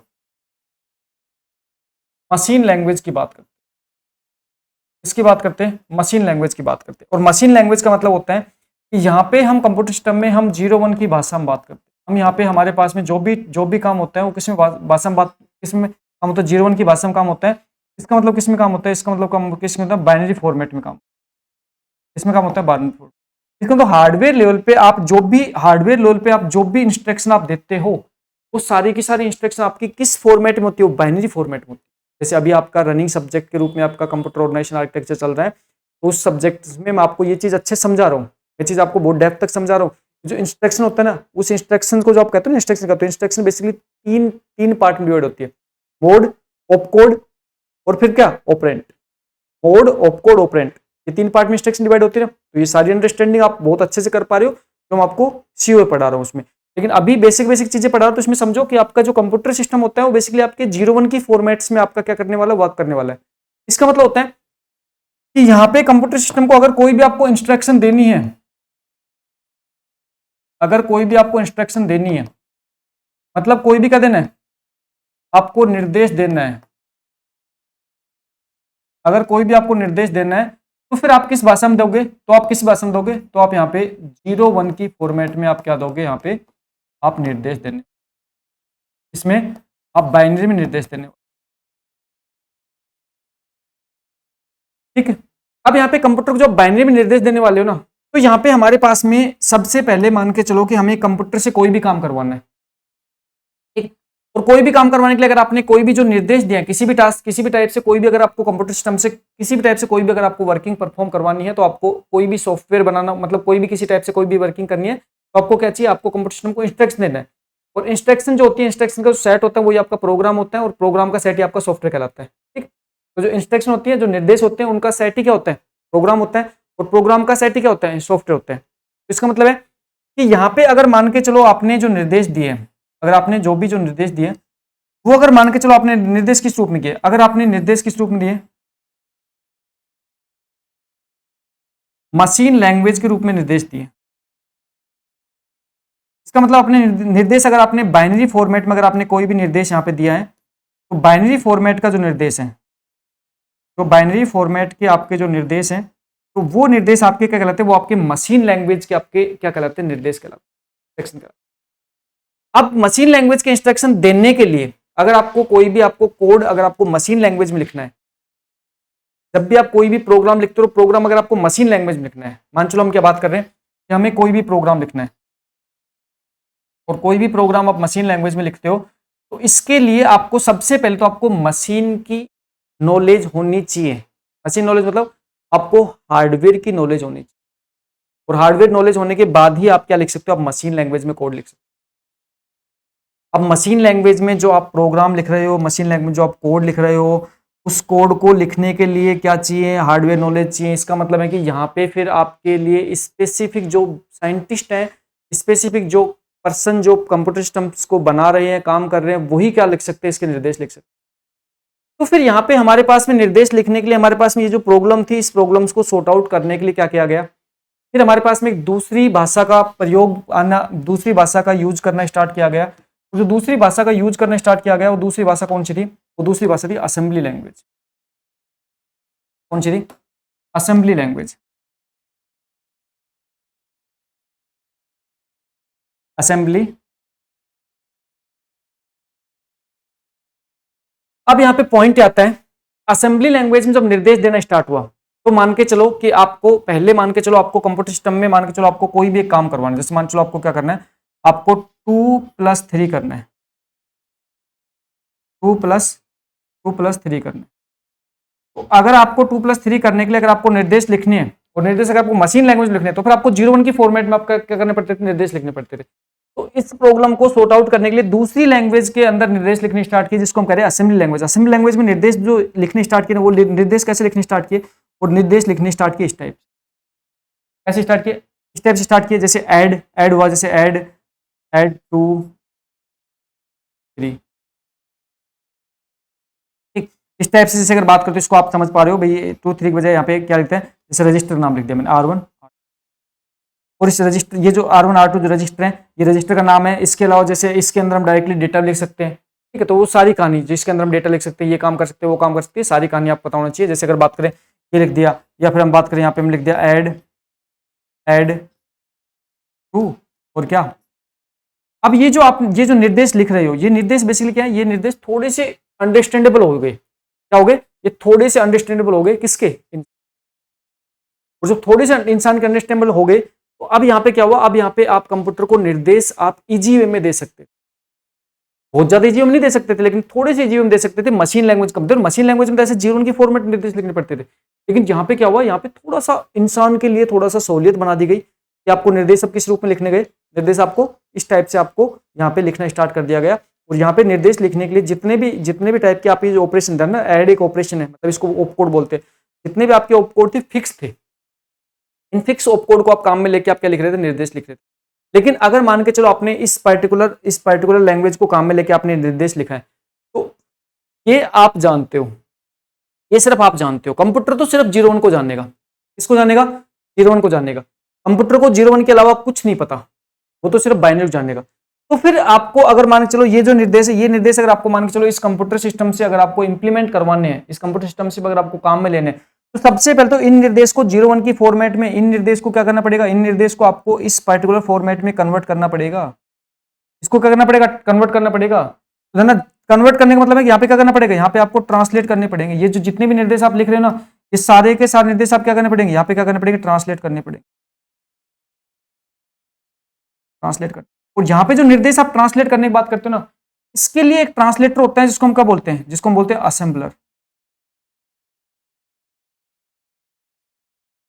मशीन लैंग्वेज की बात करते हैं। इसकी बात करते हैं, मशीन लैंग्वेज की बात करते हैं। और मशीन लैंग्वेज का मतलब होता है कि यहाँ पे हम कंप्यूटर सिस्टम में हम 0-1 की भाषा में बात करते हैं। हम यहाँ पे हमारे पास में जो भी काम होता है वो किस में भाषा में बात, किसमें काम होता है, 0-1 की भाषा में काम होता है। इसका मतलब किस में काम होता है, इसका मतलब काम किस में होता है, बाइनरी फॉर्मेट में काम, इसमें काम होता है बाइनरी फॉर्मेट। इसका तो हार्डवेयर लेवल पे आप जो भी इंस्ट्रक्शन आप देते हो, वो सारी की सारी इंस्ट्रक्शन आपकी किस फॉर्मेट में होती है, वो बाइनरी फॉर्मेट में होती है। जैसे अभी आपका रनिंग सब्जेक्ट के रूप में आपका कंप्यूटर ऑर्गेनाइजेशन आर्किटेक्चर चल रहा है, तो उस सब्जेक्ट में मैं आपको ये चीज अच्छे समझा रहा हूँ, ये चीज आपको बहुत डेप्थ तक समझा रहा हूँ। जो इंस्ट्रक्शन होता है ना, उस इंस्ट्रक्शन को जो आप कहते हो ना इंस्ट्रक्शन कहते हो, इंस्ट्रक्शन बेसिकली तीन पार्ट में डिवाइड होती है, मोड, ऑपकोड, और फिर क्या, ऑपरेंट। मोड, ऑपकोड, ऑपरेंट, ये 3 पार्ट में इंस्ट्रक्शन डिवाइड होती है ना। तो ये सारी अंडरस्टैंडिंग आप बहुत अच्छे से कर पा रहे हो, तो मैं आपको सीओ पढ़ा रहा हूँ उसमें। लेकिन अभी बेसिक चीजें पढ़ा रहा हूँ, तो इसमें समझो कि आपका जो कंप्यूटर सिस्टम होता है वो बेसिकली आपके 0-1 की फॉर्मेट्स में आपका क्या करने वाला, वर्क करने वाला है। इसका मतलब होता है कि यहाँ पे कंप्यूटर सिस्टम को अगर कोई भी आपको इंस्ट्रक्शन देनी है, अगर कोई भी आपको इंस्ट्रक्शन देनी है, मतलब कोई भी क्या देना है, आपको निर्देश देना है। अगर कोई भी आपको निर्देश देना है तो फिर आप किस भाषा में दोगे, तो आप किस भाषा में दोगे, तो आप यहाँ पे 0-1 की फॉर्मेट में आप क्या दोगे, यहाँ पे आप निर्देश देने, इसमें आप बाइनरी में निर्देश देने। ठीक है, अब यहाँ पे कंप्यूटर को जो बाइनरी में निर्देश देने वाले हो ना, तो यहाँ पे हमारे पास में सबसे पहले मान के चलो कि हमें कंप्यूटर से कोई भी काम करवाना है। ठीक, और कोई भी काम करवाने के लिए अगर आपने कोई भी जो निर्देश दिया है, किसी भी टास्क, किसी भी टाइप से कोई भी, अगर आपको कंप्यूटर सिस्टम से किसी भी टाइप से कोई भी अगर आपको वर्किंग परफॉर्म करवानी है, तो आपको कोई भी सॉफ्टवेयर बनाना, मतलब कोई भी किसी टाइप से कोई भी वर्किंग करनी है, तो आपको क्या चाहिए, आपको कंप्यूटर सिस्टम को इंस्ट्रक्शन देना है। और इंस्ट्रक्शन जो होती है, इंस्ट्रक्शन का जो सेट होता है वही आपका प्रोग्राम होता है, और प्रोग्राम का सेट ही आपका सॉफ्टवेयर कहलाता है। ठीक, तो जो इंस्ट्रक्शन होती है, जो निर्देश होते हैं, उनका सेट ही क्या होता है, प्रोग्राम होता है, और प्रोग्राम का सेट ही क्या होता है, सॉफ्टवेयर होता है। इसका मतलब है कि यहाँ पे अगर मान के चलो आपने जो निर्देश दिए, अगर आपने जो निर्देश दिए, वो अगर मान के चलो आपने निर्देश किस रूप में किए, अगर आपने निर्देश किस रूप में दिए, मशीन लैंग्वेज के रूप में निर्देश दिए, इसका मतलब आपने निर्देश अगर आपने बाइनरी फॉर्मेट में अगर आपने कोई भी निर्देश यहाँ पे दिया है तो बाइनरी फॉर्मेट का जो निर्देश है, तो बाइनरी फॉर्मेट के आपके जो निर्देश हैं तो वो निर्देश आपके क्या कहलाते हैं, वो आपके मशीन लैंग्वेज के आपके क्या कहलाते हैं, निर्देश कहलाते हैं। अब मशीन लैंग्वेज के इंस्ट्रक्शन देने के लिए अगर आपको कोई भी आपको कोड अगर आपको मशीन लैंग्वेज में लिखना है, जब भी आप कोई भी प्रोग्राम लिखते हो प्रोग्राम अगर आपको मशीन लैंग्वेज में लिखना है, मान चलो हम क्या बात कर रहे हैं कि हमें कोई भी प्रोग्राम लिखना है और कोई भी प्रोग्राम आप मशीन लैंग्वेज में लिखते हो तो इसके लिए आपको सबसे पहले तो आपको मशीन की नॉलेज होनी चाहिए। मशीन नॉलेज मतलब आपको हार्डवेयर की नॉलेज होनी चाहिए और हार्डवेयर नॉलेज होने के बाद ही आप क्या लिख सकते हो, आप मशीन लैंग्वेज में कोड लिख सकते हो। अब मशीन लैंग्वेज में जो आप प्रोग्राम लिख रहे हो, मशीन लैंग्वेज जो आप कोड लिख रहे हो, उस कोड को लिखने के लिए क्या चाहिए, हार्डवेयर नॉलेज चाहिए। इसका मतलब है कि यहाँ पे फिर आपके लिए स्पेसिफिक जो साइंटिस्ट हैं, स्पेसिफिक जो पर्सन जो कंप्यूटर सिस्टम्स को बना रहे हैं, काम कर रहे हैं, वही क्या लिख सकते हैं, इसके निर्देश लिख सकते हैं। तो फिर यहाँ पे हमारे पास में निर्देश लिखने के लिए हमारे पास में ये जो प्रॉब्लम थी, इस प्रॉब्लम्स को सॉर्ट आउट करने के लिए क्या किया गया, फिर हमारे पास में एक दूसरी भाषा का प्रयोग आना, दूसरी भाषा का यूज करना स्टार्ट किया गया। तो जो दूसरी भाषा का यूज करना स्टार्ट किया गया वो दूसरी भाषा कौन सी थी, वो दूसरी भाषा थी असेंबली लैंग्वेज। कौन सी थी, असेंबली लैंग्वेज। असेंबली। अब यहाँ पे पॉइंट आता है, असेंबली लैंग्वेज में जब निर्देश देना स्टार्ट हुआ तो मान के चलो कि आपको पहले मान के चलो आपको कंप्यूटर सिस्टम में मान के चलो आपको कोई भी एक काम करवाना है, जैसे मान चलो आपको क्या करना है, आपको 2+3 करना है, 2+3 करना है। तो अगर आपको 2+3 करने के लिए अगर आपको निर्देश लिखने हैं और निर्देश अगर आपको मशीन लैंग्वेज लिखने हैं तो फिर आपको 0-1 की फॉर्मेट में आपका क्या करने पड़ते थे, निर्देश लिखने पड़ते थे। तो इस प्रॉब्लम को सॉर्ट आउट करने के लिए दूसरी लैंग्वेज के अंदर निर्देश लिखने स्टार्ट किए, जिसको हम कह रहे हैं असेंबली लैंग्वेज। असेंबली लैंग्वेज में निर्देश जो लिखने स्टार्ट किए वो निर्देश कैसे लिखने स्टार्ट किए, और निर्देश लिखने स्टार्ट किए इस टाइप। कैसे स्टार्ट किए, इस टाइप से स्टार्ट किए, जैसे ऐड हुआ, जैसे ऐड 2 3। ठीक, इस टाइप से जैसे अगर बात करते हो इसको आप समझ पा रहे हो भाई, 2 3 की बजाय यहाँ पे क्या लिखते हैं, जैसे रजिस्टर नाम लिख दिया मैंने R1, और इस रजिस्टर ये जो R1 R2 जो रजिस्टर है ये रजिस्टर का नाम है। इसके अलावा जैसे इसके अंदर हम डायरेक्टली डेटा लिख सकते हैं, ठीक है। तो वो सारी कहानी जिसके अंदर हम डेटा लिख सकते हैं, ये काम कर सकते हैं, वो काम कर सकते हैं, सारी कहानी आपको पता होना चाहिए। जैसे अगर बात करें ये लिख दिया, या फिर हम बात करें यहाँ पे हम लिख दिया ऐड 2 और क्या। अब ये जो निर्देश लिख रहे हो, ये निर्देश बेसिकली क्या है, ये निर्देश थोड़े से अंडरस्टैंडेबल हो गए। क्या हो गए, ये थोड़े से अंडरस्टैंडेबल हो गए किसके, और जब थोड़े से इंसान के अंडरस्टैंडेबल हो गए तो अब यहाँ पे क्या हुआ, अब यहाँ पे आप कंप्यूटर को निर्देश आप इजी वे में दे सकते थे। बहुत ज्यादा इजी वे में नहीं दे सकते थे, लेकिन थोड़े से इजी वे में दे सकते थे। Machine language computer machine language में ऐसे 0-1 की फॉर्मेट निर्देश लिखने पड़ते थे, लेकिन यहाँ पे क्या हुआ, यहाँ पे थोड़ा सा इंसान के लिए थोड़ा सा सहूलियत बना दी गई कि आपको निर्देश अब किस रूप में लिखने गए, निर्देश आपको इस टाइप से आपको यहाँ पे लिखना स्टार्ट कर दिया गया। और यहाँ पे निर्देश लिखने के लिए जितने भी टाइप के आपके जो ऑपरेशन था ना, ऐड एक ऑपरेशन है, मतलब इसको ऑपकोड बोलते हैं, जितने भी आपके ऑपकोड थे फिक्स थे। इन फिक्स ऑपकोड को आप काम में लेके आप क्या लिख रहे थे, निर्देश लिख रहे थे। लेकिन अगर मान के चलो आपने इस पर्टिकुलर लैंग्वेज को काम में लेके आपने निर्देश लिखा है, तो ये आप जानते हो, ये सिर्फ आप जानते हो। कंप्यूटर तो सिर्फ 0-1 को जानेगा। किसको जानेगा, 0-1 को जानेगा। कंप्यूटर को 0-1 के अलावा कुछ नहीं पता, वो तो सिर्फ बाइनरी जानेगा। तो फिर आपको अगर मान के चलो ये जो निर्देश है, ये निर्देश अगर आपको मान के चलो इस कंप्यूटर सिस्टम से अगर आपको इंप्लीमेंट करवाने हैं, इस कंप्यूटर सिस्टम से अगर आपको काम में लेने हैं, तो सबसे पहले तो इन निर्देश को 0-1 की फॉर्मेट में, इन निर्देश को क्या करना पड़ेगा, इन निर्देश को आपको इस पर्टिकुलर फॉर्मेट में कन्वर्ट करना पड़ेगा। इसको क्या करना पड़ेगा, कन्वर्ट करना पड़ेगा। तो ना कन्वर्ट करने का मतलब है कि यहाँ पे क्या करना पड़ेगा, यहाँ पे आपको ट्रांसलेट करने पड़ेंगे। ये जो जितने भी निर्देश आप लिख रहे हो ना, ये सारे के सारे निर्देश आप क्या करने पड़ेंगे, यहाँ पे क्या करने पड़ेंगे, ट्रांसलेट करने पड़ेंगे, ट्रांसलेट कर। और यहाँ पे जो निर्देश आप ट्रांसलेट करने की बात करते हो ना, इसके लिए एक ट्रांसलेटर होता है जिसको हम क्या बोलते हैं, जिसको हम बोलते हैं असेंबलर।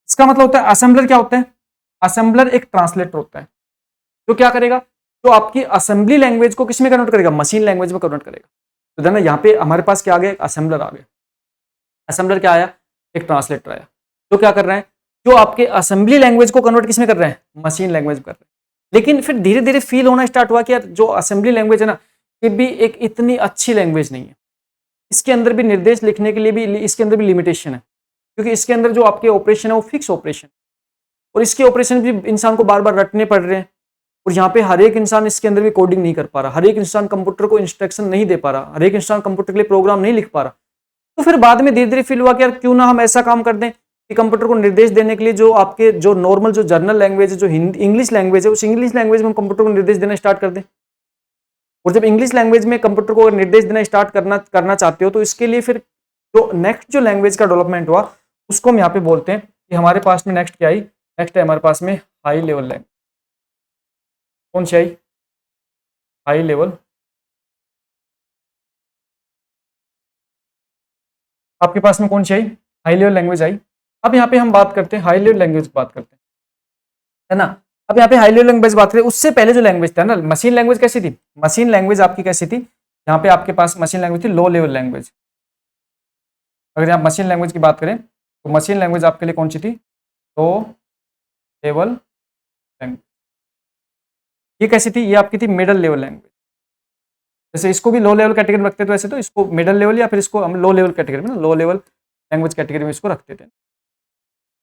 इसका मतलब होता है असेंबलर क्या होता है, असेंबलर एक ट्रांसलेटर होता है जो क्या करेगा, जो आपकी असेंबली लैंग्वेज को किस में कन्वर्ट करेगा, मशीन लैंग्वेज में कन्वर्ट करेगा। तो देखना यहाँ पे हमारे पास क्या आ गया, असेंबलर आ गया। असेंबलर क्या आया, एक ट्रांसलेटर आया, जो क्या कर रहे हैं, जो आपके असेंबली लैंग्वेज को कन्वर्ट किस में कर रहे हैं, मशीन लैंग्वेज में कर रहे हैं। लेकिन फिर धीरे धीरे फील होना स्टार्ट हुआ कि यार जो असेंबली लैंग्वेज है ना, ये भी एक इतनी अच्छी लैंग्वेज नहीं है। इसके अंदर भी निर्देश लिखने के लिए भी इसके अंदर भी लिमिटेशन है, क्योंकि इसके अंदर जो आपके ऑपरेशन है वो फिक्स ऑपरेशन, और इसके ऑपरेशन भी इंसान को बार बार रटने पड़ रहे हैं। और यहाँ पे हर एक इंसान इसके अंदर भी कोडिंग नहीं कर पा रहा, हर एक इंसान कंप्यूटर को इंस्ट्रक्शन नहीं दे पा रहा, हर एक इंसान कंप्यूटर के लिए प्रोग्राम नहीं लिख पा रहा। तो फिर बाद में धीरे धीरे फील हुआ कि यार क्यों ना हम ऐसा काम कर दें कि कंप्यूटर को निर्देश देने के लिए जो आपके जो नॉर्मल जो जर्नल लैंग्वेज है, जो हिंदी इंग्लिश लैंग्वेज है, उस इंग्लिश लैंग्वेज में हम कंप्यूटर को निर्देश देना स्टार्ट कर दें। और जब इंग्लिश लैंग्वेज में कंप्यूटर को निर्देश देना स्टार्ट करना चाहते हो तो इसके लिए फिर जो नेक्स्ट जो लैंग्वेज का डेवलपमेंट हुआ उसको हम यहाँ पे बोलते हैं कि हमारे पास में नेक्स्ट क्या आई, नेक्स्ट है हमारे पास में हाई लेवल लैंग्वेज। कौन सी आई? High level. आपके पास में कौन सी आई? हाई लेवल लैंग्वेज आई। अब यहाँ पे हम बात करते हैं हाई लेवल लैंग्वेज की बात करते हैं, है ना। अब यहाँ पे हाई लेवल लैंग्वेज बात करें, उससे पहले जो लैंग्वेज था ना, मशीन लैंग्वेज कैसी थी? मशीन लैंग्वेज आपकी कैसी थी? यहाँ पे आपके पास मशीन लैंग्वेज थी लो लेवल लैंग्वेज। अगर आप मशीन लैंग्वेज की बात करें तो मशीन लैंग्वेज आपके लिए कौन सी थी? Low level language. ये कैसी थी? ये आपकी थी मिडल लेवल लैंग्वेज। जैसे इसको भी लो लेवल कैटेगरी में रखते थे, वैसे तो इसको मिडल लेवल या फिर इसको हम लो लेवल कैटेगरी में, लो लेवल लैंग्वेज कैटेगरी में इसको रखते थे।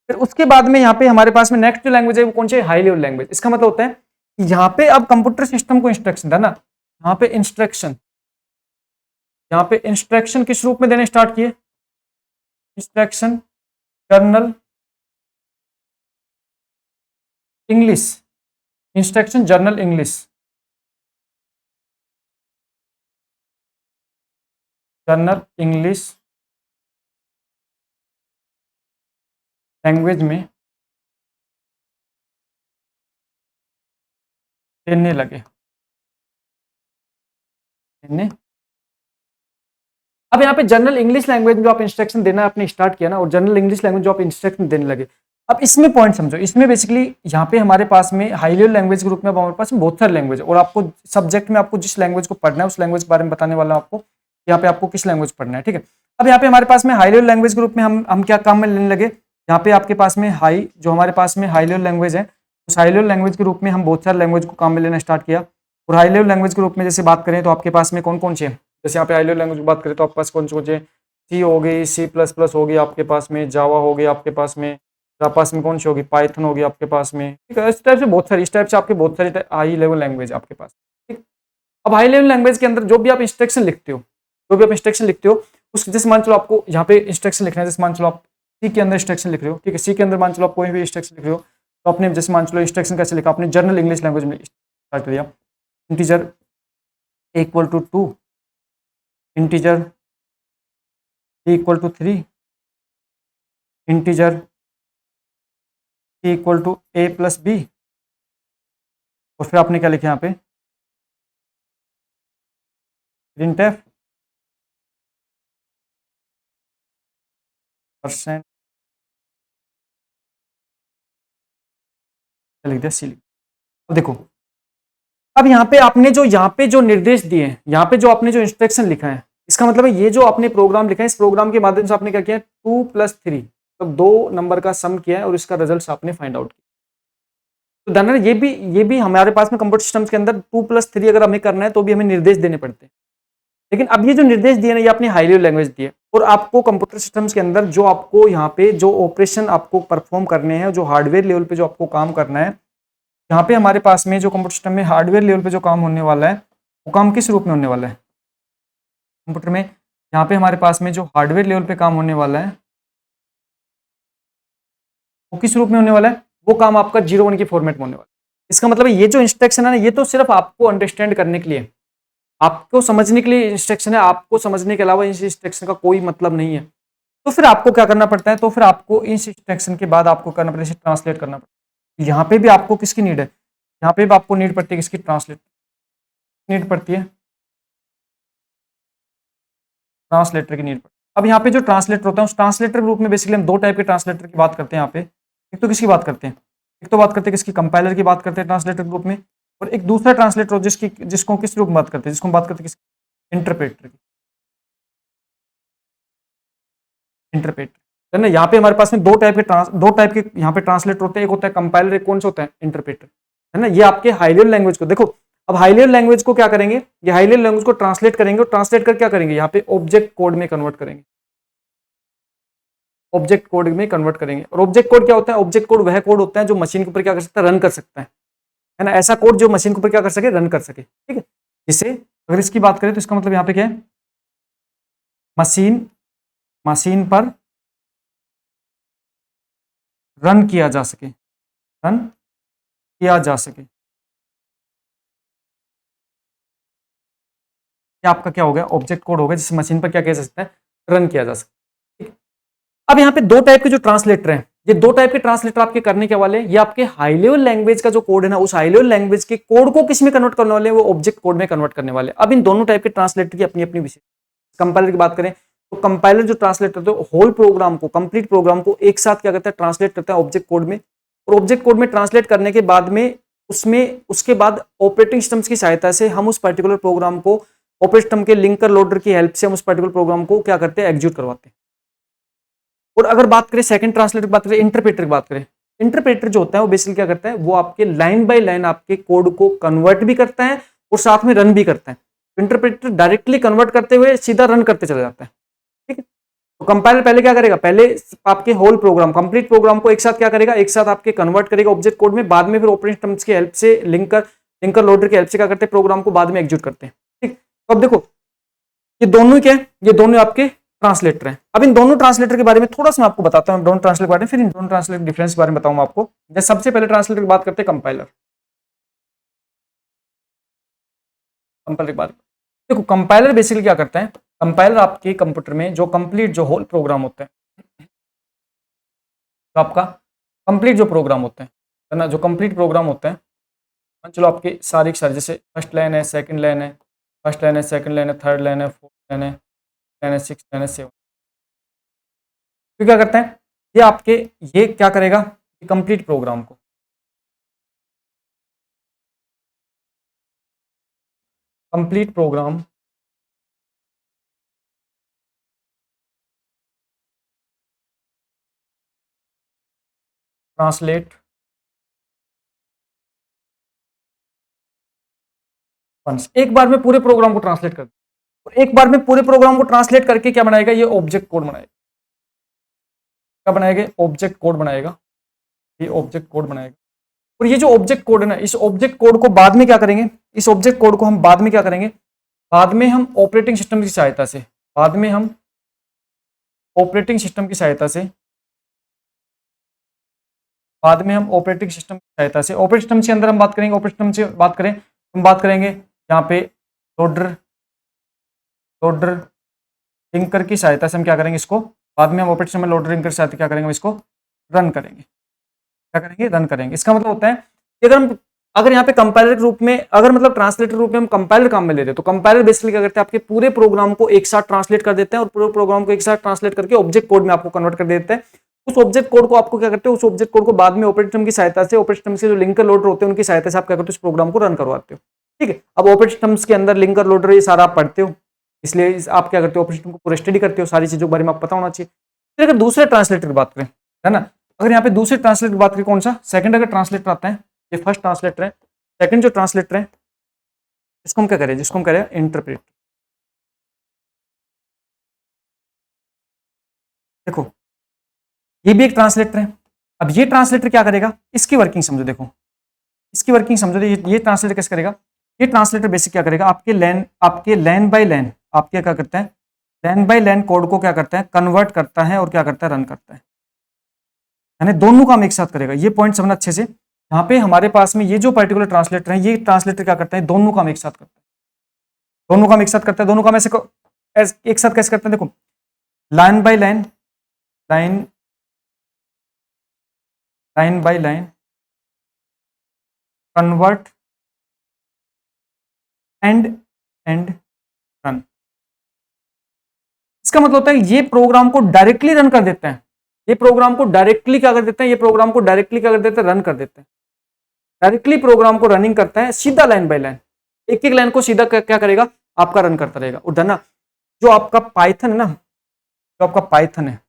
फिर उसके बाद में यहाँ पे हमारे पास में नेक्स्ट जो लैंग्वेज है वो कौन सी है? High level language. इसका मतलब होता है कि यहाँ पे अब कंप्यूटर सिस्टम को इंस्ट्रक्शन था ना, यहाँ पे इंस्ट्रक्शन, यहाँ पे इंस्ट्रक्शन किस रूप में देने स्टार्ट किए? Instruction journal English, instruction journal English, journal English language में देने लगे। अब यहाँ पे जनरल इंग्लिश लैंग्वेज में जो आप इंस्ट्रक्शन देना आपने स्टार्ट किया ना, और जनरल इंग्लिश लैंग्वेज जो आप इंस्ट्रक्शन देने लगे, अब इसमें पॉइंट समझो। इसमें बेसिकली यहाँ पे हमारे पास में हाई लेवल लैंग्वेज के रूप में हमारे पास में बहुत सारे लैंग्वेज है, और आपको सब्जेक्ट में आपको जिस लैंग्वेज को पढ़ना है उस लैंग्वेज के बारे में बताने वाला हूँ आपको, यहाँ पे आपको किस लैंग्वेज पढ़ना है, ठीक है। अब यहाँ पे हमारे पास में हाई लेवल लैंग्वेज के रूप में हम क्या काम में लेने लगे? यहाँ पे आपके पास में जो हमारे पास में हाई लेवल लैंग्वेज है, उस हाई लेवल लैंग्वेज के रूप में हम बहुत सारे लैंग्वेज को काम में लेना स्टार्ट किया। और हाई लेवल लैंग्वेज के रूप में जैसे बात करें तो आपके पास में कौन कौन से है? जैसे यहाँ पे हाई लेवल लैंग्वेज की बात करें तो आपके पास कौन से सी हो गई, C++ हो गई आपके पास में, जावा हो गई आपके पास में, कौन सी होगी? पाइथन होगी आपके पास में, ठीक है। इस टाइप से बहुत सारी, इस टाइप से आपके बहुत सारी हाई लेवल लैंग्वेज आपके पास, ठीक। अब हाई लेवल लैंग्वेज के अंदर जो भी आप इंस्ट्रक्शन लिखते हो, उस जैसे मान चलो आपको यहाँ पे इंस्ट्रक्शन लिखना है, जैसे मान चलो आप सी के अंदर इंस्ट्रक्शन लिख रहे हो, ठीक है। सी के अंदर मान चलो आप कोई भी इंस्ट्रक्शन लिख रहे हो, तो आपने जैसे मान चलो इंस्ट्रक्शन कैसे लिखा? आपने जर्नल इंग्लिश लैंग्वेज में स्टार्ट कर दिया। Integer equal to 2, integer equal to 3, integer equal to A + B, और फिर आपने क्या लिखा यहाँ पे? printf % लिख दिया C। अब देखो, अब यहाँ पे आपने जो निर्देश दिए हैं, यहाँ पे जो आपने जो इंस्ट्रक्शन लिखा है, इसका मतलब है ये जो आपने प्रोग्राम लिखा है, इस प्रोग्राम के माध्यम से आपने क्या किया? 2 + 3, तो 2 नंबर का सम किया है और इसका रिजल्ट आपने फाइंड आउट किया। तो ध्यान रखना, ये भी हमारे पास में कंप्यूटर सिस्टम्स के अंदर 2 + 3 अगर हमें करना है तो भी हमें निर्देश देने पड़ते हैं। लेकिन अब ये जो निर्देश दिए ना, ये अपनी हाई लेवल लैंग्वेज दिए, और आपको कंप्यूटर सिस्टम्स के अंदर जो आपको यहाँ पे जो ऑपरेशन आपको परफॉर्म करने हैं, जो हार्डवेयर लेवल पे जो आपको काम करना है, यहाँ पे हमारे पास में जो कंप्यूटर सिस्टम में हार्डवेयर लेवल पे जो काम होने वाला है, वो काम किस रूप में होने वाला है? कंप्यूटर में यहाँ पे हमारे पास में जो हार्डवेयर लेवल पे काम होने वाला है, वो किस रूप में होने वाला है? वो काम आपका 0 1 की फॉर्मेट में होने वाला है। इसका मतलब ये जो इंस्ट्रक्शन है ना, ये तो सिर्फ आपको अंडरस्टैंड करने के लिए, आपको समझने के लिए इंस्ट्रक्शन है, आपको समझने के अलावा इस इंस्ट्रक्शन का कोई मतलब नहीं है। तो फिर आपको क्या करना पड़ता है? तो फिर आपको इस इंस्ट्रक्शन के बाद आपको करना पड़ता है, ट्रांसलेट करना पड़ता है। यहाँ पे भी आपको किसकी नीड है? यहाँ पे भी आपको नीड पड़ती है किसकी? ट्रांसलेट नीड पड़ती है, ट्रांसलेटर की नीड पड़ती है। अब यहाँ पे जो ट्रांसलेटर होता है, उस ट्रांसलेटर के रूप में बेसिकली हम 2 टाइप के ट्रांसलेटर की बात करते हैं यहाँ पे। एक तो किसकी बात करते हैं? एक तो बात करते हैं किसकी? कंपाइलर की बात करते हैं ट्रांसलेटर के रूप में, और एक दूसरा ट्रांसलेटर जिसको किस रूप में बात करते हैं? जिसको हम बात करते हैं किसकी? इंटरप्रेटर की। इंटरप्रेटर है ना। यहाँ पे हमारे पास में दो टाइप के यहाँ पे ट्रांसलेटर होते हैं। एक होता है कंपाइलर, एक कौन सा होता है? इंटरप्रेटर, है ना। ये आपके हाई लेवल लैंग्वेज को देखो, अब हाई लेवल लैंग्वेज को क्या करेंगे? ये हाई लेवल लैंग्वेज को ट्रांसलेट करेंगे, और ट्रांसलेट कर क्या करेंगे? यहाँ पे ऑब्जेक्ट कोड में कन्वर्ट करेंगे, ऑब्जेक्ट कोड में कन्वर्ट करेंगे। और ऑब्जेक्ट कोड क्या होता है? ऑब्जेक्ट कोड वह कोड होता है जो मशीन के ऊपर क्या कर सकता है? रन कर सकता है है ना, ऐसा कोड जो मशीन के ऊपर क्या कर सके, रन कर सके, ठीक है। जिससे अगर इसकी बात करें तो इसका मतलब यहाँ पे क्या है, मशीन पर रन किया जा सके, रन किया जा सके, ये आपका क्या हो गया, ऑब्जेक्ट कोड हो गया, जिस मशीन पर क्या किया जा सकता है, रन किया जा सकता है, ठीक है। अब यहाँ पे दो टाइप के जो ट्रांसलेटर हैं, ये दो टाइप के ट्रांसलेटर आपके करने के वाले हैं, ये आपके हाई लेवल लैंग्वेज का जो कोड है ना, उस हाई लेवल लैंग्वेज के कोड को किस में कन्वर्ट करने वाले हैं, वो ऑब्जेक्ट कोड में कन्वर्ट करने वाले हैं। अब इन दोनों टाइप के ट्रांसलेटर की अपनी अपनी विशेषता। कंपाइलर की बात करें तो कंपाइलर जो ट्रांसलेट करते हैं होल प्रोग्राम को, कंप्लीट प्रोग्राम को एक साथ क्या करता है, ट्रांसलेट करता है ऑब्जेक्ट कोड में, और ऑब्जेक्ट कोड में ट्रांसलेट करने के बाद में उसके बाद ऑपरेटिंग सिस्टम्स की सहायता से हम उस पर्टिकुलर प्रोग्राम को ऑपरेटिंग सिस्टम के लिंकर लोडर की हेल्प से हम उस पर्टिकुलर प्रोग्राम को क्या करते हैं, एग्जीक्यूट करवाते हैं। और अगर बात करें सेकंड ट्रांसलेटर की बात करें, इंटरप्रेटर की बात करें, इंटरप्रेटर जो होता है वो बेसिकली क्या करता है, वो आपके लाइन बाय लाइन आपके कोड को कन्वर्ट भी करता है और साथ में रन भी करता है। इंटरप्रेटर डायरेक्टली कन्वर्ट करते हुए सीधा रन करते चला जाता है, ठीक है। तो कंपाइलर पहले क्या करेगा, पहले आपके होल प्रोग्राम, कंप्लीट प्रोग्राम को एक साथ क्या करेगा, एक साथ आपके कन्वर्ट करेगा ऑब्जेक्ट कोड में, बाद में फिर ऑपरेटिंग सिस्टम्स की हेल्प से लिंकर लोडर की हेल्प से क्या करते हैं, प्रोग्राम को बाद में एग्जीक्यूट करते हैं, ठीक। तो अब देखो ये दोनों क्या है, ये दोनों आपके ट्रांसलेटर हैं। अब इन दोनों ट्रांसलेटर के बारे में थोड़ा सा मैं आपको बताता हूं, दोनों ट्रांसलेटर के बारे में, फिर इन दोनों ट्रांसलेटर डिफरेंस के बारे में बताऊंगा आपको। जैसे सबसे पहले ट्रांसलेटर की बात करते हैं कंपाइलर की बात। देखो कंपाइलर बेसिकली क्या करता है, कंपाइलर आपके कंप्यूटर में जो कंप्लीट जो होल प्रोग्राम होता है, तो आपका कंप्लीट जो प्रोग्राम होता है ना, जो कंप्लीट प्रोग्राम होता है, चलो आपके सारे जैसे फर्स्ट लाइन है, सेकंड लाइन है, फर्स्ट लाइन है, सेकंड लाइन है, थर्ड लाइन है, फोर्थ लाइन है, सिक्स लाइन है, सेवन, तो क्या करते हैं ये क्या करेगा, कंप्लीट प्रोग्राम को कंप्लीट प्रोग्राम ट्रांसलेट वंस, एक बार में पूरे प्रोग्राम को ट्रांसलेट कर, और एक बार में पूरे प्रोग्राम को ट्रांसलेट करके क्या बनाएगा, ये ऑब्जेक्ट कोड बनाएगा, क्या बनाएगा, ऑब्जेक्ट कोड बनाएगा, ये ऑब्जेक्ट कोड बनाएगा। और ये जो ऑब्जेक्ट कोड है ना, इस ऑब्जेक्ट कोड को बाद में क्या करेंगे, इस ऑब्जेक्ट कोड को हम बाद में क्या करेंगे, बाद में हम ऑपरेटिंग सिस्टम की सहायता से, बाद में हम ऑपरेटिंग सिस्टम की सहायता से, बाद में हम ऑपरेटिंग सिस्टम की सहायता से, ऑपरेटिंग सिस्टम के अंदर हम बात करेंगे, ऑपरेटिंग सिस्टम से बात करें, हम बात करेंगे यहाँ पे लोडर लिंकर की सहायता से हम क्या करेंगे, इसको बाद में हम ऑपरेटिंग सिस्टम में लोडर लिंकर की सहायता क्या करेंगे, इसको रन करेंगे, क्या करेंगे, रन करेंगे। इसका मतलब होता है कि अगर यहाँ पे कंपाइलर के रूप में, अगर मतलब ट्रांसलेटर रूप में हम कंपाइलर काम में ले रहे हैं, तो कंपाइलर बेसिकली क्या करते हैं, आपके पूरे प्रोग्राम को एक साथ ट्रांसलेट कर देते हैं, और पूरे प्रोग्राम को एक साथ ट्रांसलेट करके ऑब्जेक्ट कोड में आपको कन्वर्ट कर देते हैं। उस ऑब्जेक्ट कोड को आपको क्या करते हैं, उस ऑब्जेक्ट कोड को बाद में ऑपरेटिंग सिस्टम की सहायता से, ऑपरेटिंग सिस्टम से जो लिंकर लोडर होते हैं उनकी सहायता से आप क्या करते हो, उस प्रोग्राम को रन करवाते हो, ठीक है। अब ऑपरेटिंग सिस्टम के अंदर लिंकर लोडर ये सारा आप पढ़ते हो, इसलिए आप क्या करते हो, ऑपरेटिंग सिस्टम को पूरा स्टडी करते हो, सारी चीजों के बारे में आपको पता होना चाहिए। फिर अगर दूसरे ट्रांसलेटर की बात करें, है ना, अगर यहाँ पे दूसरे ट्रांसलेटर की बात करें, कौन सा, सेकंड अगर ट्रांसलेटर आता है, ये फर्स्ट ट्रांसलेटर है, सेकंड जो ट्रांसलेटर है इसको हम क्या करें, जिसको हम करें इंटरप्रेटर। देखो ये भी एक ट्रांसलेटर है। अब ये ट्रांसलेटर क्या करेगा, इसकी वर्किंग समझो, देखो इसकी वर्किंग समझो, ये ट्रांसलेटर कैसे करेगा, ये ट्रांसलेटर बेसिक क्या करेगा, आपके लाइन बाय लाइन आपके क्या करता है, लाइन बाय लाइन कोड को क्या करता है, कन्वर्ट करता है और क्या करता है, रन करता है, यानी दोनों काम एक साथ करेगा। ये पॉइंट समझना अच्छे से, यहाँ पे हमारे पास में ये जो पर्टिकुलर ट्रांसलेटर है, ये ट्रांसलेटर क्या करता है, दोनों काम एक साथ करता है, दोनों काम एक साथ करता है, दोनों काम एक साथ कैसे करते हैं, देखो line by line, line by line convert and run. इसका मतलब होता है ये प्रोग्राम को डायरेक्टली रन कर देते हैं, ये प्रोग्राम को डायरेक्टली क्या कर देते हैं, ये प्रोग्राम को डायरेक्टली क्या कर देते हैं, रन कर देते हैं, डायरेक्टली प्रोग्राम को रनिंग करता है, सीधा लाइन बाय लाइन, एक एक लाइन को सीधा क्या करेगा, आपका रन करता रहेगा। और ना जो आपका पाइथन है ना, जो आपका पाइथन है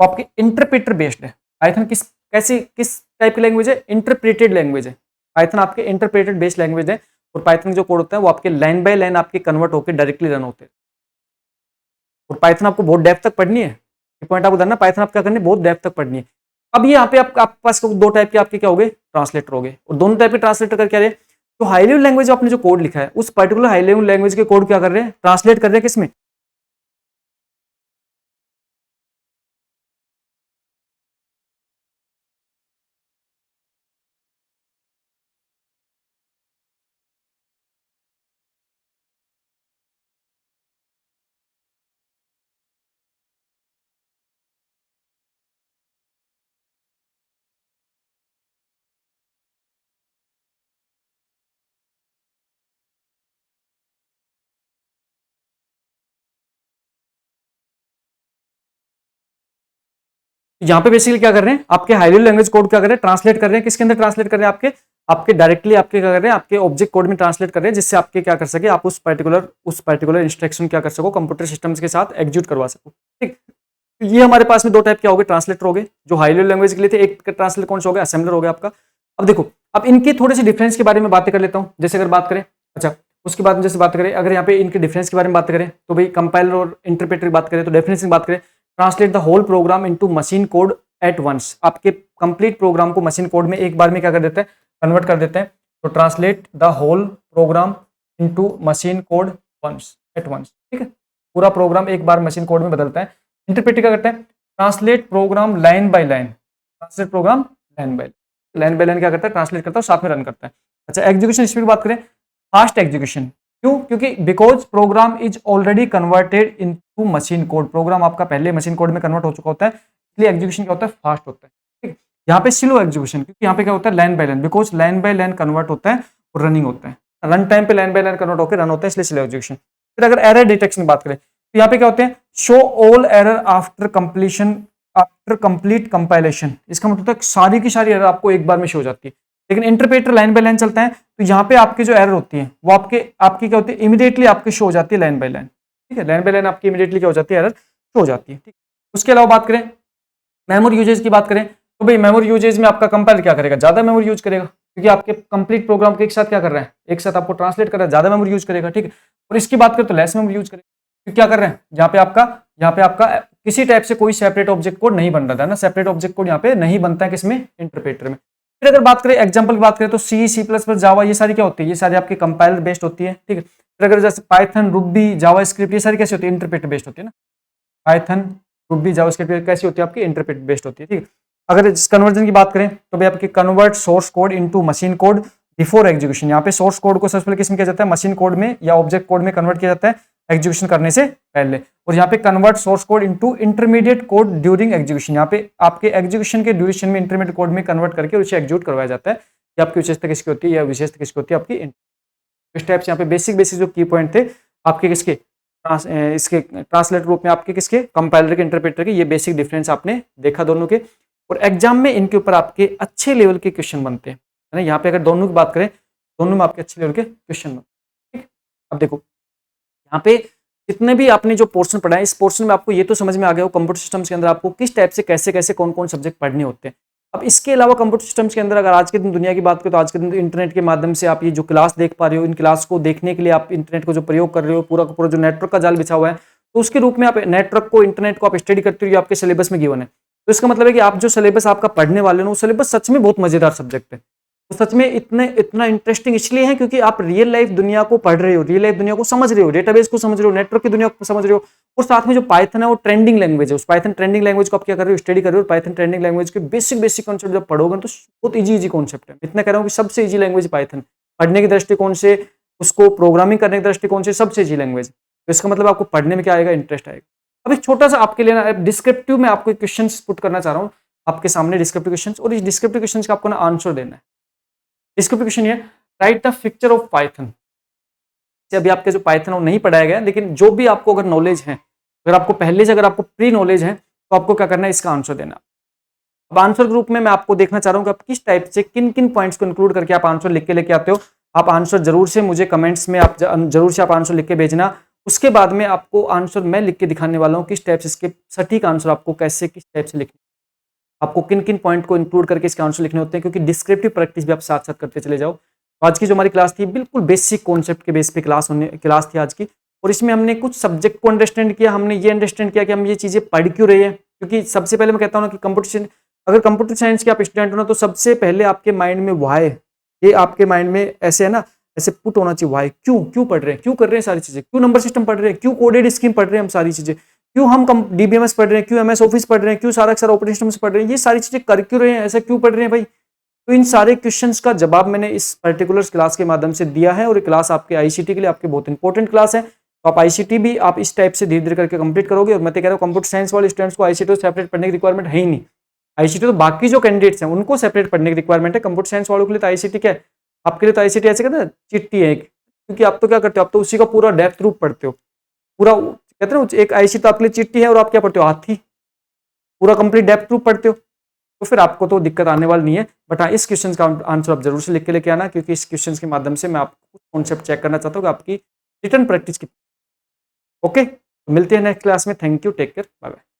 वो आपके इंटरप्रेटर बेस्ड है। पाइथन किस टाइप की लैंग्वेज है, इंटरप्रेटेड लैंग्वेज है। पाइथन आपके इंटरप्रेटेड बेस्ड लैंग्वेज है, और पाइथन जो कोड होता है वो आपके लाइन बाय लाइन आपके कन्वर्ट होकर डायरेक्टली रन होते हैं। और पाइथन आपको बहुत डेप्थ तक पढ़नी है, ये पॉइंट आपको जानना, पाइथन आप क्या करनी है, बहुत डेप्थ तक पढ़नी है। अब ये यहाँ पे आपके पास दो टाइप के आपके क्या हो गए, ट्रांसलेटर हो गए। और दोनों टाइप के ट्रांसलेटर कर क्या रहे, तो हाई लेवल लैंग्वेज आपने जो कोड लिखा है उस पर्टिकुलर हाई लेवल लैंग्वेज के कोड क्या कर रहे हैं, ट्रांसलेट कर रहे हैं किसमें, यहाँ पे बेसिकली क्या कर रहे हैं, आपके हाई लेवल लैंग्वेज कोड क्या कर रहे हैं, ट्रांसलेट कर रहे हैं, किसके अंदर ट्रांसलेट कर रहे हैं, आपके डायरेक्टली आपके क्या कर रहे हैं, आपके ऑब्जेक्ट कोड में ट्रांसलेट कर रहे हैं, जिससे आपके क्या कर सके, आप उस पर्टिकुलर इंस्ट्रक्शन क्या कर सको, कंप्यूटर सिस्टम्स के साथ एग्जीक्यूट करवा सको। ठीक, ये हमारे पास में दो टाइप क्या हो गए, ट्रांसलेटर हो गए, जो हाई लेवल लैंग्वेज के लिए थे। एक ट्रांसलेटर कौन सा हो गया, असेंबलर हो गया आपका। अब देखो, अब इनके थोड़े से डिफरेंस के बारे में बातें कर लेता हूं। जैसे अगर बात करें, अच्छा उसके बाद में जैसे बात करें, अगर यहाँ पे इनके डिफरेंस के बारे में बात करें, तो भाई कंपाइलर और इंटरप्रेटर की बात करें, तो डिफरेंस की बात करें, translate the whole program into machine code at once, आपके कंप्लीट प्रोग्राम को मशीन कोड में एक बार में क्या कर देते हैं, कन्वर्ट कर देते हैं। तो translate the whole program into machine code once at once, ठीक है, पूरा प्रोग्राम एक बार मशीन कोड में बदलता है। इंटरप्रेटर क्या करते हैं, translate program line by line, translate program line by line क्या करता है, ट्रांसलेट करता है, साथ में रन करता है। अच्छा, एग्जीक्यूशन स्पीड की बात करें, फास्ट एग्जीक्यूशन, क्यों, क्योंकि because program is already converted into machine code, program आपका पहले मशीन कोड में कन्वर्ट हो चुका होता है, इसलिए एग्जीक्यूशन क्या होता है, फास्ट होता है। ठीक, यहाँ पे स्लो एग्जीक्यूशन, क्योंकि यहाँ पे क्या होता है, line by line, because line by line convert होता है और रनिंग होता है, रन टाइम पे लाइन बाय लाइन कन्वर्ट होकर रन होता है, इसलिए स्लो एग्जीक्यूशन। फिर अगर एरर डिटेक्शन की बात करें, तो यहाँ पे क्या होते हैं, show all error after completion, after complete compilation, इसका मतलब है सारी की सारी एरर आपको एक बार में शो हो जाती है। लेकिन इंटरप्रेटर लाइन बाय लाइन चलता है, तो यहाँ पे आपकी जो एरर होती है वो आपकी क्या होती है, इमीडिएटली आपकी शो हो जाती है लाइन बाय लाइन। ठीक है, लाइन बाय लाइन आपकी इमीडिएटली क्या हो जाती है, एरर शो हो जाती है। ठीक, उसके अलावा बात करें मेमोरी यूजेज की बात करें, तो भाई मेमोरी यूजेज में आपका कंपाइलर क्या करेगा, ज्यादा मेमोरी यूज करेगा, क्योंकि आपके कंप्लीट प्रोग्राम के एक साथ क्या कर रहा है, एक साथ आपको ट्रांसलेट कर रहा है, ज्यादा मेमोरी यूज करेगा। ठीक है, और इसकी बात करें तो लेस मेमोरी यूज करेगा, क्योंकि क्या कर रहे हैं, यहाँ पे आपका किसी टाइप से कोई सेपरेट ऑब्जेक्ट कोड नहीं बन रहा था ना, सेपरेट ऑब्जेक्ट कोड यहाँ पे नहीं बनता है किसमें, इंटरप्रेटर में। फिर अगर बात करें एग्जांपल की बात करें, तो C++, जावा, ये सारी क्या होती है, ये सारी आपकी कंपाइलर बेस्ड होती है। ठीक है, फिर अगर जैसे पाइथन, रूबी, जावा स्क्रिप्ट, ये सारी कैसी होती है, इंटरप्रेटर बेस्ड होती है ना, पाइथन, रूबी, जावा स्क्रिप्ट कैसी होती है, आपकी इंटरप्रेटर बेस्ड होती है। ठीक है, अगर इस कन्वर्जन की बात करें, तो भाई आपकी convert source code into machine code before execution, यहाँ पे सोर्स कोड को सबसे पहले किसमें किया जाता है, मशीन कोड में या ऑब्जेक्ट कोड में कन्वर्ट किया जाता है एग्जीक्यूशन करने से पहले। और यहाँ पे convert source code into intermediate code during execution, यहाँ पे आपके एग्जीक्यूशन के ड्यूरेशन में इंटरमीडिएट कोड में कन्वर्ट करके उसे एग्जीक्यूट करवाया जाता है। ये आपकी विशेषता किसकी होती है, या विशेषता किसकी होती है, आपकी। इस टाइप से यहाँ पे बेसिक जो की पॉइंट थे आपके किसके, इसके ट्रांसलेटर ग्रुप में आपके किसके, कंपाइलर के, इंटरप्रेटर के, ये बेसिक डिफरेंस आपने देखा दोनों के। और एग्जाम में इनके ऊपर आपके अच्छे लेवल के क्वेश्चन बनते हैं, है ना। यहाँ पे अगर दोनों की बात करें, दोनों में आपके अच्छे लेवल के क्वेश्चन बनते हैं। ठीक, अब देखो यहाँ पे जितने भी आपने जो पोर्शन पढ़ा है, इस पोर्शन में आपको ये तो समझ में आ गया हो कंप्यूटर सिस्टम्स के अंदर आपको किस टाइप से कैसे कैसे कौन कौन सब्जेक्ट पढ़ने होते हैं। अब इसके अलावा कंप्यूटर सिस्टम्स के अंदर अगर आज के दिन दुनिया की बात करें, तो आज के दिन तो इंटरनेट के माध्यम से आप ये जो क्लास देख पा रहे हो, इन क्लास को देखने के लिए आप इंटरनेट को जो प्रयोग कर रहे हो, पूरा का पूरा जो नेटवर्क का जाल बिछा हुआ है, तो उसके रूप में आप नेटवर्क को, इंटरनेट को आप स्टडी करते हो, ये आपके सिलेबस में गिवन है। तो इसका मतलब है कि आप जो सिलेबस आपका पढ़ने वाले हो, वो सिलेबस सच में बहुत मजेदार सब्जेक्ट है। तो सच में इतना इंटरेस्टिंग इसलिए है क्योंकि आप रियल लाइफ दुनिया को पढ़ रहे हो, रियल लाइफ दुनिया को समझ रहे हो, डेटाबेस को समझ रहे हो, नेटवर्क की दुनिया को समझ रहे हो, और साथ में जो पाइथन है वो ट्रेंडिंग लैंग्वेज है, उस पाइथन ट्रेंडिंग लैंग्वेज को आप क्या कर रहे हो, स्टडी कर रहे हो। पाइथन ट्रेंडिंग लैंग्वेज के बेसिक कॉन्सेप्ट जब पढ़ोगे तो बहुत इजी कॉन्सेप्ट है। इतना कह रहा हूँ कि सबसे इजी लैंग्वेज पाइथन, पढ़ने के दृष्टिकोण से, उसको प्रोग्रामिंग करने के दृष्टिकोण से सबसे इजी लैंग्वेज। तो इसका मतलब आपको पढ़ने में क्या आएगा, इंटरेस्ट आएगा। अब एक छोटा सा आपके लिए डिस्क्रिप्टिव में आपको क्वेश्चन पुट करना चाह रहा हूँ आपके सामने, डिस्क्रिप्टिव क्वेश्चन, और इस डिस्क्रिप्टिव क्वेश्चन का आपको ना आंसर देना है। डिस्क्रिप्टिव क्वेश्चन ये, right the picture of Python. अभी आपके जो पाइथन वो नहीं पढ़ाया गया, लेकिन जो भी आपको अगर नॉलेज है, अगर आपको पहले से अगर आपको प्री नॉलेज है, तो आपको क्या करना है, इसका आंसर देना। अब आंसर ग्रुप में मैं आपको देखना चाह रहा हूँ कि आप किस टाइप से किन किन पॉइंट्स को इंक्लूड करके आप आंसर लिख के लेके आते हो। आप आंसर जरूर से मुझे कमेंट्स में आप जरूर से आप आंसर लिख के भेजना। उसके बाद में आपको आंसर मैं लिख के दिखाने वाला हूँ किस टाइप से इसके सटीक आंसर आपको कैसे किस टाइप से लिखने, आपको किन किन पॉइंट को इंक्लूड करके इसके आंसर लिखने होते हैं, क्योंकि डिस्क्रिप्टिव प्रैक्टिस भी आप साथ साथ करते चले जाओ। आज की जो हमारी क्लास थी बिल्कुल बेसिक कॉन्सेप्ट के बेस पे क्लास थी आज की, और इसमें हमने कुछ सब्जेक्ट को अंडरस्टैंड किया, हमने ये अंडरस्टैंड किया कि हम ये चीजें पढ़ क्यों रहे हैं। क्योंकि सबसे पहले मैं कहता हूँ ना कि कंप्यूटर अगर कंप्यूटर साइंस के आप स्टूडेंट हो ना, तो सबसे पहले आपके माइंड में वाई, ये आपके माइंड में ऐसे है ना, ऐसे पुट होना चाहिए वाई, क्यों पढ़ रहे हैं, क्यों कर रहे हैं सारी चीजें, क्यों नंबर सिस्टम पढ़ रहे हैं, क्यों कोडेड स्कीम पढ़ रहे हैं हम सारी चीजें, क्यों हम डीबीएमएस पढ़ रहे हैं, क्यों एमएस ऑफिस पढ़ रहे हैं, क्यों सारा का सारा ऑपरेशन पढ़ रहे हैं, ये सारी चीजें कर क्यों रहे हैं, ऐसा क्यों पढ़ रहे हैं भाई। तो इन सारे क्वेश्चंस का जवाब मैंने इस पर्टिकुलर क्लास के माध्यम से दिया है, और ये क्लास आपके आईसीटी के लिए आपके बहुत इंपॉर्टेंट क्लास है। तो आप आईसीटी भी आप इस टाइप से धीरे धीरे करके कंप्लीट करोगे। और मैं तो कह रहा हूँ कंप्यूटर साइंस वाले स्टूडेंट्स को आईसीटी सेपरेट पढ़ने की रिक्वायरमेंट है ही नहीं। आईसीटी तो बाकी जो कैंडिडेट्स हैं उनको सेपरेट पढ़ने की रिक्वायरमेंट है, कंप्यूटर साइंस वालों के लिए तो आईसीटी क्या है, आपके लिए तो आईसीटी ऐसे कहते हैं चिट्ठी है एक, क्योंकि आप तो क्या करते हो, आप तो उसी का पूरा डेप्थ रूप पढ़ते हो, पूरा कहते हैं ना एक आईसीटी तो आपके लिए चिट्ठी है, और आप क्या पढ़ते हो, हाथी, पूरा कंप्लीट डेप्थ रूप पढ़ते हो, तो फिर आपको तो दिक्कत आने वाली नहीं है। बट हाँ, इस क्वेश्चन का आंसर आप जरूर से लिख के लेके आना, क्योंकि इस क्वेश्चन के माध्यम से मैं आपको कॉन्सेप्ट चेक करना चाहता हूँ कि आपकी रिटर्न प्रैक्टिस की। ओके, मिलते हैं नेक्स्ट क्लास में। Thank you, take care, bye bye.